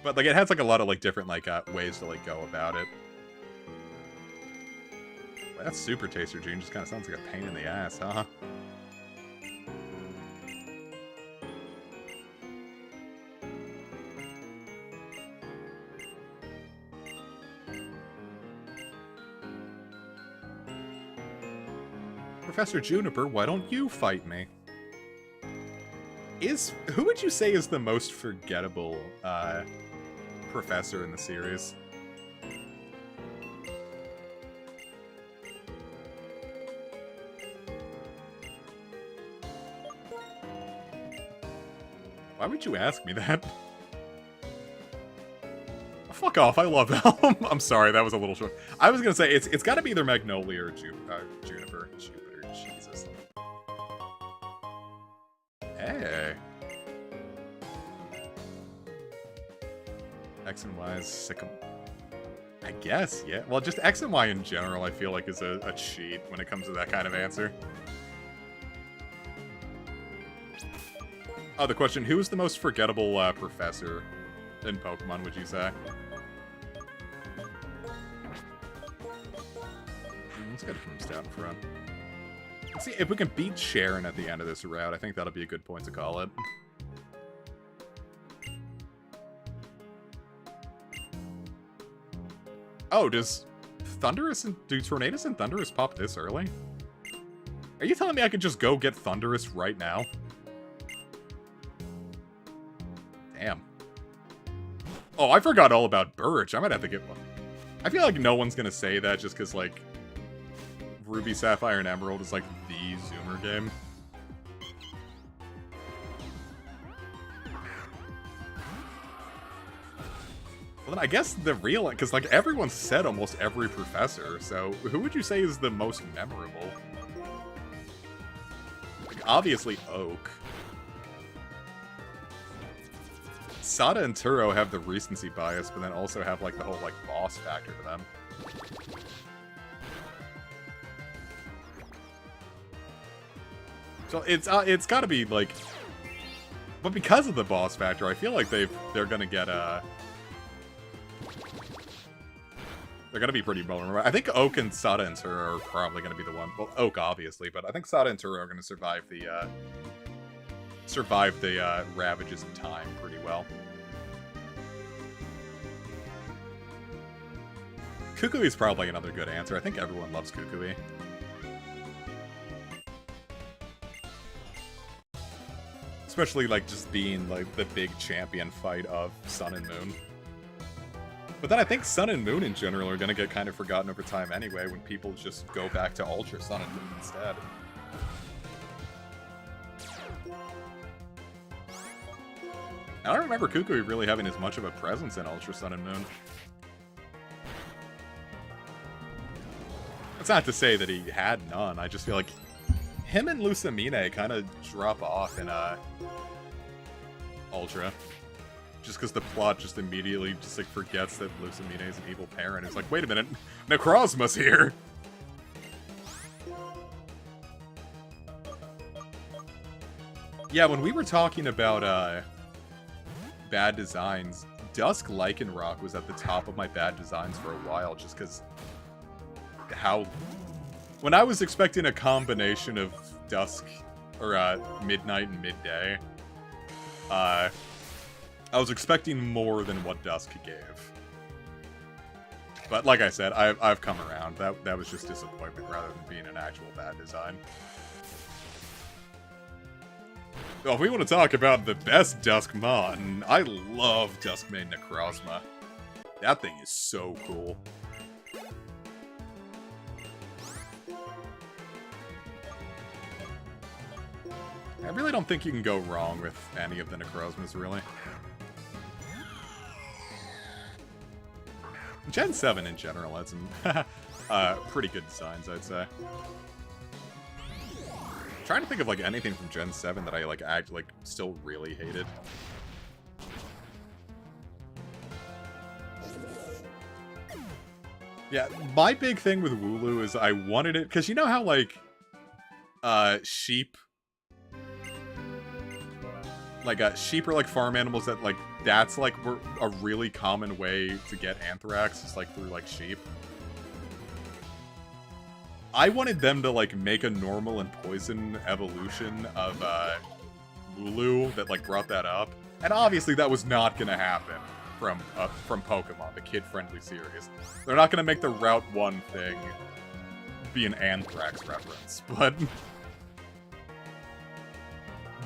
But, like, it has, like, a lot of, like, different, like, ways to, like, go about it. Well, that Super Taster Gene just kind of sounds like a pain in the ass, huh? Professor Juniper, why don't you fight me? Who would you say is the most forgettable, professor in the series? Why would you ask me that? Fuck off, I love Elm. I'm sorry, that was a little short. I was gonna say, it's gotta be either Magnolia or Juniper. Jupiter, Jesus. Hey. X and Y is Sycam... I guess, yeah. Well, just X and Y in general, I feel like is a cheat when it comes to that kind of answer. Oh, the question, who is the most forgettable professor in Pokemon, would you say? Let's get it from stout in front. Let's see if we can beat Sharon at the end of this route. I think that'll be a good point to call it. Oh, do Tornadus and Thundurus pop this early? Are you telling me I could just go get Thundurus right now? Damn. Oh, I forgot all about Birch. I might have to get one. I feel like no one's gonna say that just because, like, Ruby, Sapphire, and Emerald is, like, the Zoomer game. Well, then I guess the real... Because, like, everyone said almost every professor, so who would you say is the most memorable? Like, obviously, Oak. Sada and Turo have the recency bias, but then also have, like, the whole, like, boss factor to them. So it's gotta be, like... But because of the boss factor, I feel like they're gonna get, they're gonna be pretty vulnerable. I think Oak and Sada and Turo are probably gonna be the one. Well, Oak, obviously, but I think Sada and Turo are gonna survive the ravages of time pretty well. Kukui is probably another good answer. I think everyone loves Kukui. Especially, like, just being, like, the big champion fight of Sun and Moon. But then I think Sun and Moon in general are gonna get kind of forgotten over time anyway when people just go back to Ultra Sun and Moon instead. I don't remember Kukui really having as much of a presence in Ultra Sun and Moon. That's not to say that he had none, I just feel like him and Lusamine kind of drop off in Ultra. Just because the plot just immediately just like forgets that Lusamine is an evil parent. It's like, wait a minute, Necrozma's here! Yeah, when we were talking about bad designs, Dusk Lycanroc was at the top of my bad designs for a while, just because how... When I was expecting a combination of Dusk, or Midnight and Midday, I was expecting more than what Dusk gave. But like I said, I've come around. That was just disappointment rather than being an actual bad design. Well, if we want to talk about the best Duskmon, I love Duskmane Necrozma. That thing is so cool. I really don't think you can go wrong with any of the Necrozmas, really. Gen 7 in general had some pretty good designs, I'd say. I'm trying to think of like anything from Gen 7 that I like still really hated. Yeah, my big thing with Wooloo is I wanted it because you know how like sheep sheep are like farm animals that like that's like a really common way to get anthrax is like through like sheep. I wanted them to like make a normal and poison evolution of Wooloo that like brought that up, and obviously that was not gonna happen from Pokemon, the kid-friendly series. They're not gonna make the Route 1 thing be an anthrax reference, but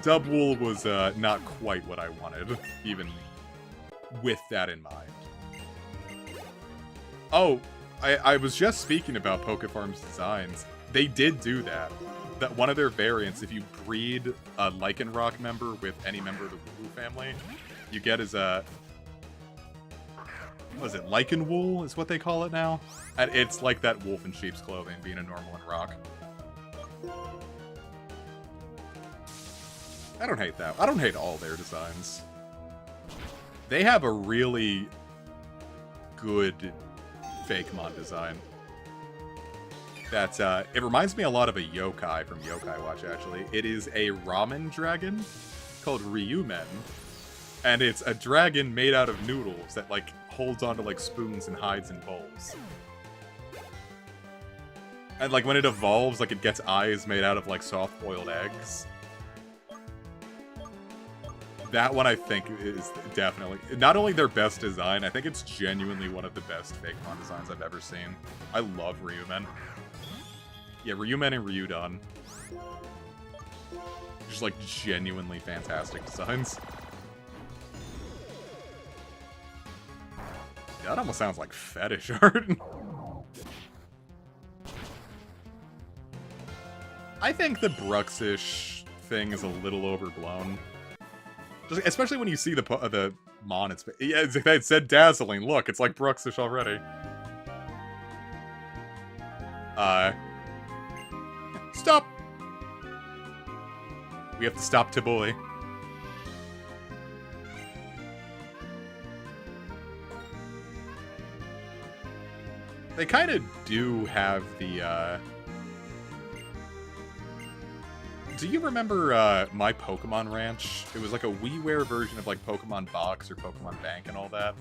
Dubwool was not quite what I wanted, even with that in mind. Oh, I was just speaking about PokeFarm's designs. They did do that. That one of their variants, if you breed a Lycanroc member with any member of the Wooloo family, you get as a... What is it? Lycanwool is what they call it now? And it's like that wolf in sheep's clothing, being a normal in rock. I don't hate that. I don't hate all their designs. They have a really good Fakemon design. That's, it reminds me a lot of a yokai from Yokai Watch, actually. It is a ramen dragon called Ryumen. And it's a dragon made out of noodles that, like, holds onto, like, spoons and hides in bowls. And, like, when it evolves, like, it gets eyes made out of, like, soft-boiled eggs. That one, I think, is definitely... Not only their best design, I think it's genuinely one of the best Fakemon designs I've ever seen. I love Ryumen. Yeah, Ryumen and Ryudon. Just, like, genuinely fantastic designs. That almost sounds like fetish art. I think the Bruxish thing is a little overblown. Just, especially when you see the Mon, yeah, it said dazzling. Look, it's like Brooksish already. Stop! We have to stop Tiboy. They kind of do have the, Do you remember, My Pokemon Ranch? It was like a WiiWare version of, like, Pokemon Box or Pokemon Bank and all that.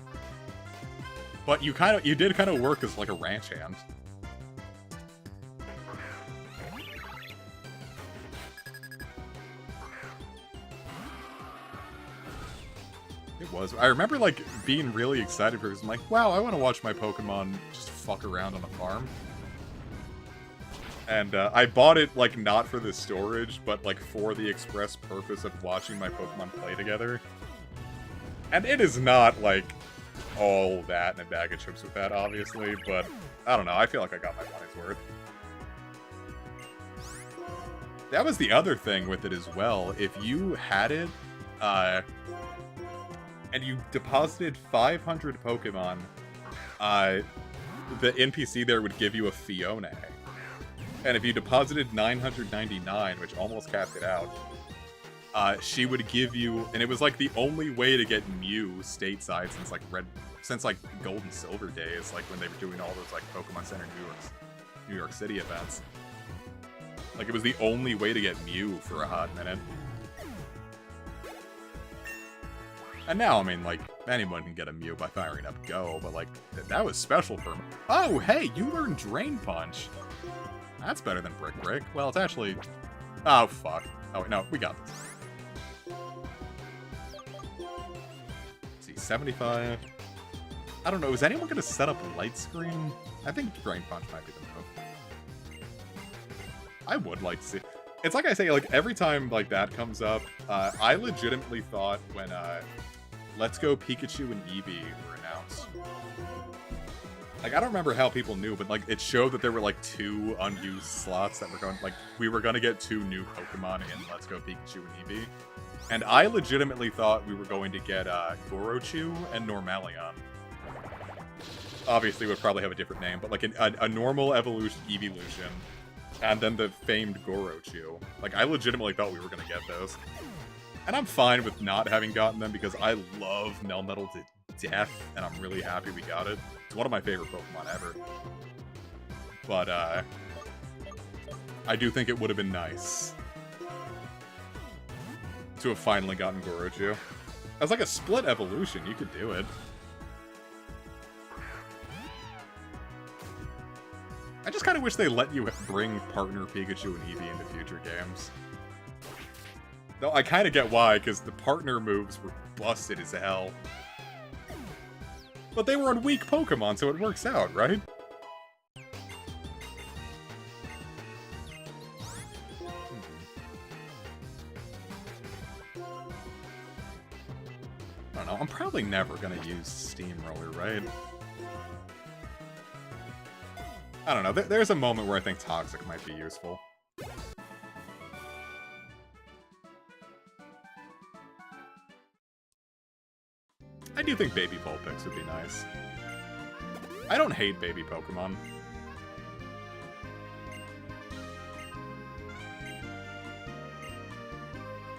But you did kind of work as, like, a ranch hand. It was. I remember, like, being really excited because I'm like, wow, I want to watch my Pokemon just fuck around on a farm. And I bought it, like, not for the storage, but, like, for the express purpose of watching my Pokemon play together. And it is not, like, all that and a bag of chips with that, obviously, but I don't know. I feel like I got my money's worth. That was the other thing with it as well. If you had it, and you deposited 500 Pokemon, the NPC there would give you a Fiona. And if you deposited 999, which almost capped it out, she would give you, and it was like the only way to get Mew stateside since like Gold and Silver days, like when they were doing all those like Pokemon Center New York City events. Like it was the only way to get Mew for a hot minute. And now, I mean, like, anyone can get a Mew by firing up Go, but like, that was special for me. Oh, hey, you learned Drain Punch. That's better than Brick Brick. Well, it's actually... Oh, fuck. Oh, no, we got this. Let's see, 75. I don't know, is anyone going to set up Light Screen? I think Drain Punch might be the move. I would like to see... It's like I say, like, every time, like, that comes up, I legitimately thought when, Let's Go Pikachu and Eevee were announced. Like, I don't remember how people knew, but, like, it showed that there were, like, 2 unused slots that were going... Like, we were going to get 2 new Pokemon in Let's Go Pikachu and Eevee. And I legitimately thought we were going to get, Gorochu and Normalion. Obviously, it would probably have a different name, but, like, a normal evolution, Eeveelution, and then the famed Gorochu. Like, I legitimately thought we were going to get those. And I'm fine with not having gotten them because I love Melmetal to death, and I'm really happy we got it. It's one of my favorite Pokemon ever. But, I do think it would have been nice to have finally gotten Gorochu. As like a split evolution, you could do it. I just kind of wish they let you bring partner Pikachu and Eevee into future games. Though I kind of get why, because the partner moves were busted as hell. But they were on weak Pokemon, so it works out, right? I don't know, I'm probably never gonna use Steamroller, right? I don't know, there's a moment where I think Toxic might be useful. I do think Baby Vulpix would be nice. I don't hate baby Pokemon.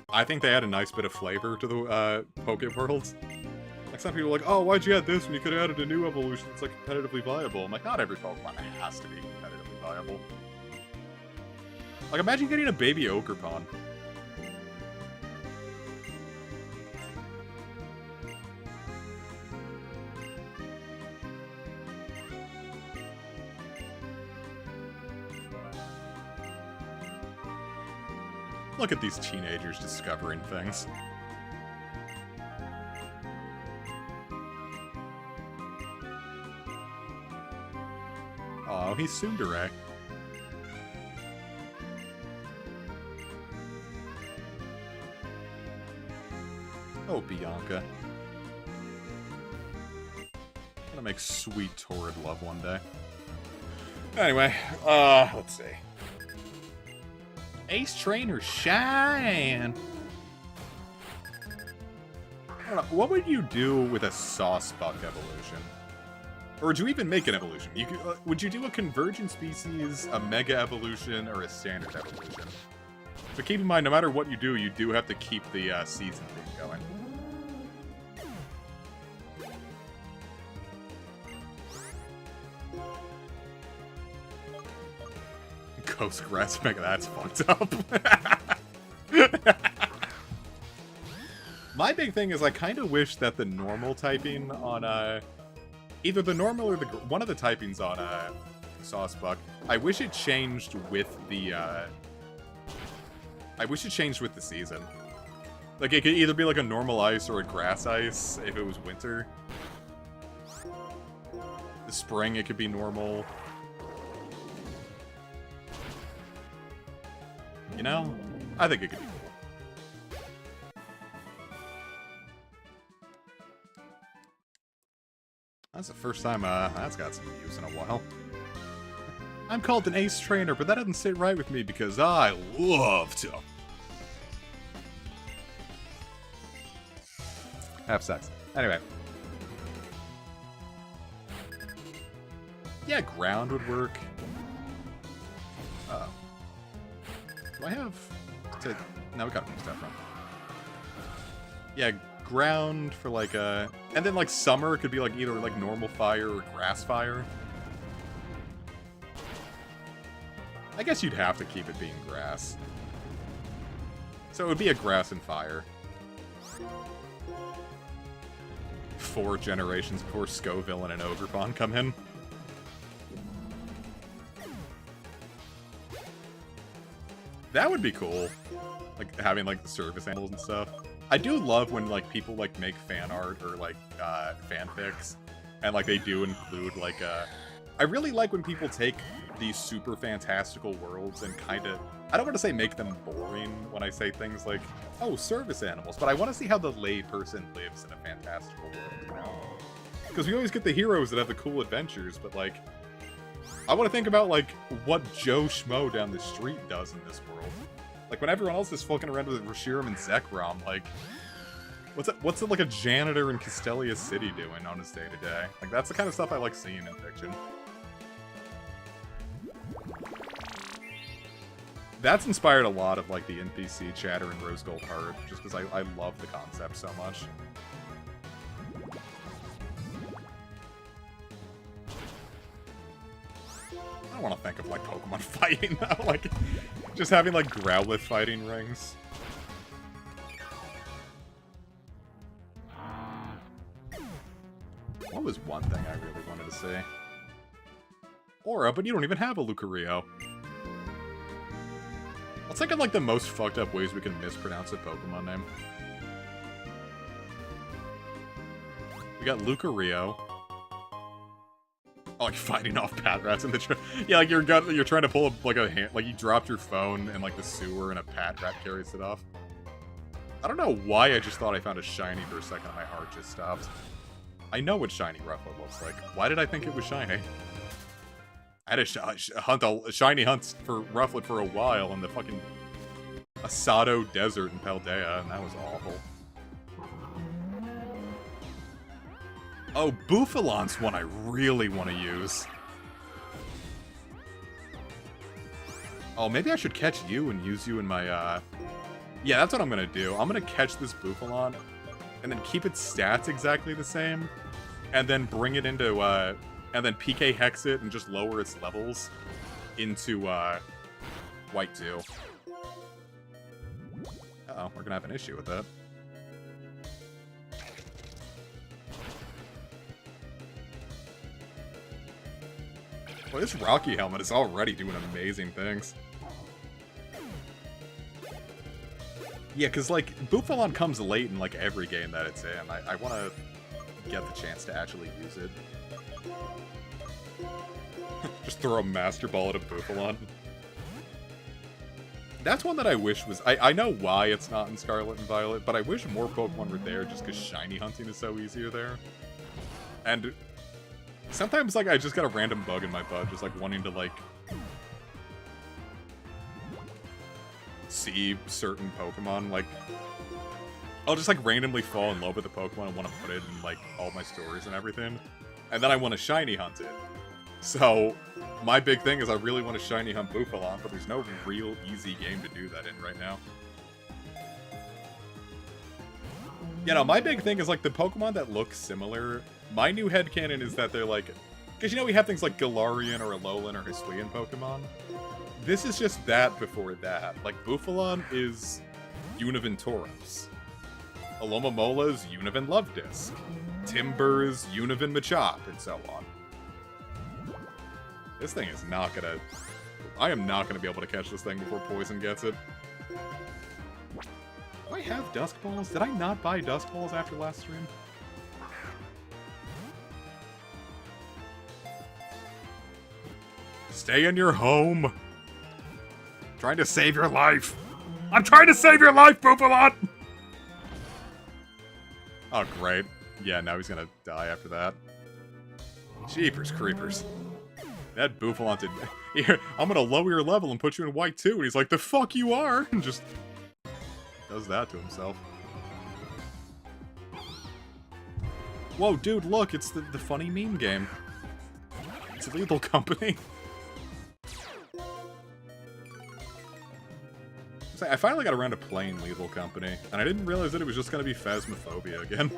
I think they add a nice bit of flavor to the Poke Worlds. Like, some people are like, oh, why'd you add this when you could have added a new evolution that's, like, competitively viable? I'm like, not every Pokemon has to be competitively viable. Like, imagine getting a baby Ogerpon. Look at these teenagers discovering things. Oh, he's Tsundere. Oh, Bianca. Gonna make sweet torrid love one day. Anyway, let's see. Ace Trainer Shine! don't know. What would you do with a Sawsbuck evolution? Or would you even make an evolution? You could, would you do a convergent species, a mega evolution, or a standard evolution? But keep in mind, no matter what you do have to keep the season theme going. Ghost Grass Mega, that's fucked up. My big thing is I kind of wish that the normal typing on either the normal or one of the typings on Sawsbuck, I wish it changed with the season. Like it could either be like a normal ice or a grass ice if it was winter. The spring it could be normal. You know? I think it could be cool. That's the first time that's got some use in a while. I'm called an ace trainer, but that doesn't sit right with me because I love to have sex. Anyway. Yeah, ground would work. Do I have to... No, we got to move stuff from. Yeah, ground for like a... And then like summer could be like either like normal fire or grass fire. I guess you'd have to keep it being grass. So it would be a grass and fire. 4 generations before Scoville and an Ogrepon come in. That would be cool. Like, having, like, the service animals and stuff. I do love when, like, people, like, make fan art or, like, fanfics. And, like, they do include, like, I really like when people take these super fantastical worlds and kind of... I don't want to say make them boring when I say things like, oh, service animals. But I want to see how the layperson lives in a fantastical world, you know? Because we always get the heroes that have the cool adventures, but, like... I want to think about, like, what Joe Schmo down the street does in this world. Like, when everyone else is fucking around with Reshiram and Zekrom, like... What's like, a janitor in Castelia City doing on his day-to-day? Like, that's the kind of stuff I like seeing in fiction. That's inspired a lot of, like, the NPC chatter in Rose Gold Heart, just because I love the concept so much. I don't want to think of, like, Pokemon fighting, though. Like, just having, like, Growlithe fighting rings. What was one thing I really wanted to see? Aura, but you don't even have a Lucario. Let's think of, like, the most fucked up ways we can mispronounce a Pokemon name. We got Lucario. Oh, like, fighting off Patrats in the... Yeah, like, you're trying to pull up, like, a hand... Like, you dropped your phone in, like, the sewer and a Patrat carries it off. I don't know why I just thought I found a shiny for a second and my heart just stopped. I know what shiny Rufflet looks like. Why did I think it was shiny? I had a shiny hunt for Rufflet for a while in the fucking Asado Desert in Paldea, and that was awful. Oh, Bouffalon's one I really want to use. Oh, maybe I should catch you and use you in my, Yeah, that's what I'm gonna do. I'm gonna catch this Bouffalon, and then keep its stats exactly the same, and then bring it into, and then PK Hex it and just lower its levels into, White 2. Uh-oh, we're gonna have an issue with that. Well, this Rocky Helmet is already doing amazing things. Yeah, because, like, Bouffalon comes late in, like, every game that it's in. I want to get the chance to actually use it. Just throw a Master Ball at a Bouffalon. That's one that I wish was... I know why it's not in Scarlet and Violet, but I wish more Pokemon were there just because shiny hunting is so easier there. And sometimes, like, I just got a random bug in my butt, just, like, wanting to, like... see certain Pokemon, like... I'll just like randomly fall in love with a Pokemon and want to put it in like all my stories and everything. And then I want to shiny hunt it. So my big thing is I really want to shiny hunt Buffalan, but there's no real easy game to do that in right now. You know, my big thing is like the Pokemon that look similar. My new headcanon is that they're like, because you know we have things like Galarian or Alolan or Hisuian Pokemon. This is just that before that. Like Buffalan is Univan Tauros. Alomamola's Univan Lovedisk. Timbur's Univan Machop, and so on. This thing is not gonna... I am not gonna be able to catch this thing before Poison gets it. Do I have Dusk Balls? Did I not buy Dusk Balls after last stream? Stay in your home! Trying to save your life! I'm trying to save your life, Buffalan! Oh, great. Yeah, now he's gonna die after that. Jeepers creepers. That Buffalan did... Here, I'm gonna lower your level and put you in white too. And he's like, the fuck you are! And just... does that to himself. Whoa, dude, look, it's the funny meme game. It's a Lethal Company. I finally got around to playing Lethal Company, and I didn't realize that it was just gonna be Phasmophobia again.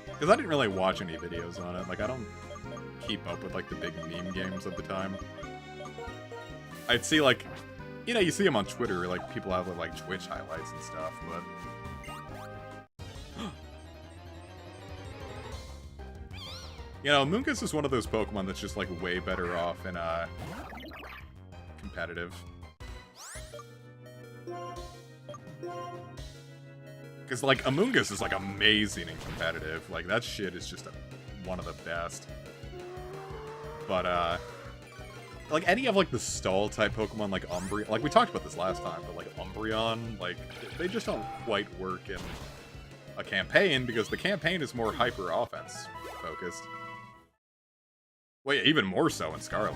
Because I didn't really watch any videos on it. Like, I don't keep up with, like, the big meme games of the time. I'd see, like... You know, you see them on Twitter, like, people have, like, Twitch highlights and stuff, but... You know, Mungus is one of those Pokemon that's just, like, way better off in, competitive. Because, like, Amoonguss is, like, amazing in competitive. Like, that shit is just one of the best. But, like, any of, like, the stall-type Pokemon, like Umbreon... Like, we talked about this last time, but, like, Umbreon, like, they just don't quite work in a campaign, because the campaign is more hyper-offense focused. Well, yeah, even more so in Scarlet.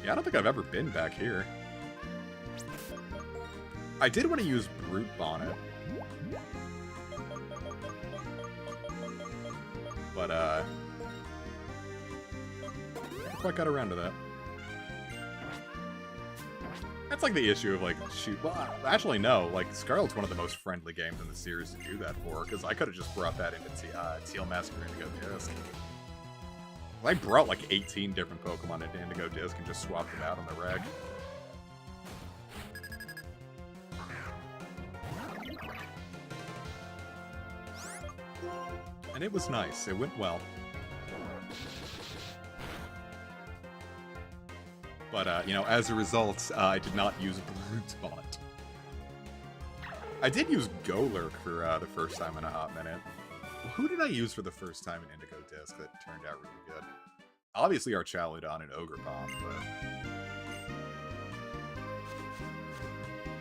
Yeah, I don't think I've ever been back here. I did want to use Brute Bonnet. But, never quite got around to that. That's like the issue of, like, shoot... Well, actually, no. Like, Scarlet's one of the most friendly games in the series to do that for, because I could have just brought that into Teal Massacre Indigo Disc. I brought, like, 18 different Pokemon into Indigo Disc and just swapped them out on the reg. And it was nice. It went well. But, you know, as a result, I did not use Brute Bonnet. I did use Golurk for the first time in a hot minute. Who did I use for the first time in Indigo Disc that turned out really good? Obviously our Chaludon and Ogerpon, but...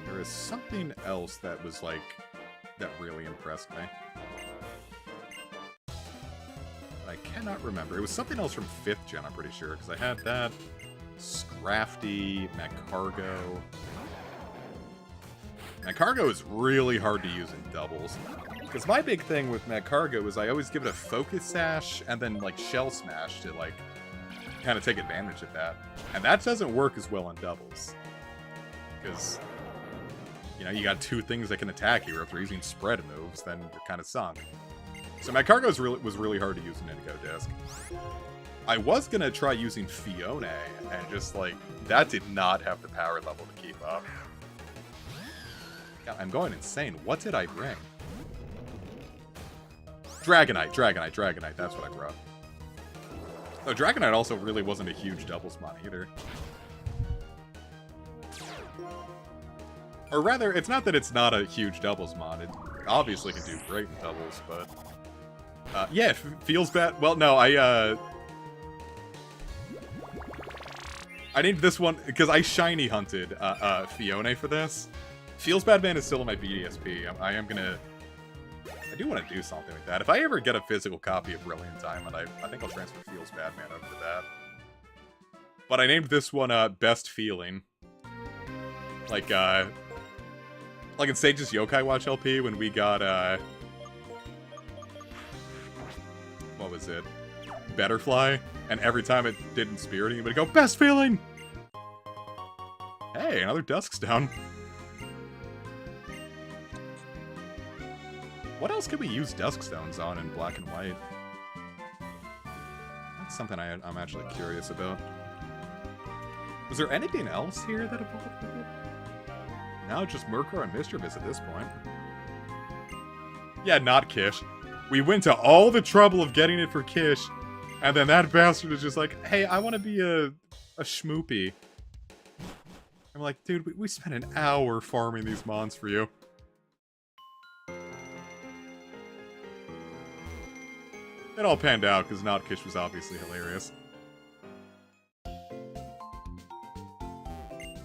there is something else that was, like, that really impressed me. I cannot remember. It was something else from 5th gen, I'm pretty sure, because I had that... Scrafty, Magcargo. Magcargo is really hard to use in doubles. Because my big thing with Magcargo is I always give it a Focus Sash and then, like, Shell Smash to, like, kind of take advantage of that. And that doesn't work as well in doubles. Because, you know, you got two things that can attack you, or if they're using spread moves, then you're kind of sunk. So Magcargo was really hard to use in Indigo Disc. I was gonna try using Fiona, and just, like, that did not have the power level to keep up. God, I'm going insane. What did I bring? Dragonite, that's what I brought. Oh, Dragonite also really wasn't a huge doubles mon either. Or rather, it's not that it's not a huge doubles mon. It obviously can do great in doubles, but... yeah, it feels bad. Well, no, I need this one, because I shiny hunted Fiona for this. Feels Bad Man is still in my BDSP. I do want to do something like that. If I ever get a physical copy of Brilliant Diamond, I think I'll transfer Feels Bad Man over to that. But I named this one Best Feeling. Like in Sage's Yokai Watch LP when we got what was it? Betterfly, and every time it didn't spirit anybody, go Best Feeling. Hey, another Duskstone. What else can we use Duskstones on in Black and White? That's something I'm actually curious about. Was there anything else here that evolved with it? No, just Murkrow and Mischievous at this point. Yeah, not Kish. We went to all the trouble of getting it for Kish, and then that bastard is just like, hey, I want to be a schmoopy. I'm like, dude, we spent an hour farming these mons for you. It all panned out, because Notkish was obviously hilarious.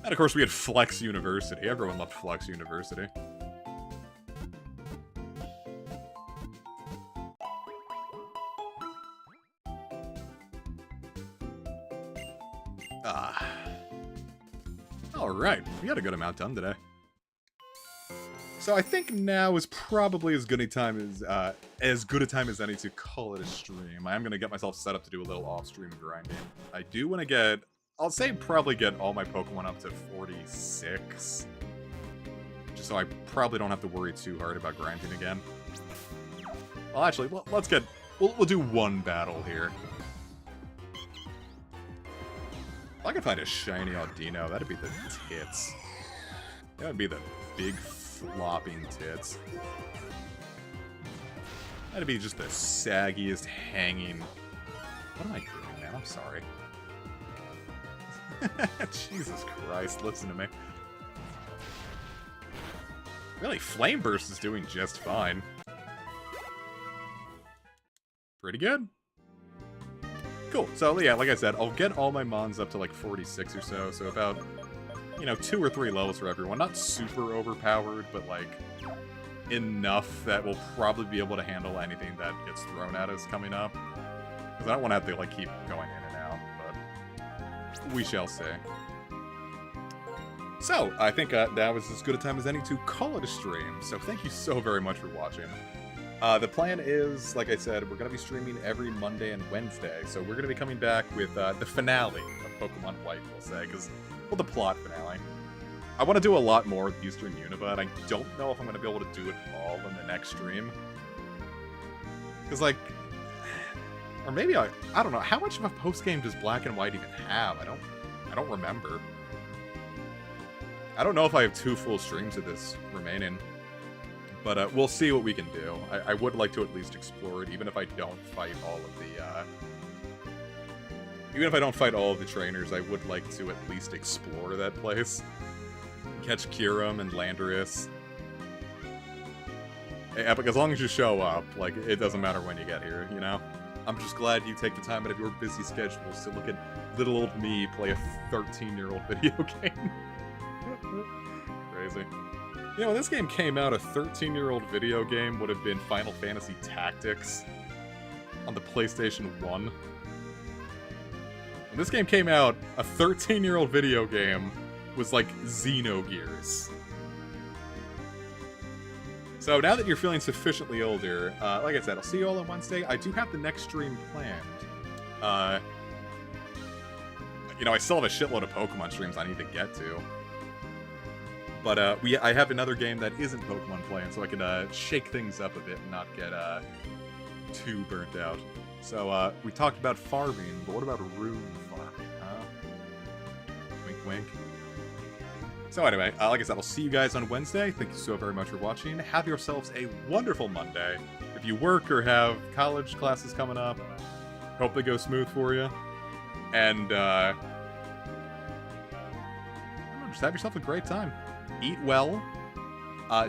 And of course we had Flex University. Everyone loved Flex University. Alright, we got a good amount done today. So I think now is probably as good a time as any to call it a stream. I am going to get myself set up to do a little off-stream grinding. I do want to get, I'll say probably get all my Pokemon up to 46. Just so I probably don't have to worry too hard about grinding again. Well, actually, let's get, we'll do one battle here. If I could find a shiny Audino, that'd be the tits. That would be the big flopping tits. That'd be just the saggiest hanging... What am I doing, man? I'm sorry. Jesus Christ, listen to me. Really, Flame Burst is doing just fine. Pretty good. Cool. So, yeah, like I said, I'll get all my mons up to, like, 46 or so. So about, you know, 2 or 3 levels for everyone. Not super overpowered, but, like, enough that we'll probably be able to handle anything that gets thrown at us coming up. Because I don't want to have to, like, keep going in and out, but we shall see. So, I think that was as good a time as any to call it a stream. So, thank you so very much for watching. The plan is, like I said, we're going to be streaming every Monday and Wednesday, so we're going to be coming back with the finale of Pokemon White, we'll say, because, well, the plot finale. I want to do a lot more with Eastern Unova, and I don't know if I'm going to be able to do it all in the next stream. Because, like, or maybe I don't know, how much of a post-game does Black and White even have? I don't remember. I don't know if I have 2 full streams of this remaining. But we'll see what we can do. I would like to at least explore it, even if I don't fight all of the... even if I don't fight all of the trainers, I would like to at least explore that place. Catch Kyurem and Landorus. Hey, Epic, as long as you show up, like, it doesn't matter when you get here, you know? I'm just glad you take the time out of your busy schedules to look at little old me play a 13-year-old video game. Crazy. You know, when this game came out, a 13-year-old video game would have been Final Fantasy Tactics on the PlayStation 1. When this game came out, a 13-year-old video game was like Xenogears. So now that you're feeling sufficiently older, like I said, I'll see you all on Wednesday. I do have the next stream planned. You know, I still have a shitload of Pokemon streams I need to get to. But I have another game that isn't Pokemon playing, so I can shake things up a bit and not get too burnt out. So we talked about farming, but what about rune farming, huh? Wink, wink. So anyway, like I said, I'll see you guys on Wednesday. Thank you so very much for watching. Have yourselves a wonderful Monday. If you work or have college classes coming up, hope they go smooth for you. And just have yourself a great time. Eat well.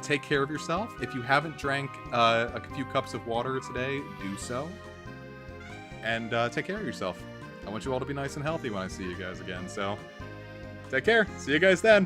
Take care of yourself. If you haven't drank a few cups of water today, do so. And take care of yourself. I want you all to be nice and healthy when I see you guys again. So, take care. See you guys then.